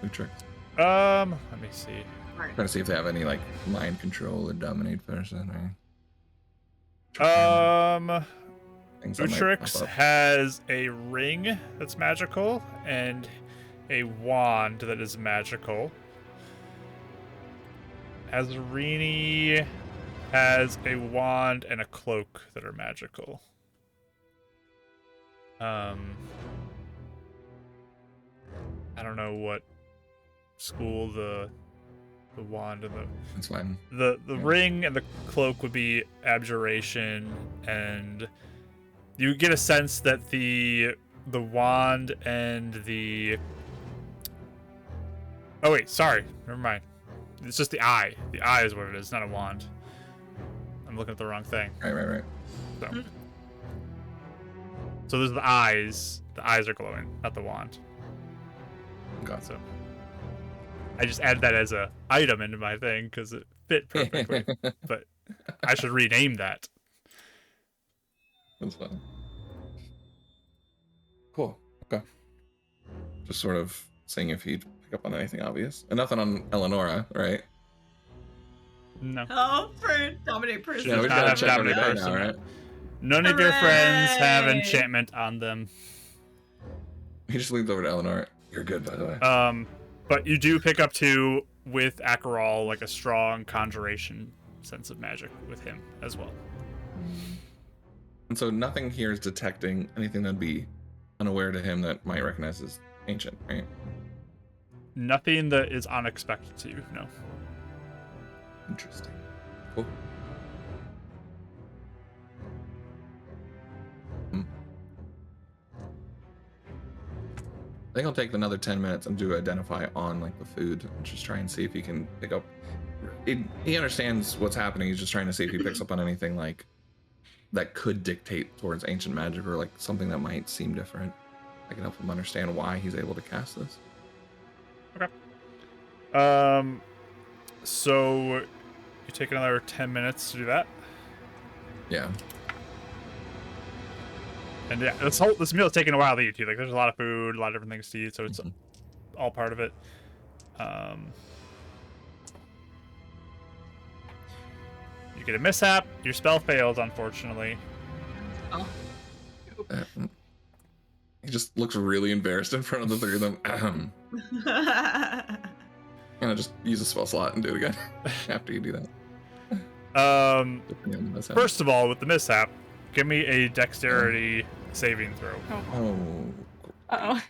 Utrecht? Let me see. Smart. Trying to see if they have any like mind control or dominate person or things that might Utrix pop up. has a ring that's magical and a wand that is magical. Azrini has a wand and a cloak that are magical. I don't know what school the wand and That's fine. the ring and the cloak would be abjuration, and you get a sense that the wand and the sorry, never mind. It's just the eye. The eye is what it is, not a wand. I'm looking at the wrong thing. Right. So there's the eyes. The eyes are glowing, not the wand. Got So I just added that as a item into my thing because it fit perfectly. But I should rename that. That's fine. Cool. Okay. Just sort of seeing if he'd pick up on anything obvious. And nothing on Eleonora, right? No. Oh, for dominate person. Yeah, we not gotta have check every dominate day now, person. right? None of your friends have Hooray! enchantment on them. He just leans over to Eleanor. You're good, by the way. But you do pick up too with Acheral like a strong conjuration sense of magic with him as well. And so nothing here is detecting anything that'd be unaware to him that might recognize as ancient, right? Nothing that is unexpected to you, no. Interesting. Cool. I think I'll take another 10 minutes and do identify on like the food and just try and see if he can pick up. He understands what's happening. He's just trying to see if he picks up on anything like that could dictate towards ancient magic or like something that might seem different. I can help him understand why he's able to cast this. Okay. So you take another 10 minutes to do that. Yeah. And yeah, this meal is taking a while to eat too. Like there's a lot of food, a lot of different things to eat, so it's all part of it. You get a mishap. Your spell fails, unfortunately. Oh. He just looks really embarrassed in front of the three of them. And I just use a spell slot and do it again after you do that. First of all, with the mishap, give me a dexterity saving throw. Oh. Uh-oh.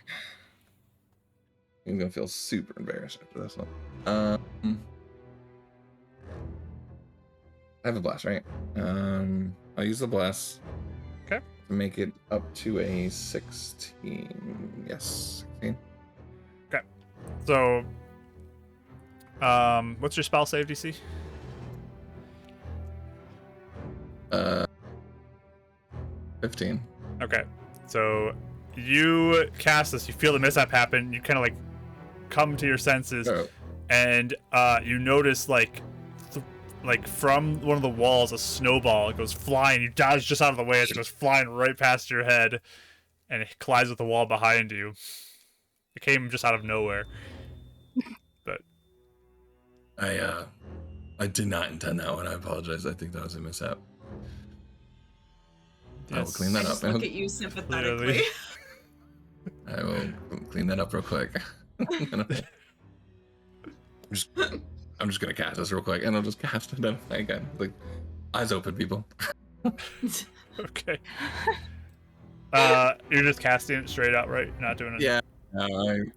I'm gonna feel super embarrassed after this one. I have a blast, right? I'll use the blast. Okay. To make it up to a 16. Yes, 16. Okay. So, what's your spell save DC? 15. Okay. So you cast this. You feel the mishap happen. You kind of like come to your senses, Oh. and you notice like from one of the walls a snowball goes flying. You dodge just out of the way as it goes flying right past your head, and it collides with the wall behind you. It came just out of nowhere. But I did not intend that one. I apologize. I think that was a mishap. I will clean I that just up. look at you sympathetically. I will clean that up real quick. I'm just gonna cast this real quick, and I'll just cast Identify again. Like, eyes open, people. okay. You're just casting it straight out, right? You're not doing it. Yeah.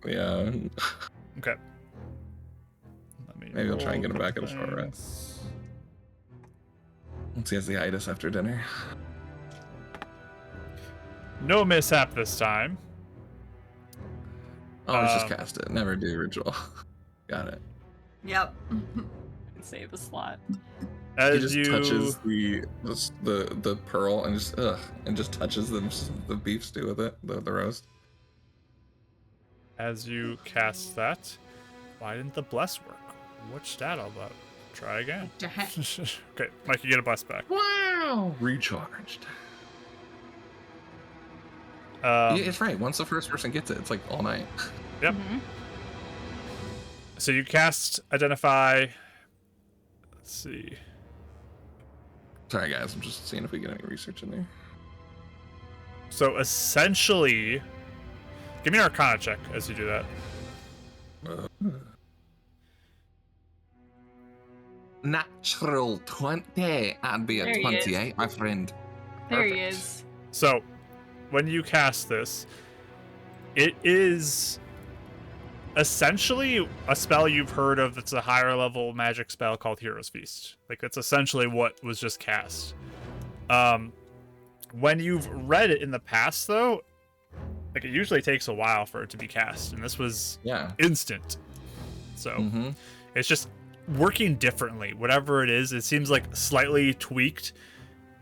Yeah. Okay. Maybe I'll try and get him back at a short rest. Once he has the itis after dinner. No mishap this time. Oh, let's just cast it. Never do ritual. Got it. Yep. Save a slot. As He just you touches the pearl and just touches the beef stew with it, the roast. As you cast that, why didn't the bless work? Which stat all about? Try again. Okay, Mike, you get a bless back. Wow! Recharged. Yeah, it's right. Once the first person gets it, it's like all night. Yep. So you cast Identify. Let's see. Sorry, guys. I'm just seeing if we get any research in there. So essentially, give me an Arcana check as you do that. Natural 20. I'd be a There he is. 28, my friend. There he Perfect. is. So, when you cast this, it is essentially a spell you've heard of that's a higher level magic spell called Hero's Feast. Like, that's essentially what was just cast. When you've read it in the past, though, like, it usually takes a while for it to be cast, and this was instant. So, it's just working differently. Whatever it is, it seems like slightly tweaked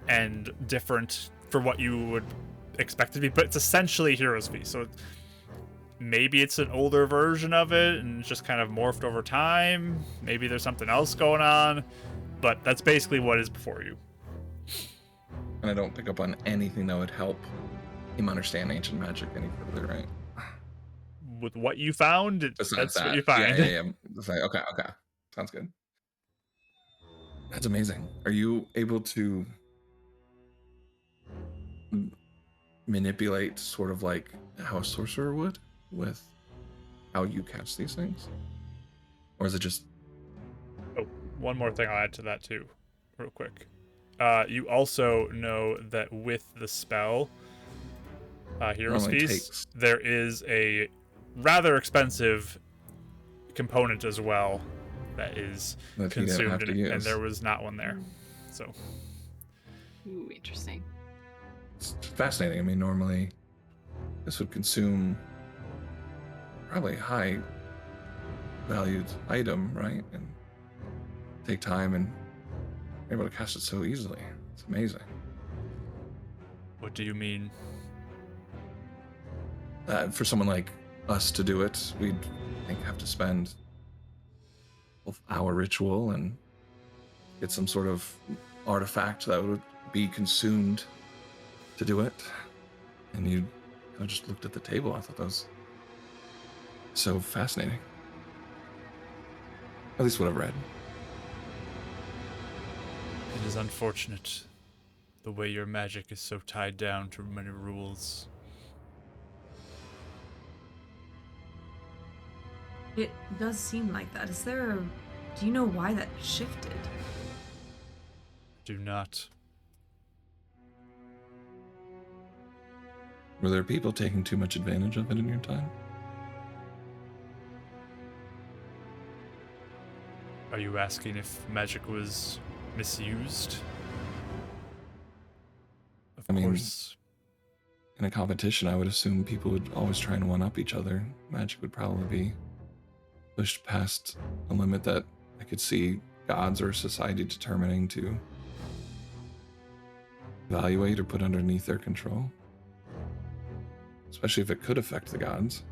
and different for what you would expect it to be, but it's essentially Hero's Feast. So maybe it's an older version of it and it's just kind of morphed over time. Maybe there's something else going on, but that's basically what is before you. And I don't pick up on anything that would help him understand ancient magic any further, right? With what you found, Besides that's that, what you find. Yeah. Okay. Sounds good. That's amazing. Are you able to manipulate sort of like how a sorcerer would with how you cast these things? Or is it just... Oh, one more thing I'll add to that too, real quick. You also know that with the spell, Hero's Feast, there is a rather expensive component as well that is consumed, and there was not one there. So, Ooh, interesting. It's fascinating. I mean, normally this would consume probably a high valued item, right? And take time, and you're able to cast it so easily. It's amazing. What do you mean? For someone like us to do it, we'd have to spend our ritual and get some sort of artifact that would be consumed to do it. And you kind of just looked at the table. I thought that was so fascinating. At least what I've read. It is unfortunate the way your magic is so tied down to many rules. It does seem like that. Do you know why that shifted? Do not. Were there people taking too much advantage of it in your time? Are you asking if magic was misused? Of course. In a competition, I would assume people would always try and one-up each other. Magic would probably be pushed past a limit that I could see gods or society determining to evaluate or put underneath their control. Especially if it could affect the gods.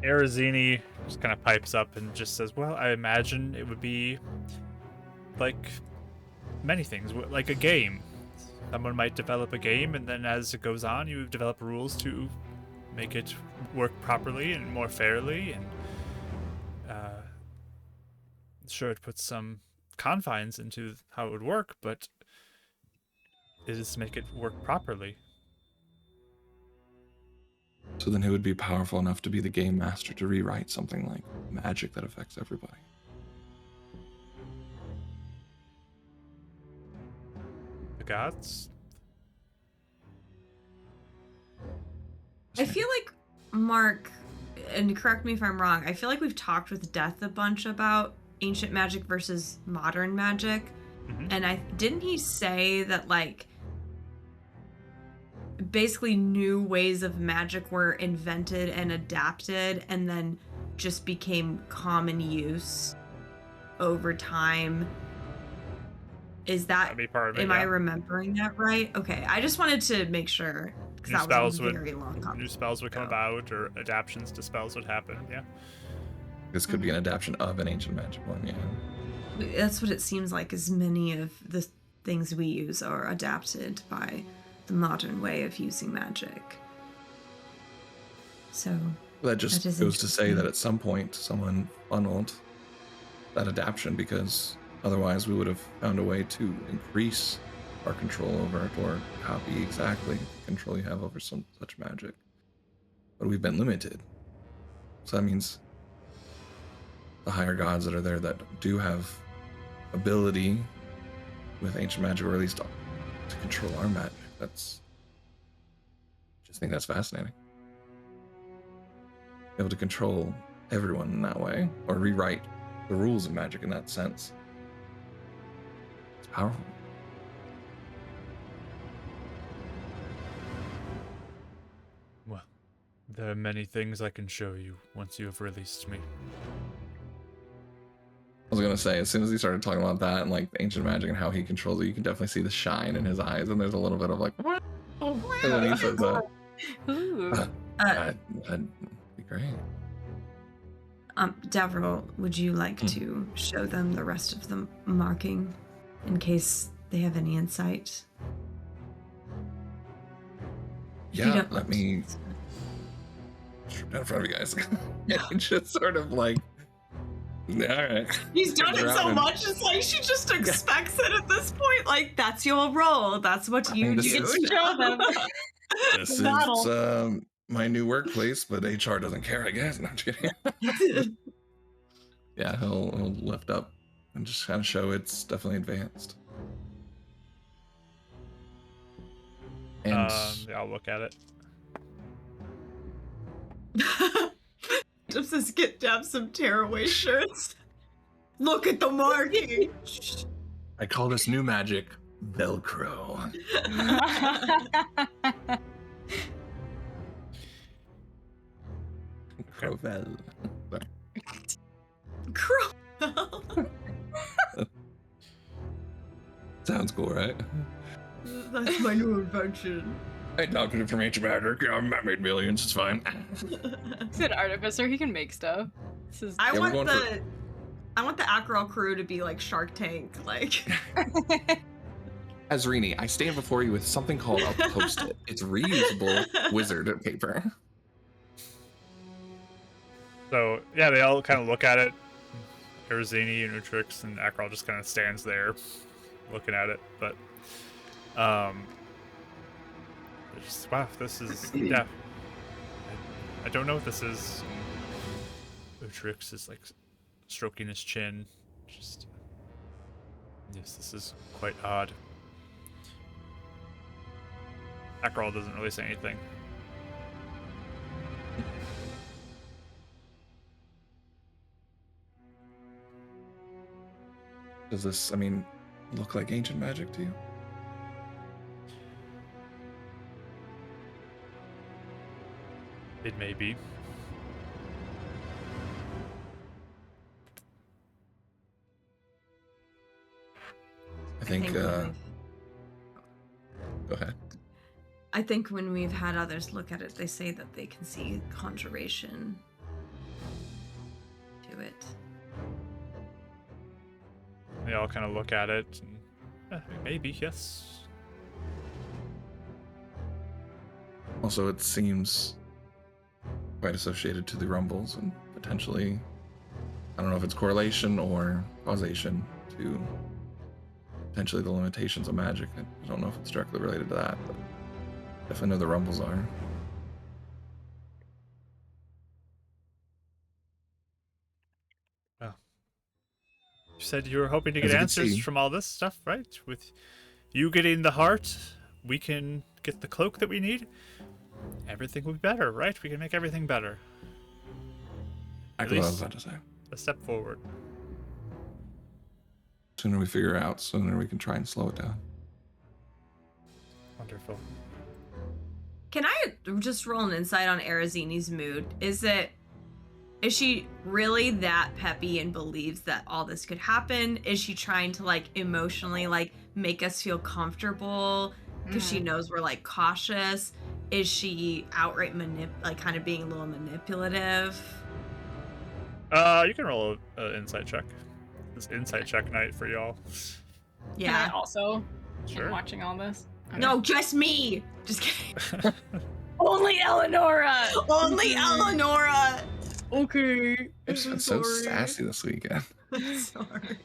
Arizini just kind of pipes up and just says, well, I imagine it would be like many things, like a game. Someone might develop a game, and then as it goes on, you develop rules to make it work properly and more fairly, and sure, it puts some confines into how it would work, but it is to make it work properly. So then who would be powerful enough to be the game master to rewrite something like magic that affects everybody? The gods? I feel like, Mark, and correct me if I'm wrong, I feel like we've talked with Death a bunch about ancient magic versus modern magic. Mm-hmm. And didn't he say that, like, basically new ways of magic were invented and adapted and then just became common use over time? Is that, am I remembering that right? Okay, I just wanted to make sure, because that was a very long conversation. New spells would come about, or adaptions to spells would happen, yeah. This could be an adaptation of an ancient magic one, yeah. That's what it seems like, as many of the things we use are adapted by the modern way of using magic. So, That just That is goes to say that interesting. at some point someone funneled that adaption, because otherwise we would have found a way to increase our control over it or copy exactly the control you have over such magic. But we've been limited. So that means the higher gods that are there that do have ability with ancient magic, or at least to control our magic. Just think that's fascinating. Able to control everyone in that way, or rewrite the rules of magic in that sense. It's powerful. Well, there are many things I can show you once you have released me. I was gonna say, as soon as he started talking about that and like ancient magic and how he controls it, you can definitely see the shine in his eyes, and there's a little bit of like, what? And when he says that, Ooh. that'd be great. Davro, would you like to show them the rest of the marking in case they have any insight? If you Yeah, don't let mind. me strip down in front of you guys. And just sort of like, all right. He's done it so Drowning. much, it's like she just expects it at this point. Like, that's your role. That's what you this do. is- Show them. This The battle. is my new workplace, but HR doesn't care, I guess. No, I'm just kidding. Yeah, he'll lift up and just kind of show it's definitely advanced. And Yeah, I'll look at it. Just says get Dab some tearaway shirts. Look at the marking. I call this new magic Velcro. Crovel. Crow. Sounds cool, right? That's my new invention. I adopted it from ancient magic. Yeah, I made millions. It's fine. He's an artificer. He can make stuff. This is. I Yeah, we're want going I want the Akrel crew to be like Shark Tank, like. Azrini, I stand before you with something called a post-it. It's reusable wizard paper. So yeah, they all kind of look at it. Erzini and Utrix and Akrol just kind of stands there, looking at it. But they're just, wow, this is yeah. I don't know what this is. Utrix is like stroking his chin. Just yes, this is quite odd. Akrol doesn't really say anything. Does this, look like ancient magic to you? It may be. I think, go ahead. I think when we've had others look at it, they say that they can see conjuration to it. They all kind of look at it. And, maybe, yes. Also, it seems quite associated to the rumbles and potentially, I don't know if it's correlation or causation to potentially the limitations of magic. I don't know if it's directly related to that, but definitely know the rumbles are. Well, you said you were hoping to get As you can answers see. from all this stuff, right? With you getting the heart, we can get the cloak that we need. Everything will be better, right? We can make everything better. Exactly what I was least- about to say. A step forward. Sooner we figure it out, sooner we can try and slow it down. Wonderful. Can I just roll an insight on Arazini's mood? Is she really that peppy and believes that all this could happen? Is she trying to like emotionally like make us feel comfortable because she knows we're like cautious? Is she outright kind of being a little manipulative? You can roll an insight check. It's insight check night for y'all. Can I Yeah. also Sure. am watching all this. Okay. No, just me. Just kidding. Only Eleonora. Only Eleonora. Okay. It's been so sassy this weekend. Sorry.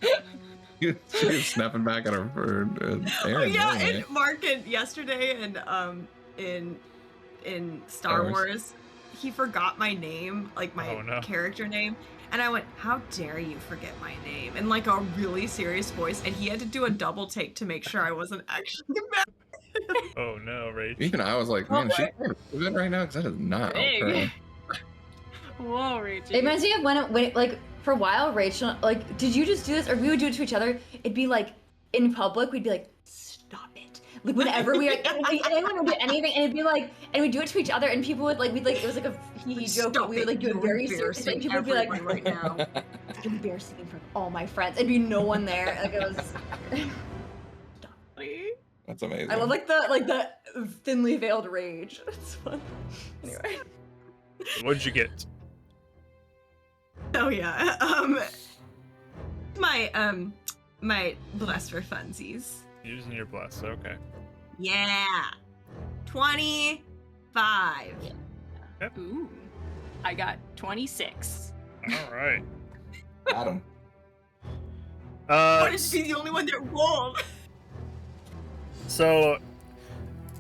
She was snapping back at her Oh, Aaron. yeah, anyway. and Mark yesterday and in Star Wars, he forgot my name, like my character name, and I went, "How dare you forget my name?" in like a really serious voice, and he had to do a double take to make sure I wasn't actually mad. Oh no, Rach. Even I was like, man, is she good right now? Because that is not help her. Whoa, Rachel. It reminds me of when like for a while, Rachel, like, did you just do this, or we would do it to each other? It'd be like in public, we'd be like, stop it. Like whenever we anyone would do anything, and it'd be like, and we'd do it to each other, and people would like, we'd like, it was like a hee joke, but we would like do it very seriously, and people would be like, right now. it's embarrassing in front of all my friends. It'd be no one there. Like it was. That's amazing. I love like the thinly veiled rage. It's fun. Anyway. What'd you get? Oh yeah. My bless for funsies. Using your bless, okay. Yeah. 25. Ooh. I got 26. All right. Got him. Why did you be the only one that rolled? So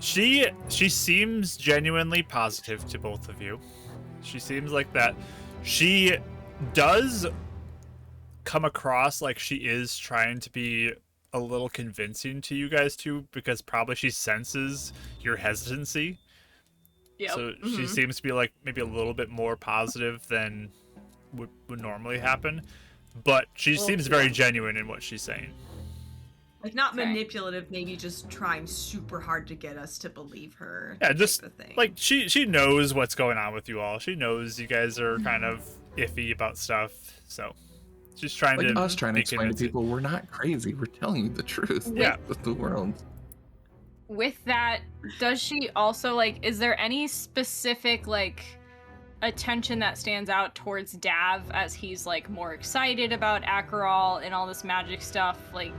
she seems genuinely positive to both of you. She seems like that. She does come across like she is trying to be a little convincing to you guys too, because probably she senses your hesitancy. Yep. So she seems to be like maybe a little bit more positive than would normally happen, but she seems very genuine in what she's saying. Like not manipulative, maybe just trying super hard to get us to believe her. Yeah, just like she knows what's going on with you all. She knows you guys are kind of iffy about stuff, so she's trying like to us trying to explain to people we're not crazy. We're telling you the truth. Yeah, with the world. With that, does she also like? Is there any specific like attention that stands out towards Dav as he's like more excited about Acheral and all this magic stuff? Like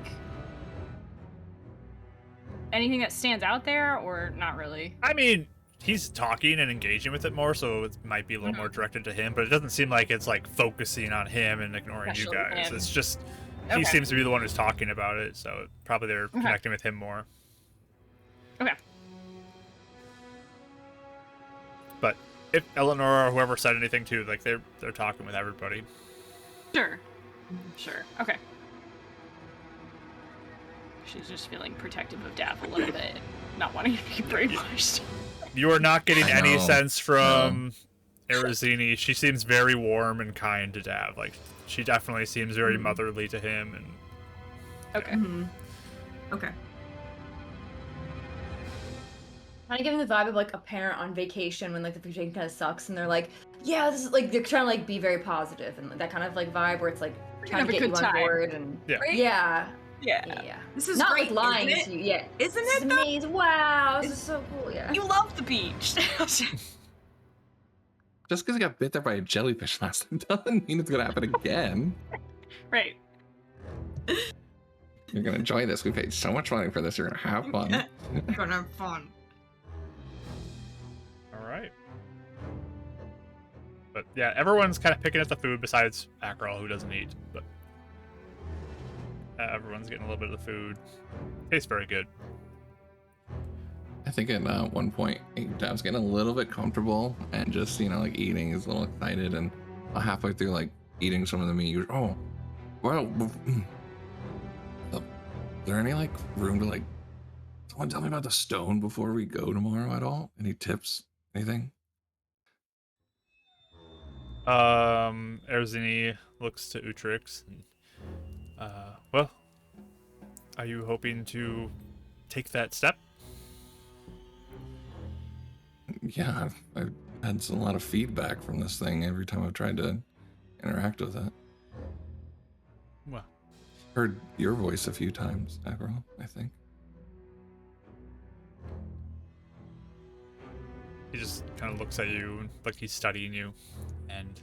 anything that stands out there, or not really? I mean, he's talking and engaging with it more, so it might be a little more directed to him, but it doesn't seem like it's like focusing on him and ignoring you guys. It's just he seems to be the one who's talking about it, so probably they're connecting with him more. Okay. But if Eleanor or whoever said anything too, like they're talking with everybody. Sure. Okay. She's just feeling protective of Dav a little bit, not wanting to be brainwashed. You are not getting any sense from Arizini. She seems very warm and kind to Dav. Like she definitely seems very motherly to him. And okay. Okay. Kind of giving the vibe of like a parent on vacation when like the vacation kind of sucks, and they're like, yeah, this is like they're trying to like be very positive and that kind of like vibe where it's like trying to get you on board and yeah. This is not great, like lying isn't to you. Yeah, isn't this it? is amazing. Wow, this is so cool. Yeah. You love the beach. Just because he got bit there by a jellyfish last time doesn't mean it's gonna happen again. Right. You're gonna enjoy this. We paid so much money for this. You're gonna have fun. You're gonna have fun. all right. But yeah, everyone's kind of picking at the food besides Acheral, who doesn't eat. But everyone's getting a little bit of the food. Tastes very good. I think at one point, Dav's getting a little bit comfortable and just, like eating. He's a little excited, and halfway through, like eating some of the meat, is there any like room to like someone tell me about the stone before we go tomorrow at all? Any tips? Anything? Erzini looks to Utrix. And, well, are you hoping to take that step? Yeah, I've had a lot of feedback from this thing every time I've tried to interact with it. Well, heard your voice a few times, Acheral, I think. he just kind of looks at you like he's studying you, and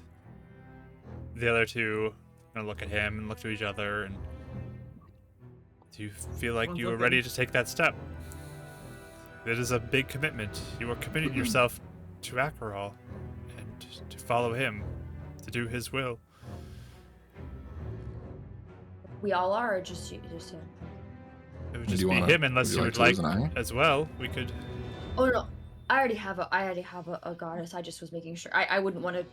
the other two kind of look at him and look to each other. And do you feel like you are ready to take that step? It is a big commitment. You are committing yourself to Acheral and to follow him, to do his will. We all are, or just you. It would Do just you be wanna- him unless would you you like would to like lose an eye? as well. We could. Oh no, I already have a goddess. I just was making sure. I wouldn't want to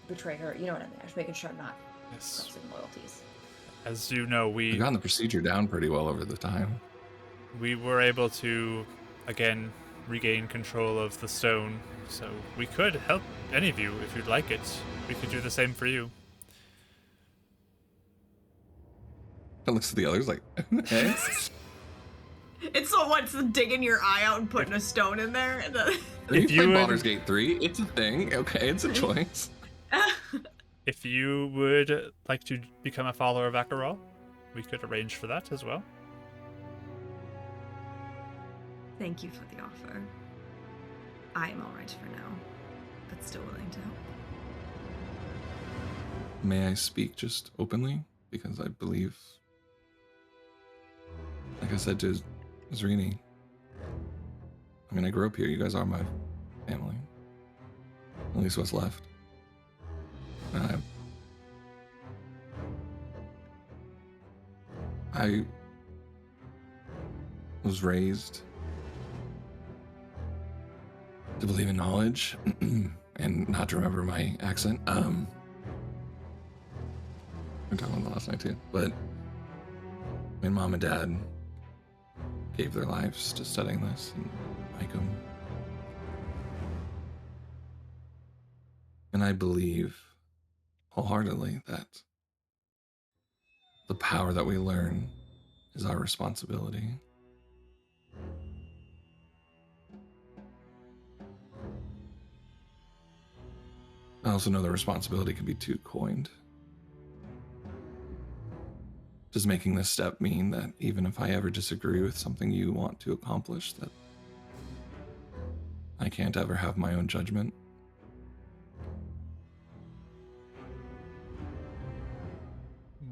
betray her. You know what I mean? I was making sure I'm not Yes. crossing loyalties. As you know, We've we gotten the procedure down pretty well over the time. were able to, again, regain control of the stone. So we could help any of you if you'd like it. We could do the same for you. It looks at the others like, hey. It's so what's digging your eye out and putting a stone in there? If If you you play would- Baldur's Gate 3, it's a thing. Okay, it's a choice. If you would like to become a follower of Acheral, we could arrange for that as well. Thank you for the offer. I am alright for now, but still willing to help. May I speak just openly? Because I believe, like I said to Zrini, I mean, I grew up here. You guys are my family. At least what's left. I was raised to believe in knowledge and not to remember my accent. We were talking about that last night too. But my mom and dad gave their lives to studying this and Micum. And I believe wholeheartedly that the power that we learn is our responsibility. I also know the responsibility can be too coined. Does making this step mean that even if I ever disagree with something you want to accomplish, that I can't ever have my own judgment?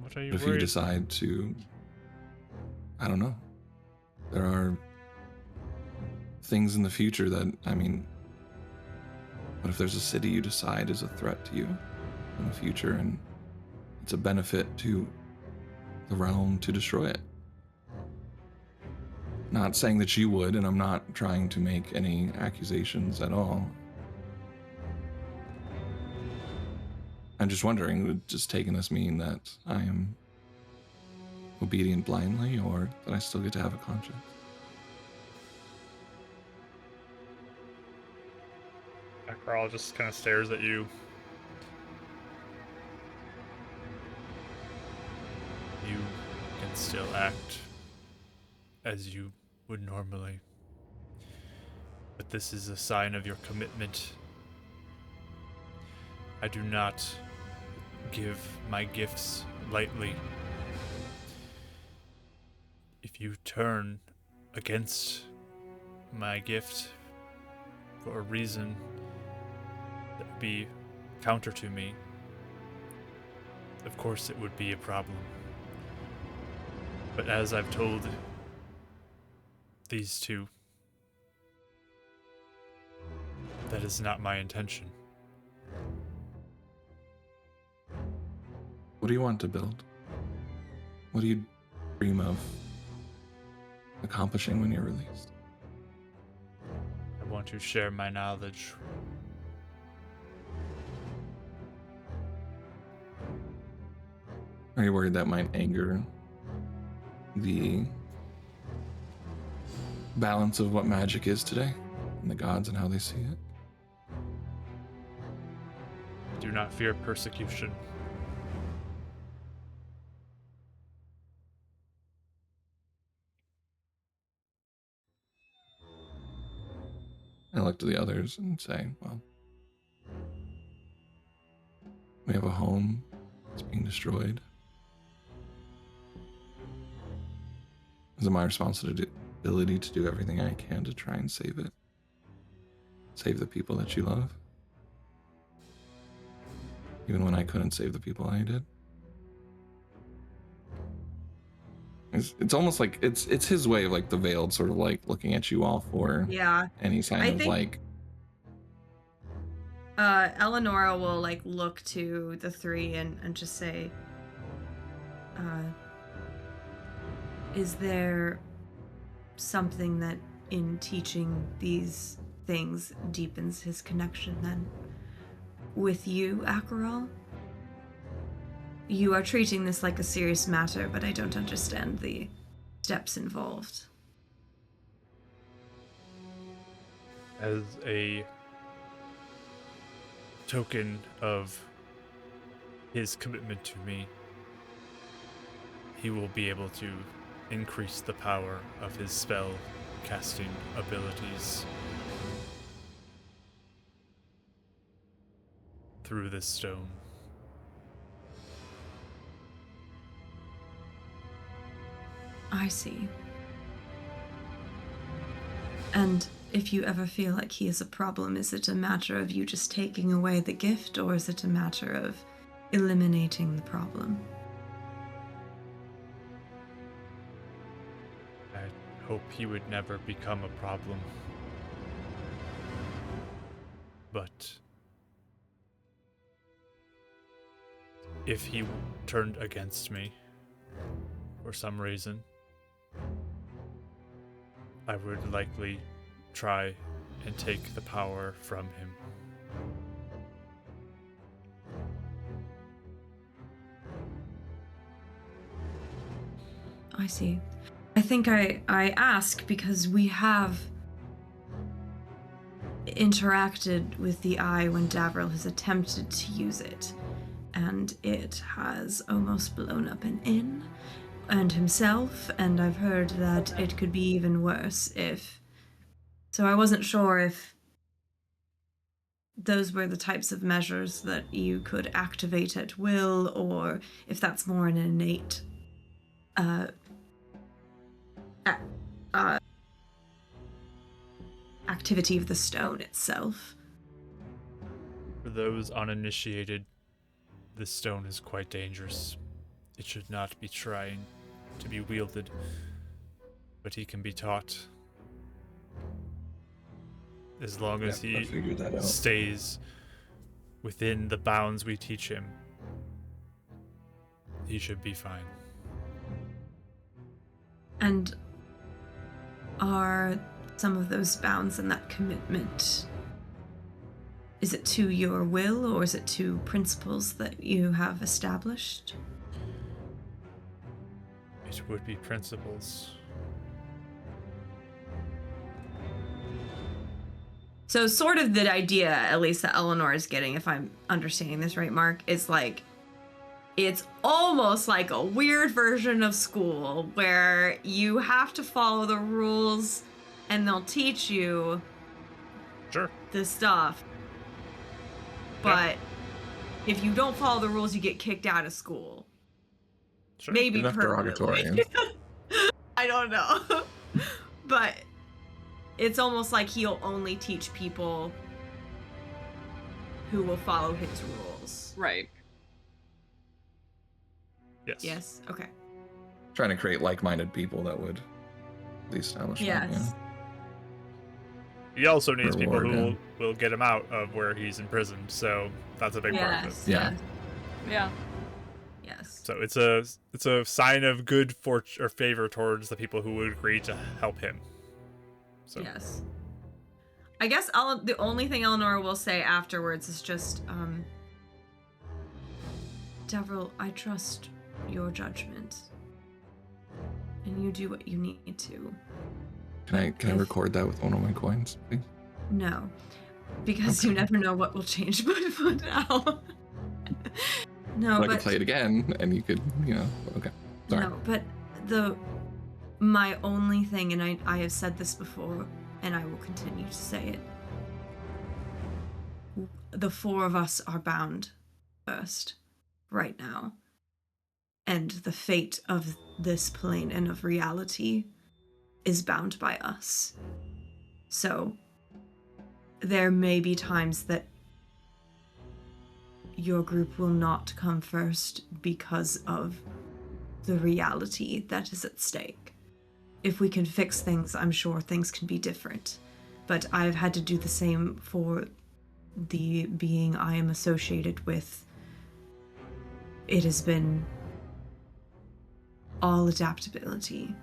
What are you If you worried? decide to, I don't know. There are things in the future that, I mean, what if there's a city you decide is a threat to you in the future and it's a benefit to the realm to destroy it? Not saying that you would, and I'm not trying to make any accusations at all. I'm just wondering, would just taking this mean that I am obedient blindly, or that I still get to have a conscience? Acheral just kind of stares at you. You can still act as you would normally. But this is a sign of your commitment. I do not give my gifts lightly. If you turn against my gift for a reason that would be counter to me, of course it would be a problem. But as I've told these two, that is not my intention. What do you want to build? What do you dream of accomplishing when you're released? I want to share my knowledge. Are you worried that might anger the balance of what magic is today and the gods and how they see it? Do not fear persecution. I look to the others and say, well, we have a home that's being destroyed. Is it my responsibility to do everything I can to try and save it? Save the people that you love? Even when I couldn't save the people I did? It's almost like it's his way of like the veiled sort of like looking at you all for Yeah. any sign I of think- like Eleonora will like look to the three and just say, is there something that in teaching these things deepens his connection then with you, Acheral? You are treating this like a serious matter, but I don't understand the steps involved. As a token of his commitment to me, he will be able to increase the power of his spell casting abilities through this stone. I see. And if you ever feel like he is a problem, is it a matter of you just taking away the gift, or is it a matter of eliminating the problem? I hope he would never become a problem. But if he turned against me for some reason, I would likely try and take the power from him. I see. I think I ask because we have interacted with the eye when Davril has attempted to use it, and it has almost blown up an inn and himself, and I've heard that it could be even worse if... So I wasn't sure if those were the types of measures that you could activate at will, or if that's more an innate activity of the stone itself. For those uninitiated, this stone is quite dangerous. It should not be trying to be wielded, but he can be taught. As long as I he figured that out. stays within the bounds we teach him, he should be fine. And are some of those bounds and that commitment, is it to your will or is it to principles that you have established? It would be principles. So sort of the idea, at least that Eleanor is getting, if I'm understanding this right, Mark, is like, it's almost like a weird version of school where you have to follow the rules and they'll teach you Sure. this stuff. But if you don't follow the rules, you get kicked out of school. Sure. Maybe Enough permanently. derogatory. I don't know. But it's almost like he'll only teach people who will follow his rules. Right. Yes. Yes? Okay. Trying to create like-minded people that would the establishment. Yes. He also needs people Reward who him. will get him out of where he's imprisoned, so that's a big part of Yes. it. Yeah. Yes. Yeah. Yes. So it's a sign of good fortune or favor towards the people who would agree to help him. So Yes. I guess the only thing Eleanor will say afterwards is just, Devril, I trust your judgment. And you do what you need to. Can I record that with one of my coins, please? No. Because you never know what will change my foot now. No, I but could play it again, and you could, okay. Sorry. no, but my only thing, and I have said this before, and I will continue to say it. The four of us are bound first, right now. And the fate of this plane and of reality is bound by us. So, there may be times that your group will not come first because of the reality that is at stake. If we can fix things, I'm sure things can be different. But I've had to do the same for the being I am associated with. It has been all adaptability.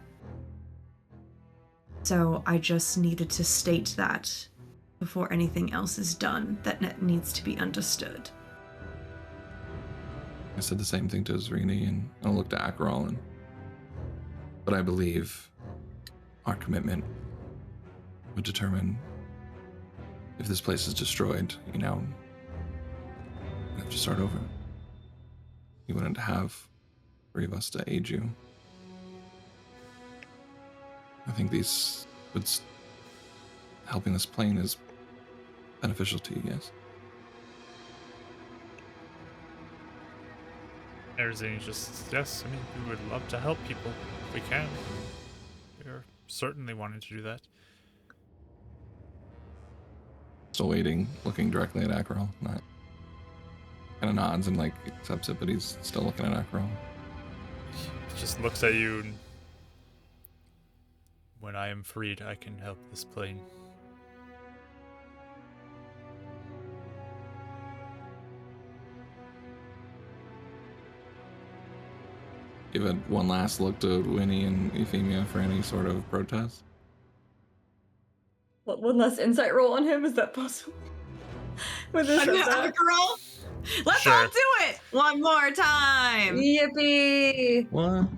So I just needed to state that before anything else is done, that needs to be understood. I said the same thing to Zrini, and I looked at Akrol, but I believe our commitment would determine if this place is destroyed. We have to start over. You wouldn't have 3 of us to aid you. I think helping this plane is beneficial to you, yes? Erzini just, yes, I mean, we would love to help people if we can. We're certainly wanting to do that. Still waiting, looking directly at Akrol. Not kind of nods and accepts it, but he's still looking at Akrol. He just looks at you and when I am freed, I can help this plane. Give it one last look to Winnie and Euphemia for any sort of protest. One last insight roll on him, is that possible? With this Akrol? Let's Sure. all do it one more time. Yippee! One.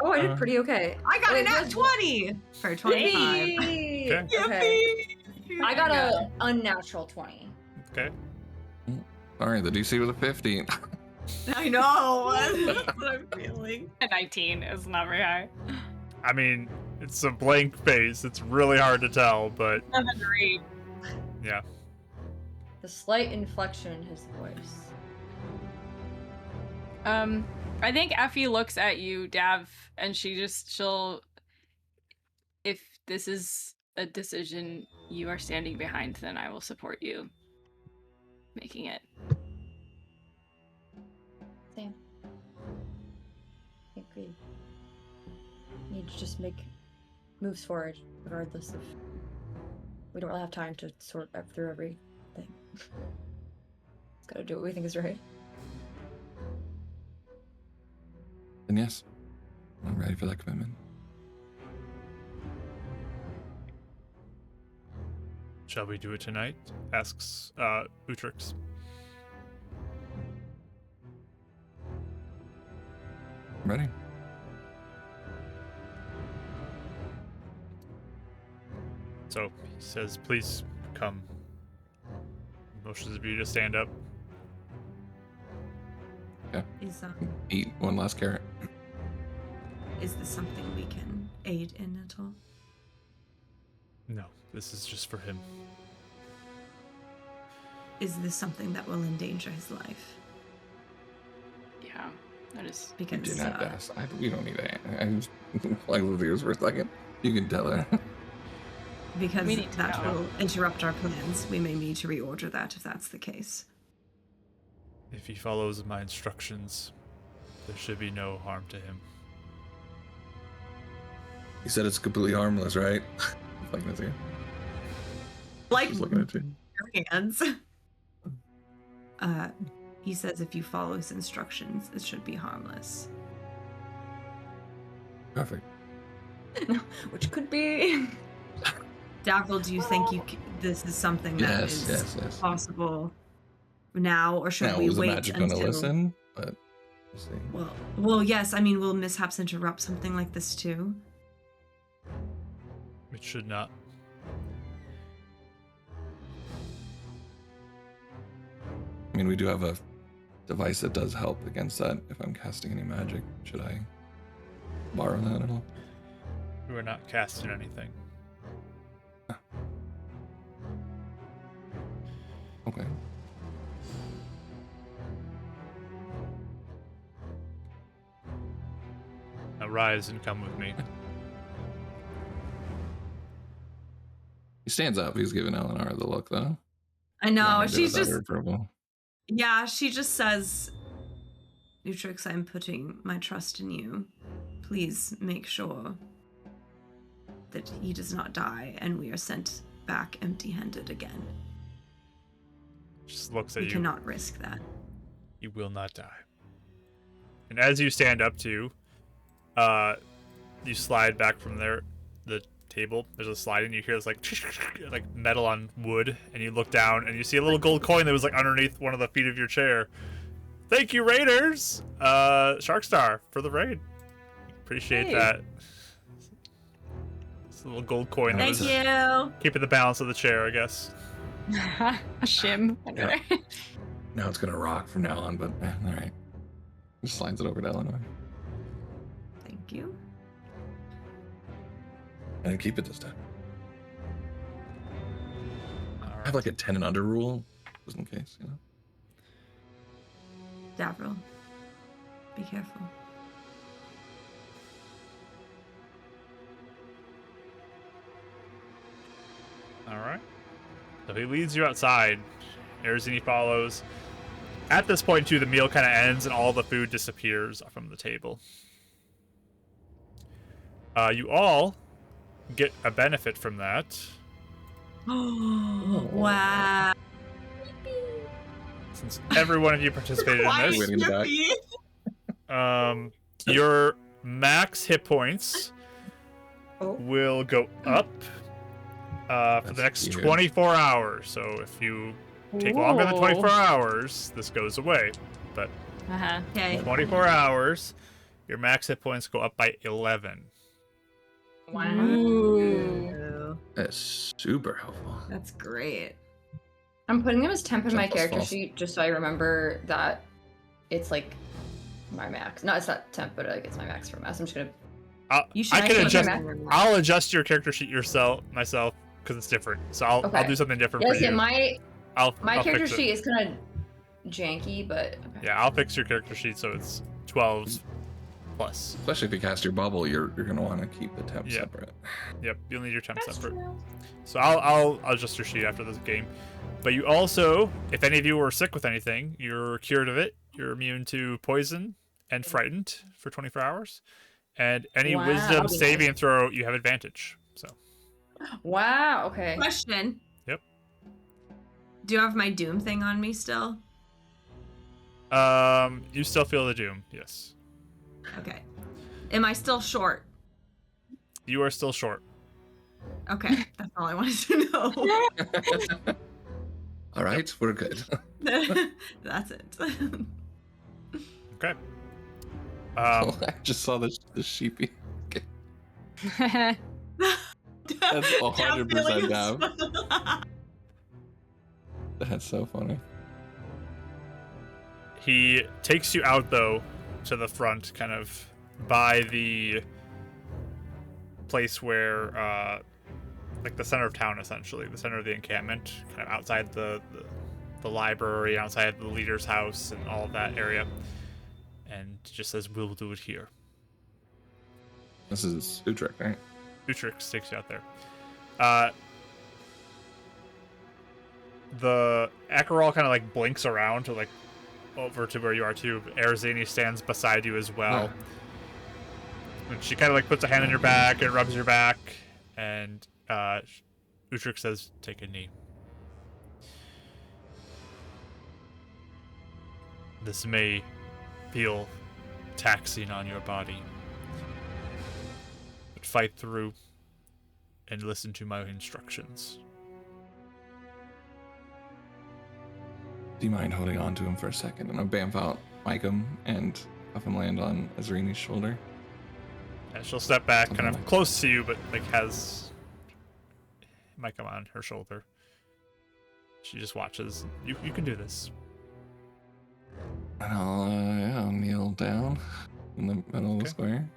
Oh, I did pretty okay. I got Wait, an at what- 20 for 25. Yay! Okay. Okay. Yippee! I got a unnatural 20. Okay. Sorry, the DC was a 50. I know. That's what I'm feeling. A 19 is not very high. I mean, it's a blank face. It's really hard to tell, but I'm agreed. yeah. The slight inflection in his voice. I think Effie looks at you, Dav, and she'll, if this is a decision you are standing behind, then I will support you making it. Same. I think we need to just make moves forward, regardless of. We don't really have time to sort through everything. Just gotta do what we think is right. And yes, I'm ready for that commitment. Shall we do it tonight? Asks Utrix. I'm ready. So he says, please come. Motions of you to stand up. Eat one last carrot. Is this something we can aid in at all? No, this is just for him. Is this something that will endanger his life? Yeah, that is. You Because didn't have to ask. We don't need to. I just like with ears for a second. You can tell her. because We need to that know. will interrupt our plans. We may need to reorder that if that's the case. If he follows my instructions, there should be no harm to him. You said it's completely harmless, right? Like this here. Like Just looking at you. your hands. He says if you follow his instructions, it should be harmless. Perfect. Which could be. Davril, do you think this is something that Yes, is yes. possible now, or should Now, we was the wait magic until? going to listen? But we'll see. Well, yes. I mean, will mishaps interrupt something like this too? It should not. I mean, we do have a device that does help against that if I'm casting any magic. Should I borrow that at all? We are not casting anything. Okay. Now rise and come with me. He stands up. He's giving Eleanor the look, though. I know. Not She's without just her approval. Yeah, she just says, Utrix, I'm putting my trust in you. please make sure that he does not die and we are sent back empty-handed again. Just looks at We you. cannot risk that. You will not die. And as you stand up to, you slide back from the table. There's a slide, and you hear this like metal on wood, and you look down, and you see a little gold coin that was like underneath one of the feet of your chair. Thank you, Raiders! Sharkstar, for the raid. Appreciate Hey. that. It's a little gold coin. That Thank was you. keeping the balance of the chair, I guess. A shim. Yeah. Now it's gonna rock from now on, but all right. Just slides it over to Eleanor. Thank you. And keep it this time. All I right. have like a 10 and under rule, just in case, you know. Davril, be careful. All right. So he leads you outside. Arizini follows. At this point, too, the meal kind of ends and all the food disappears from the table. You all get a benefit from that. Oh, wow. Since every one of you participated in Why this, Waiting in the back. Snoopy? your max hit points Oh. will go up for the That's next weird. 24 hours. So if you take longer than 24 hours, this goes away. But Uh-huh. Okay. 24 hours, your max hit points go up by 11. Wow. Ooh. That's super helpful. That's great. I'm putting him as temp in Temp my plus character false. sheet just so I remember that it's like my max. No, it's not temp, but like it's my max for mass. I'm just gonna. You should I can actually adjust. remember. I'll adjust your character sheet myself, because it's different. So I'll Okay. do something different Yes, for yeah, you. my I'll character fix it. sheet is kind of janky, but okay. Yeah, I'll fix your character sheet so it's 12 plus. Especially if you cast your bubble, you're gonna want to keep the temp Yeah. separate. Yep, you'll need your temp That's separate. true. So I'll adjust your sheet after this game. But you also, if any of you were sick with anything, you're cured of it. You're immune to poison and frightened for 24 hours. And any Wow, wisdom that'd be saving nice. throw, you have advantage. So Wow. Okay. Question. Yep. Do you have my doom thing on me still? you still feel the doom, yes. Okay. Am I still short? You are still short. Okay. That's all I wanted to know. All right, we're good. That's it. Okay. Oh, I just saw the sheepy. Okay. That's 100% Dav. That's so funny. He takes you out, though, to the front, kind of by the place where, like the center of town, essentially, the center of the encampment, kind of outside the library, outside the leader's house, and all of that area. And just says, "We'll do it here." This is Utrecht, right? Utrix takes you out there. The Acheral kind of like blinks around to like over to where you are too. Arizini stands beside you as well. And she kind of like puts a hand on your back and rubs your back. And Utrix says, "Take a knee." This may feel taxing on your body, but fight through and listen to my instructions. Do you mind holding on to him for a second? And I'll bamf out Micum and have him land on Azrini's shoulder. And she'll step back, Something kind of like- close to you, but like has Micah on her shoulder. She just watches. You can do this. And I'll kneel down in the middle of Okay. the square.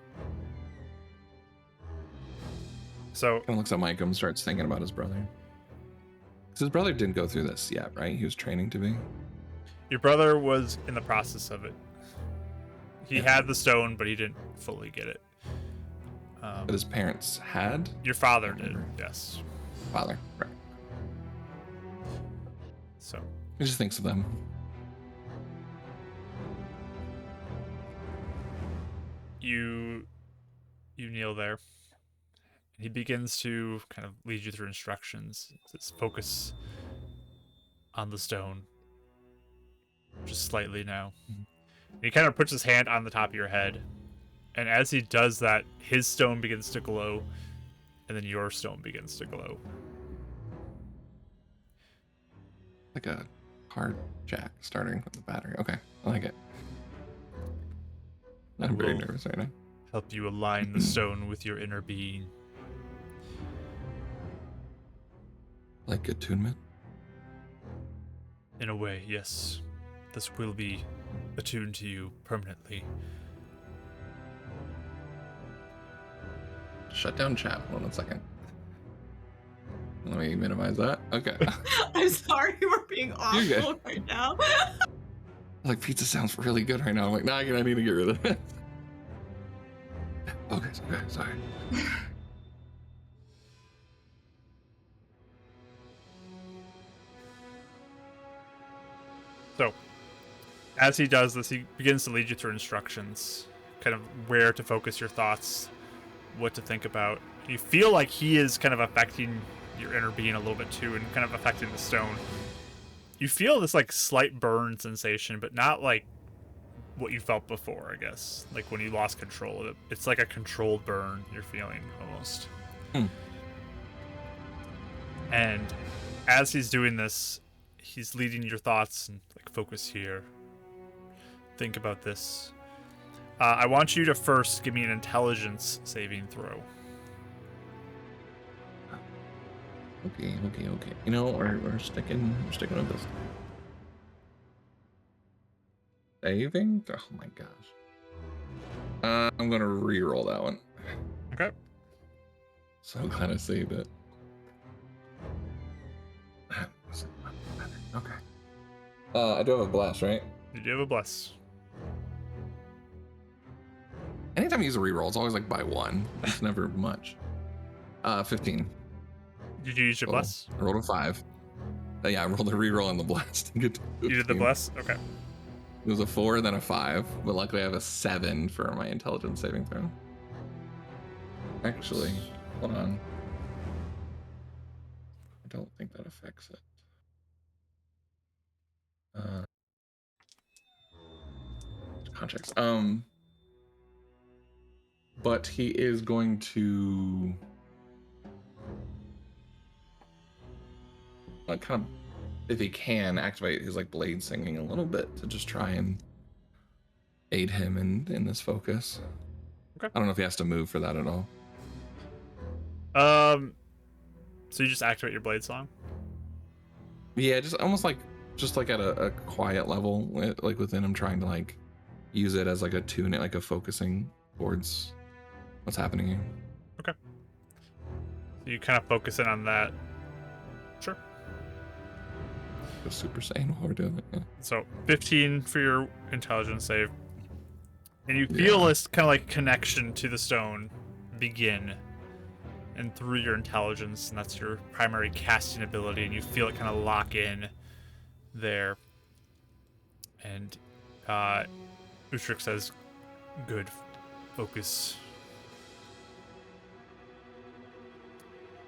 So Kind of looks at Micum, starts thinking about his brother. 'Cause his brother didn't go through this yet, right? He was training to be. your brother was in the process of it. He Yeah. had the stone, but he didn't fully get it. But his parents had Your father did, yes. father, right? So He just thinks of them. you you kneel there. He begins to kind of lead you through instructions. Just focus on the stone. Just slightly now. He kind of puts his hand on the top of your head. And as he does that, his stone begins to glow. And then your stone begins to glow. Like a hard jack starting with the battery. Okay, I like it. I'm very Cool. nervous right now. Help you align the stone with your inner being. Like attunement. In a way, yes. This will be attuned to you permanently. Shut down chat. Hold on a second. Let me minimize that. Okay. I'm sorry, we're being You're awful right now. Like pizza sounds really good right now. I'm like, nah, I need to get rid of it. Okay, sorry. So, as he does this, he begins to lead you through instructions, kind of where to focus your thoughts, what to think about. You feel like he is kind of affecting your inner being a little bit too, and kind of affecting the stone. You feel this like slight burn sensation, but not like what you felt before, I guess. Like when you lost control of it. It's like a controlled burn you're feeling almost. And as he's doing this, he's leading your thoughts and like focus here. Think about this. I want you to first give me an intelligence saving throw. Okay. You know, we're sticking with this. Saving? Oh my gosh. I'm gonna re-roll that one. Okay. So glad I saved it. Okay. I do have a blast, right? You do have a bless. Anytime I use a reroll, it's always like by one. It's never much. 15. Did you use your bless? I rolled a 5. Yeah, I rolled a reroll on the blast. You did the bless? Okay. It was a 4, then a 5, but luckily I have a 7 for my intelligence saving throw. Actually, hold on. I don't think that affects it. Contracts. But he is going to kind of, if he can, activate his like blade singing a little bit to just try and aid him in this focus. Okay. I don't know if he has to move for that at all. So you just activate your blade song? Yeah, just almost like at a quiet level, like within him, trying to like use it as like a tune, like a focusing towards what's happening here. Okay. So you kind of focus in on that. Sure. Go Super Saiyan while we're doing it. Yeah. So 15 for your intelligence save. And you feel this kind of like connection to the stone begin. And through your intelligence, and that's your primary casting ability, and you feel it kind of lock in there. And Uhtred says, good focus.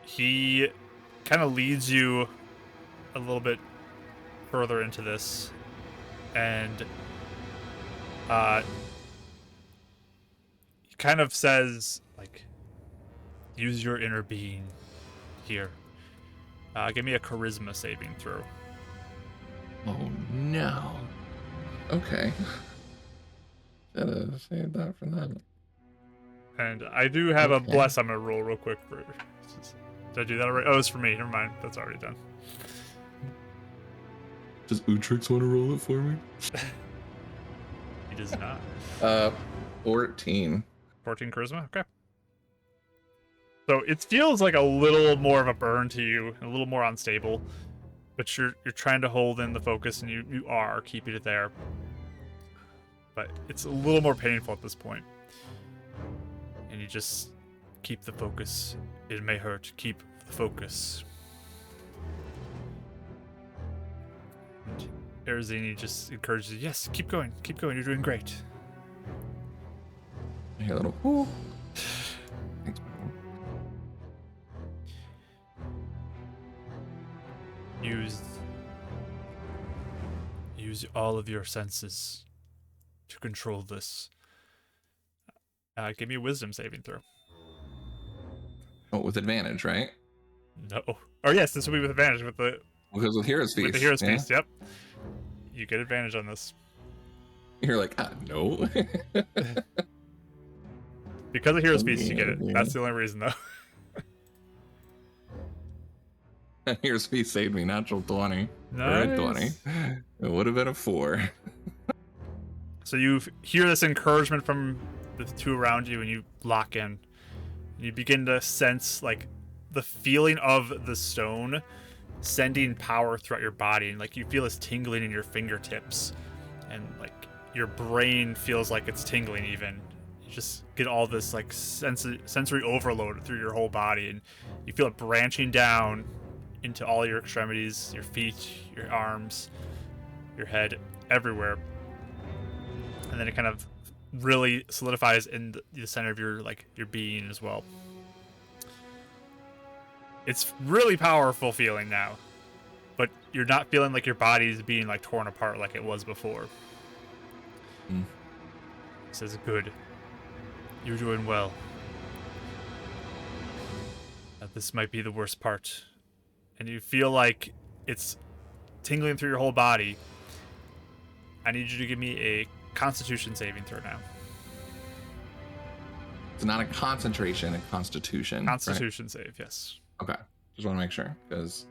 He kind of leads you a little bit further into this, and he kind of says, like, use your inner being here. Give me a charisma saving throw. Oh no. Okay. Gotta save that for that. And I do have a Okay. bless I'm gonna roll real quick for. Did I do that already? Oh, it's for me. Never mind. That's already done. Does Utrix want to roll it for me? He does not. 14. 14 charisma? Okay. So it feels like a little more of a burn to you, a little more unstable. But you're trying to hold in the focus, and you are keeping it there. But it's a little more painful at this point. And you just keep the focus. It may hurt. Keep the focus. And Arizini just encourages you, yes, keep going, you're doing great. I hear a little whoo. Use all of your senses to control this. Give me a wisdom saving throw. Oh, with advantage, right? No. Oh yes, this will be with advantage with the Because with Hero's Feast. with the Hero's yeah? Feast. Yep. You get advantage on this. You're like, no. Because of Hero's Feast, you get it. Yeah. That's the only reason, though. Hero's Feast saved me. Natural 20. Or a 20. Nice. It would have been a 4. So you hear this encouragement from the two around you, and you lock in. You begin to sense like the feeling of the stone sending power throughout your body, and like you feel this tingling in your fingertips, and like your brain feels like it's tingling. Even you just get all this like sensory overload through your whole body, and you feel it branching down into all your extremities, your feet, your arms, your head, everywhere. And then it kind of really solidifies in the center of your being as well. It's really powerful feeling now, but you're not feeling like your body's being like torn apart like it was before. Mm. It says, good. You're doing well. This might be the worst part. And you feel like it's tingling through your whole body. I need you to give me a Constitution saving throw now. It's not a concentration, a constitution. Constitution save, yes. Right? Okay. Just want to make sure, because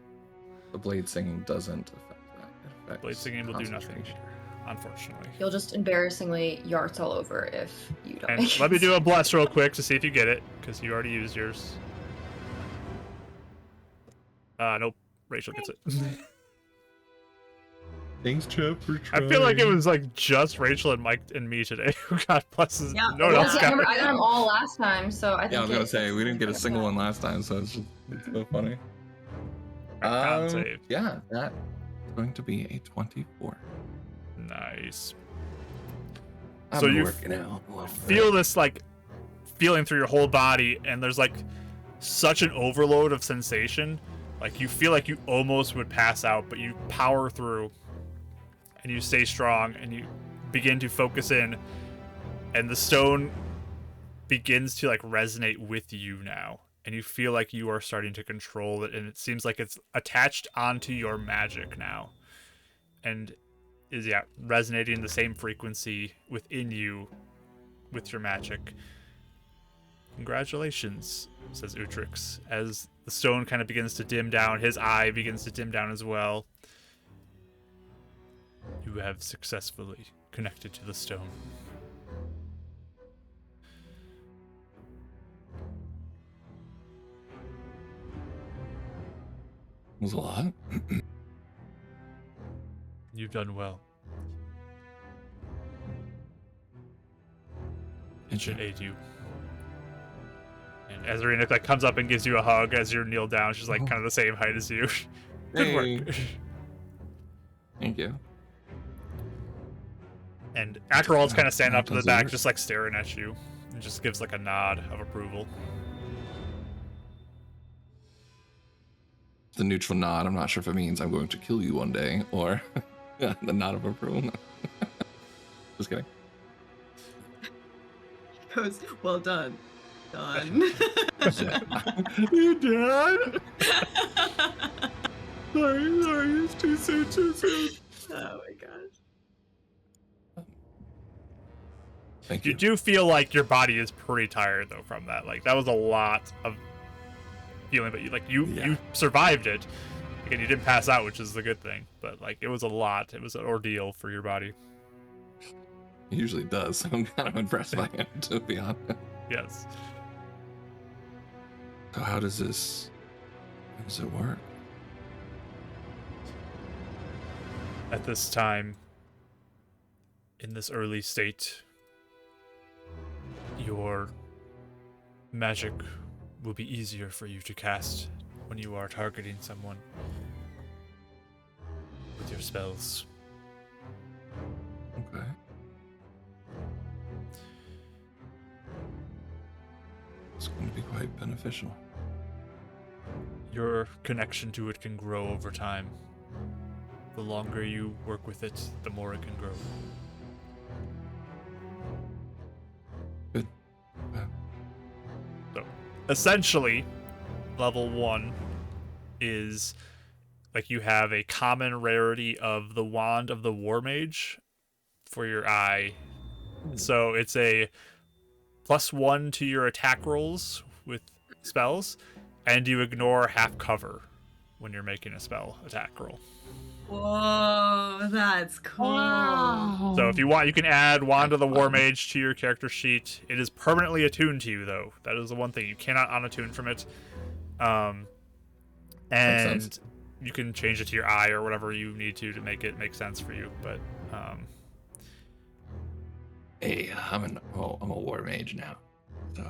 the blade singing doesn't affect that. It affects Blade singing will do nothing, concentration. unfortunately. You'll just embarrassingly yarts all over if you don't. And make let me it. do a bless real quick to see if you get it, because you already used yours. Nope. Rachel gets it. Thanks, Chip, for trying. I feel like it was like just Rachel and Mike and me today who got pluses. Yeah. No one Yeah, else I got it. got them all last time, so I think. Yeah, I was gonna it- say we didn't get a single one last time, so it's so funny. Con save. Yeah, that's going to be a 24. Nice. I'm So you working out a little Feel this like feeling through your whole body, and there's like such an overload of sensation. Like you feel like you almost would pass out, but you power through. And you stay strong, and you begin to focus in, and the stone begins to like resonate with you now, and you feel like you are starting to control it, and it seems like it's attached onto your magic now, and is resonating the same frequency within you with your magic. Congratulations, says Utrix, as the stone kind of begins to dim down. His eye begins to dim down as well. You have successfully connected to the stone. It was a lot. You've done well. It should aid you. And Ezrina like comes up and gives you a hug as you're kneeled down. She's like kind of the same height as you. Good work. Thank you. And Akrald's kind of standing up to the Does it back, work? just like staring at you, and just gives like a nod of approval. The neutral nod. I'm not sure if it means I'm going to kill you one day, or the nod of approval. Just kidding. Goes, well done. Done. You done? Sorry, it's too soon, too soon. Oh my gosh. Thank You you. do feel like your body is pretty tired though from that. Like that was a lot of feeling, but you survived it. Again, you didn't pass out, which is the good thing. But like it was a lot. It was an ordeal for your body. It usually does. So I'm kind of impressed by it, to be honest. Yes. So how does it work? At this time, in this early state, your magic will be easier for you to cast when you are targeting someone with your spells. Okay. It's going to be quite beneficial. your connection to it can grow over time. The longer you work with it, the more it can grow. Good. So, essentially, level 1 is like you have a common rarity of the Wand of the War Mage for your eye. So it's a +1 to your attack rolls with spells, and you ignore half cover when you're making a spell attack roll. Whoa, that's cool. So if you want, you can add Wand of the War Mage to your character sheet. It is permanently attuned to you, though. That is the one thing. You cannot unattune from it. And you can change it to your eye or whatever you need to make it make sense for you. But Hey, I'm a war mage now, so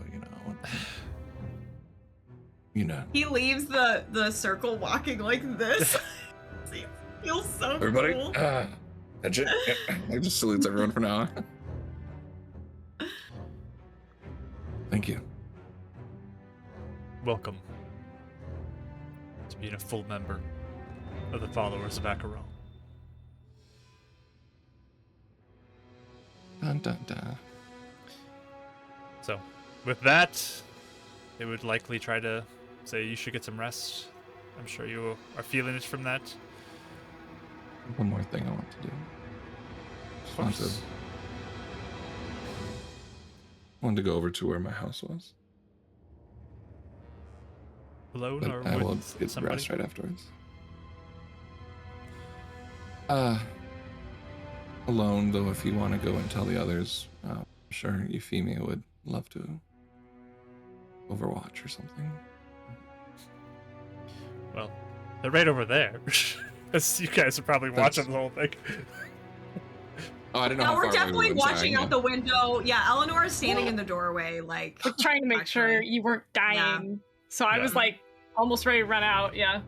you know. He leaves the circle walking like this. He feels so Everybody, cool. attention. I just salutes everyone for now. Thank you. welcome to being a full member of the followers of Acheron. Dun, dun, dun. So, with that, they would likely try to say you should get some rest. I'm sure you are feeling it from that. One more thing I want to do. Of Wanted to go over to where my house was. Alone But or I will with get somebody? rest right afterwards. Alone, though, if you want to go and tell the others, I'm sure Euphemia would love to overwatch or something. Well, they're right over there. As you guys are probably watching the whole thing. Oh, I didn't know Yeah, how we're far away definitely we were. watching Sorry. out the window. Yeah, Eleanor is standing in the doorway, like Like trying to make sure Actually. you weren't dying. So I Yeah. was like almost ready to run out. Yeah.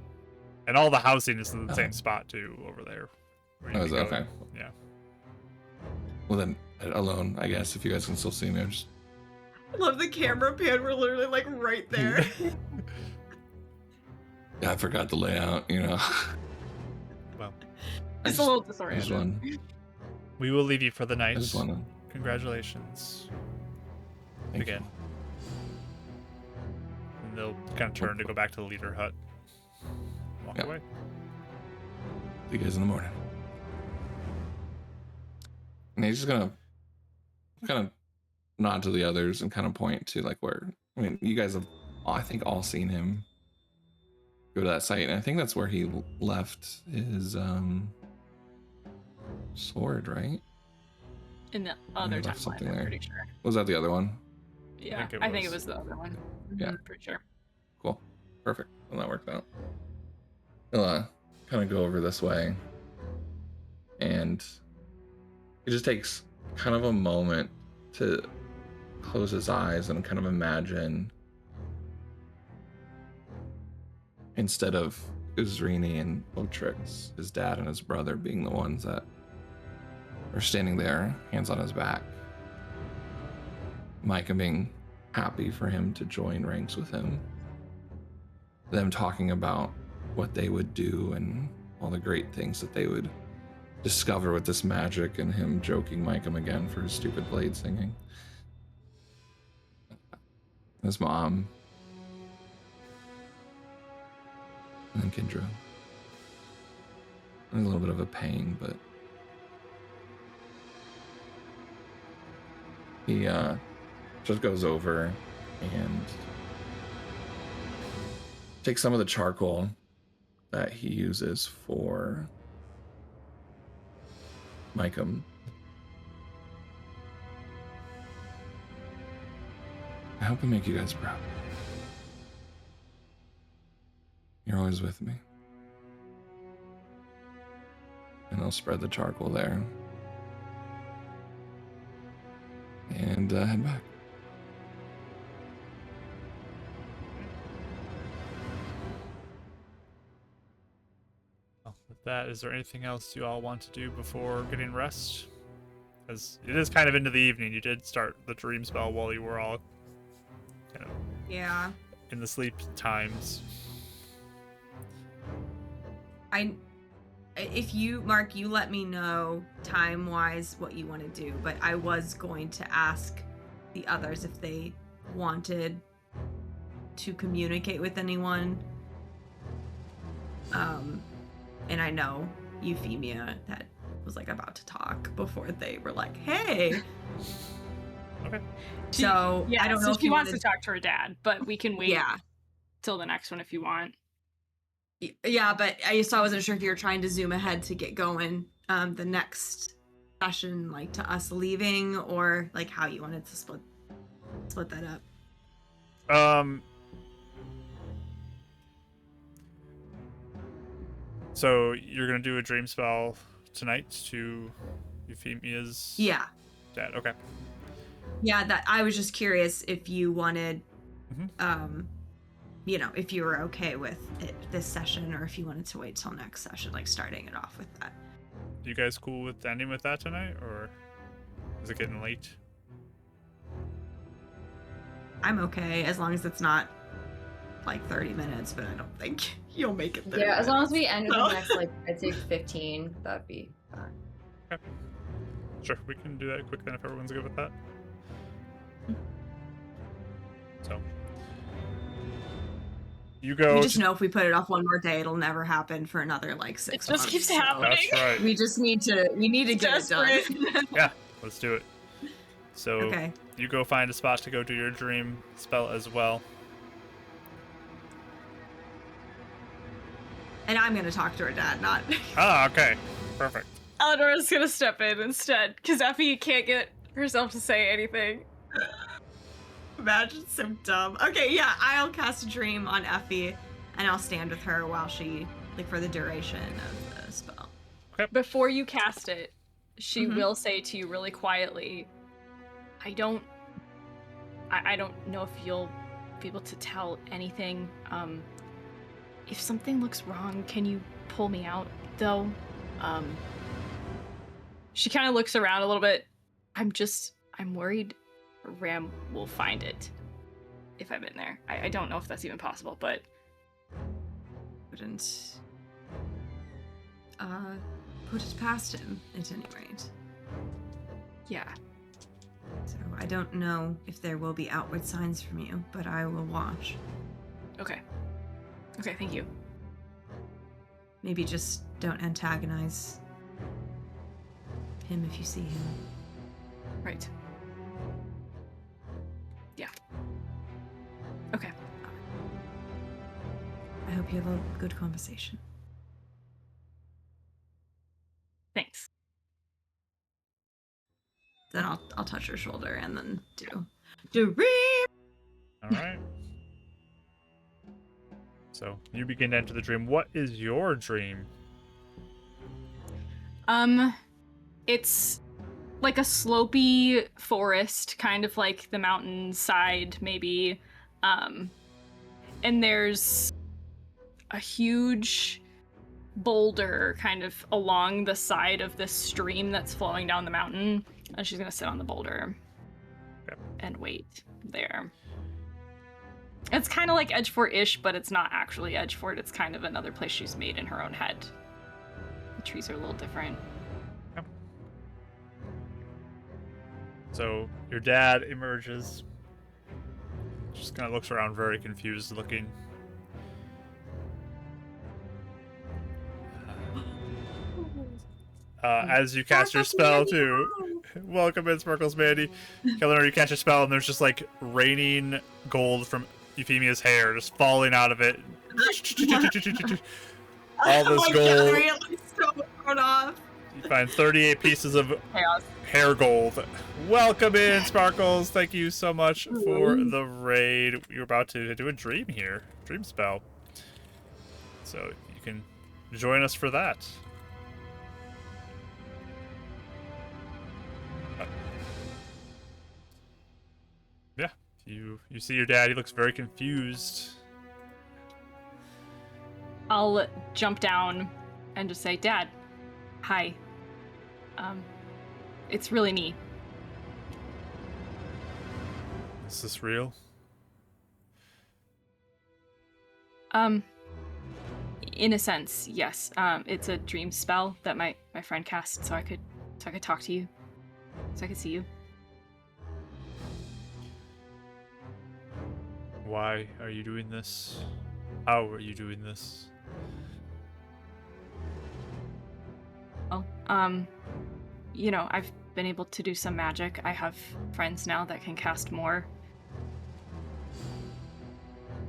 And all the housing is in the Oh. same spot, too, over there. where you Oh, can is it? go. Okay. Yeah. Well, then, alone, I guess, if you guys can still see me, I'm just... I love the camera pan. We're literally like right there. Yeah, I forgot the layout, you know. Well, It's a little I just disoriented. want we will leave you for the I night. just want to... Congratulations. Thank Again. you. And they'll kind of turn to go back to the leader hut. Walk Yeah. away. See you guys in the morning. And he's just gonna kind of nod to the others and kind of point to like where, I mean, you guys have, I think, all seen him go to that site, and I think that's where he left his sword, right? In the I other left timeline, something I'm there. pretty sure. Was that the other one? Yeah, think it I think it was. was the other one. Yeah. Pretty sure. Cool. Perfect. Well, that worked out. He'll kind of go over this way, and it just takes kind of a moment to close his eyes and kind of imagine, instead of Uzrini and Otrix, his dad and his brother being the ones that are standing there, hands on his back, Micah being happy for him to join ranks with him, them talking about what they would do and all the great things that they would discover with this magic, and him joking Micah again for his stupid blade singing. His mom. And then Kendra. And a little bit of a pain, but he just goes over and takes some of the charcoal that he uses for Micah. I hope I make you guys proud. You're always with me. And I'll spread the charcoal there. And head back. Well, with that, is there anything else you all want to do before getting rest? As it is kind of into the evening, you did start the dream spell while you were all kind of Yeah. in the sleep times. if you, Mark, you let me know time-wise what you want to do, but I was going to ask the others if they wanted to communicate with anyone. And I know Euphemia that was like about to talk before they were like, hey. Okay. So Yeah, I don't know so if she you wants wanted to talk to her dad, but we can wait Yeah. till the next one if you want. Yeah, but I wasn't sure if you were trying to zoom ahead to get going the next session, like to us leaving, or like how you wanted to split that up. So you're gonna do a dream spell tonight to Euphemia's Yeah. dad. Okay. Yeah, that I was just curious if you wanted Mhm. you know, if you were okay with it this session, or if you wanted to wait till next session, like starting it off with that. You guys cool with ending with that tonight, or is it getting late? I'm okay as long as it's not like 30 minutes, but I don't think you'll make it 30 Yeah, as long as we minutes, end in so. the next, like, I'd say 15, that'd be fine. Okay. Sure, we can do that quick then if everyone's good with that. So you go. We just know if we put it off one more day, it'll never happen for another like 6 It just months. keeps so happening. That's right. We just need to get it done. Yeah, let's do it. So Okay. you go find a spot to go do your dream spell as well. And I'm gonna talk to her dad, not. Ah, okay. Perfect. Eleanor's gonna step in instead, because Effie can't get herself to say anything. Imagine so dumb. Okay, yeah, I'll cast a dream on Effie, and I'll stand with her while she, like, for the duration of the spell. Before you cast it, she Mhm. will say to you really quietly, I don't know if you'll be able to tell anything. If something looks wrong, can you pull me out, though? She kind of looks around a little bit. I'm worried Ram will find it if I'm in there. I don't know if that's even possible, but... Wouldn't put it past him, at any rate. Yeah. So I don't know if there will be outward signs from you, but I will watch. Okay. Okay, thank you. Maybe just don't antagonize him if you see him. Right. Yeah. Okay. I hope you have a good conversation. Thanks. Then I'll touch her shoulder and then do dream. All right. So you begin to enter the dream. What is your dream? It's like a slopey forest, kind of like the mountainside, maybe. And there's a huge boulder kind of along the side of this stream that's flowing down the mountain. And she's gonna sit on the boulder and wait there. It's kind of like Edgefort-ish, but it's not actually Edgefort. It's kind of another place she's made in her own head. The trees are a little different. Yep. So your dad emerges. Just kind of looks around, very confused looking. As you cast your spell too. Welcome in, Sparkles Mandy. Eleanor, you cast your spell and there's just like raining gold from Euphemia's hair just falling out of it. All this gold. Gallery, so thrown off. You find 38 pieces of Chaos. hair gold. Welcome in, Sparkles. Thank you so much for the raid. You're about to do a dream here. Dream spell. So you can join us for that. Yeah, you see your dad. He looks very confused. I'll jump down and just say, Dad, hi. It's really me. Is this real? In a sense, yes. It's a dream spell that my friend cast, so I could talk to you, so I could see you. Why are you doing this? How are you doing this? Well, you know, I've been able to do some magic. I have friends now that can cast more.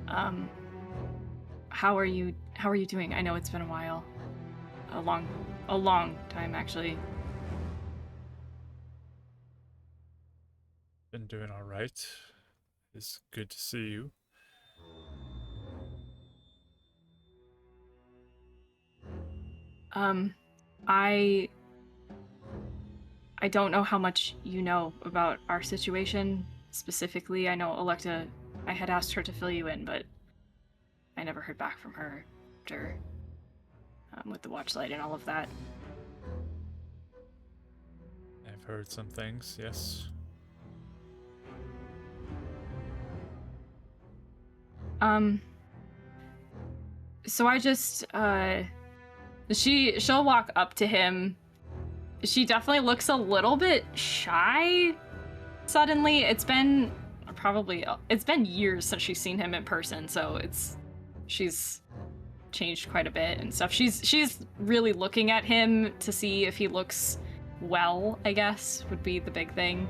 How are you doing? I know it's been a while. A long time, actually. Been doing all right. It's good to see you. I don't know how much you know about our situation specifically. I know Electa, I had asked her to fill you in, but I never heard back from her after with the watchlight and all of that. I've heard some things, yes. So I just she'll walk up to him. She definitely looks a little bit shy suddenly. It's been years since she's seen him in person, so she's changed quite a bit and stuff. She's really looking at him to see if he looks well, I guess, would be the big thing.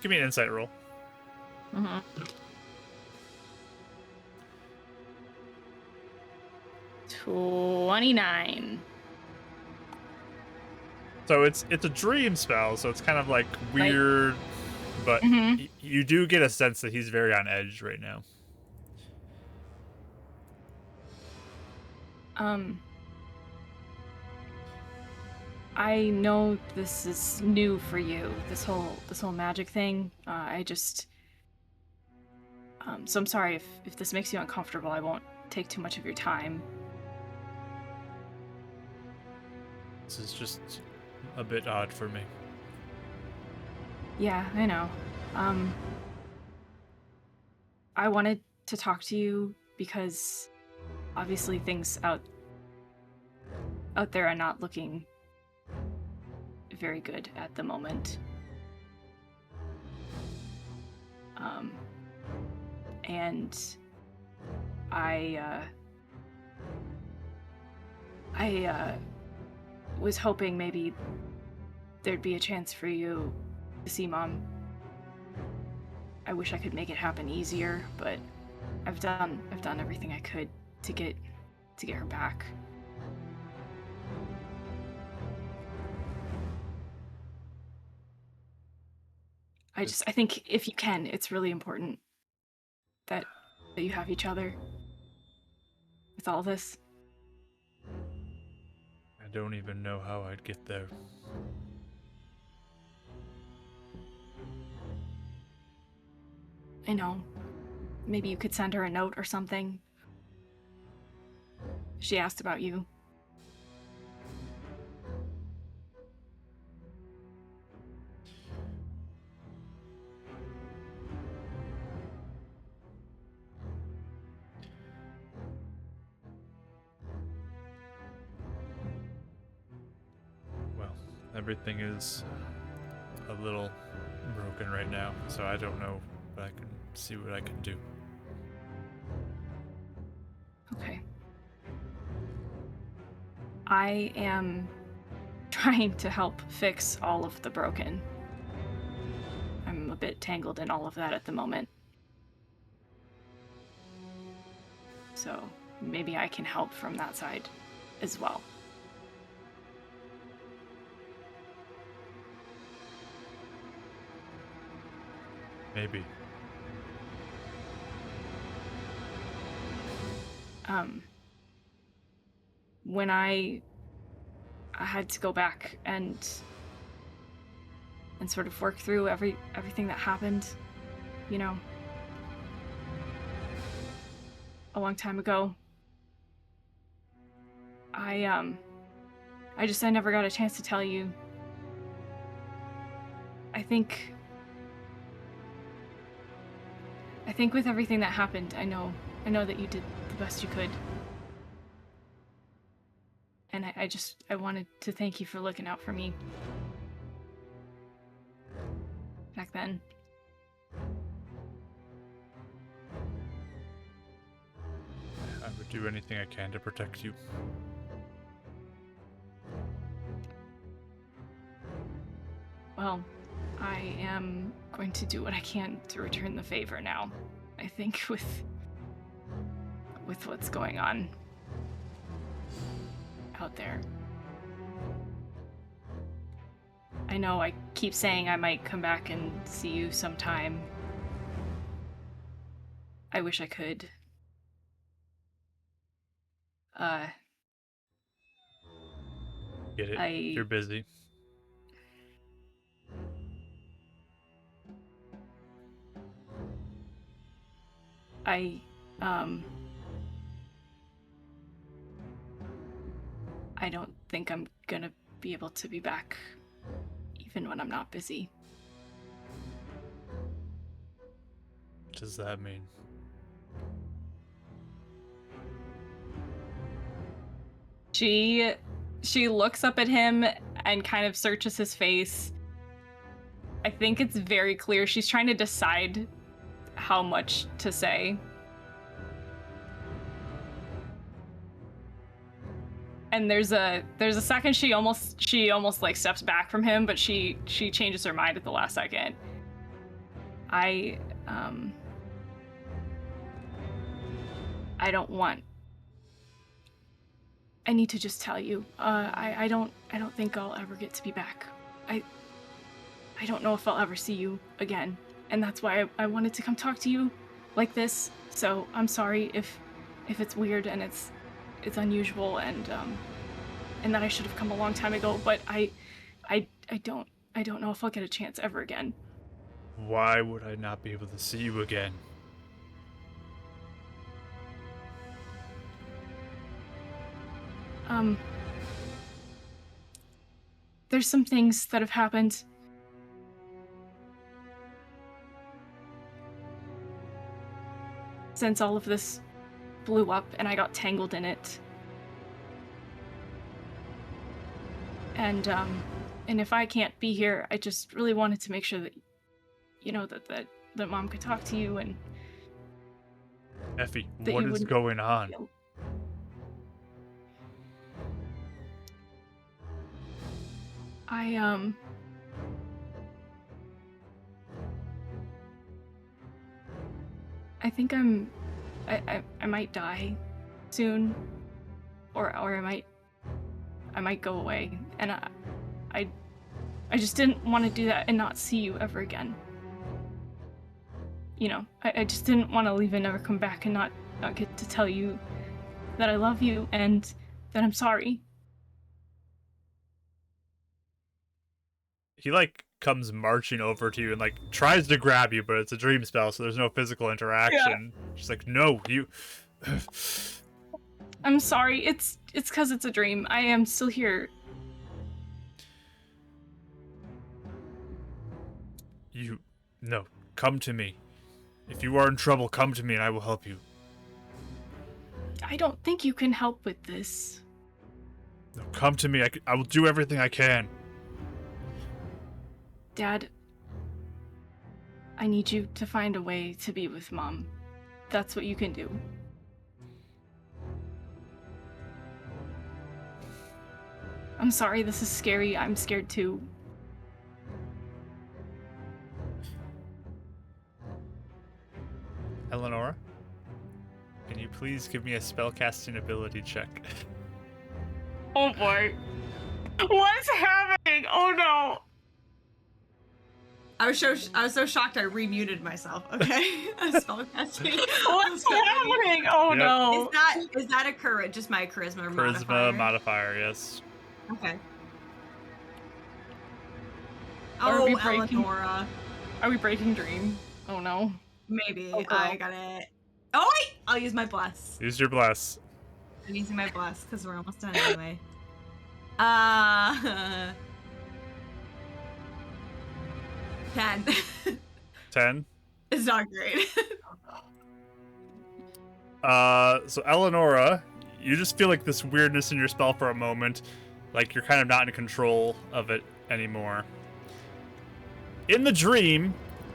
Give me an insight roll. Mm-hmm. 29. So it's a dream spell, so it's kind of like weird, but you do get a sense that he's very on edge right now. I know this is new for you, this whole magic thing. So I'm sorry if this makes you uncomfortable. I won't take too much of your time. This is just a bit odd for me. Yeah, I know. I wanted to talk to you because obviously things out there are not looking very good at the moment. And I was hoping maybe there'd be a chance for you to see Mom. I wish I could make it happen easier, but I've done everything I could to get her back. I think if you can, it's really important that you have each other with all this. I don't even know how I'd get there. I know. Maybe you could send her a note or something. She asked about you. Well, everything is a little broken right now, so I don't know, but I can see what I can do. Okay. I am trying to help fix all of the broken. I'm a bit tangled in all of that at the moment. So maybe I can help from that side as well. Maybe. When I had to go back and sort of work through everything that happened, you know, a long time ago. I never got a chance to tell you. think with everything that happened, I know that you did the best you could. And I wanted to thank you for looking out for me back then. I would do anything I can to protect you. Well, I am going to do what I can to return the favor now. I think with what's going on out there. I know I keep saying I might come back and see you sometime. I wish I could. Get it? You're busy. I don't think I'm gonna be able to be back even when I'm not busy. What does that mean? She looks up at him and kind of searches his face. I think it's very clear she's trying to decide how much to say. And there's a second she almost like steps back from him, but she changes her mind at the last second. I don't want. I need to just tell you. I don't think I'll ever get to be back. I don't know if I'll ever see you again, and that's why I wanted to come talk to you like this. So I'm sorry if it's weird and it's unusual and that I should have come a long time ago, but I don't know if I'll get a chance ever again. Why would I not be able to see you again? There's some things that have happened. Since all of this blew up and I got tangled in it. And if I can't be here, I just really wanted to make sure that, you know, that Mom could talk to you and... Effie, what is going on? I think I might die soon, or I might go away, and I just didn't want to do that and not see you ever again. You know, I just didn't want to leave and never come back and not get to tell you that I love you and that I'm sorry. He like comes marching over to you and like tries to grab you, but it's a dream spell, so there's no physical interaction. Yeah. She's like, no, you. I'm sorry. It's because it's a dream. I am still here. No, come to me. If you are in trouble, come to me and I will help you. I don't think you can help with this. No, come to me. I will do everything I can. Dad, I need you to find a way to be with Mom. That's what you can do. I'm sorry, this is scary. I'm scared too. Eleanor, can you please give me a spellcasting ability check? Oh boy. What's happening? Oh no. I was so shocked I remuted myself. Okay. Spellcasting. What's happening? Oh Yep. no. Is that a just my charisma Charisma modifier, yes. Okay. Are we Oh, Eleonora. Are we breaking dream? Oh no. Maybe. Oh, I got it. Oh wait! I'll use my bless. Use your bless. I'm using my bless because we're almost done anyway. 10. 10? It's not great. So Eleonora, you just feel like this weirdness in your spell for a moment, like you're kind of not in control of it anymore. In the dream,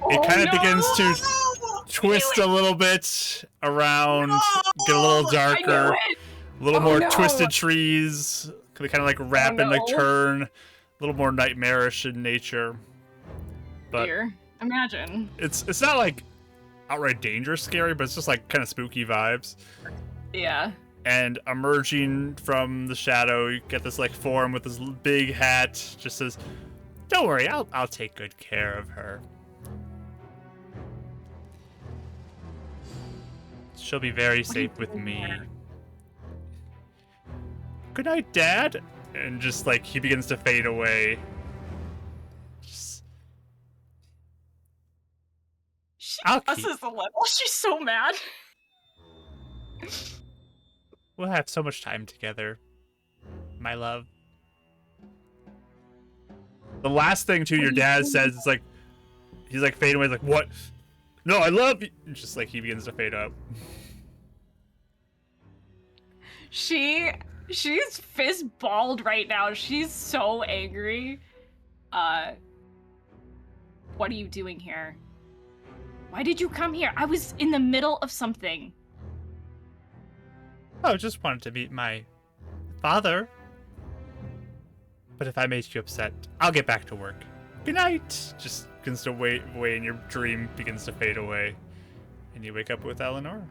it kind of begins to twist a little bit around, get a little darker, a little more twisted trees. They kind of like wrap and like turn, a little more nightmarish in nature. But imagine. It's not like outright dangerous scary, but it's just like kind of spooky vibes. Yeah. And emerging from the shadow, you get this like form with this big hat. Just says, "Don't worry, I'll take good care of her. She'll be very safe with me. Good night, Dad." And just like he begins to fade away. She passes the level. She's so mad. We'll have so much time together, my love. The last thing too, your dad says, it's like he's like fading away, like, "What? No, I love you." And just like he begins to fade up. She's fist balled right now. She's so angry. What are you doing here? Why did you come here? I was in the middle of something. Oh, just wanted to meet my father. But if I made you upset, I'll get back to work. Good night. Just begins to wait away, and your dream begins to fade away, and you wake up with Eleanor.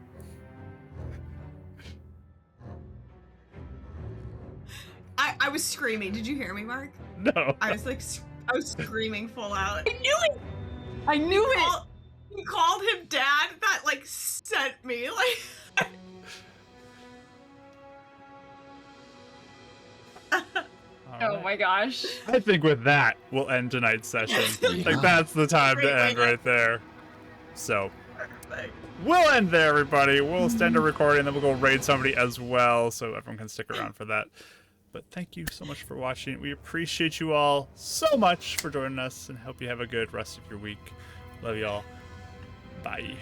I was screaming. Did you hear me, Mark? No. I was screaming full out. I knew it. He called him Dad. That like sent me like. Oh my gosh. I think with that, we'll end tonight's session. Like, that's the time to end right there. So, we'll end there, everybody. We'll send a recording, then we'll go raid somebody as well, so everyone can stick around for that. But thank you so much for watching. We appreciate you all so much for joining us, and hope you have a good rest of your week. Love you all. Bye.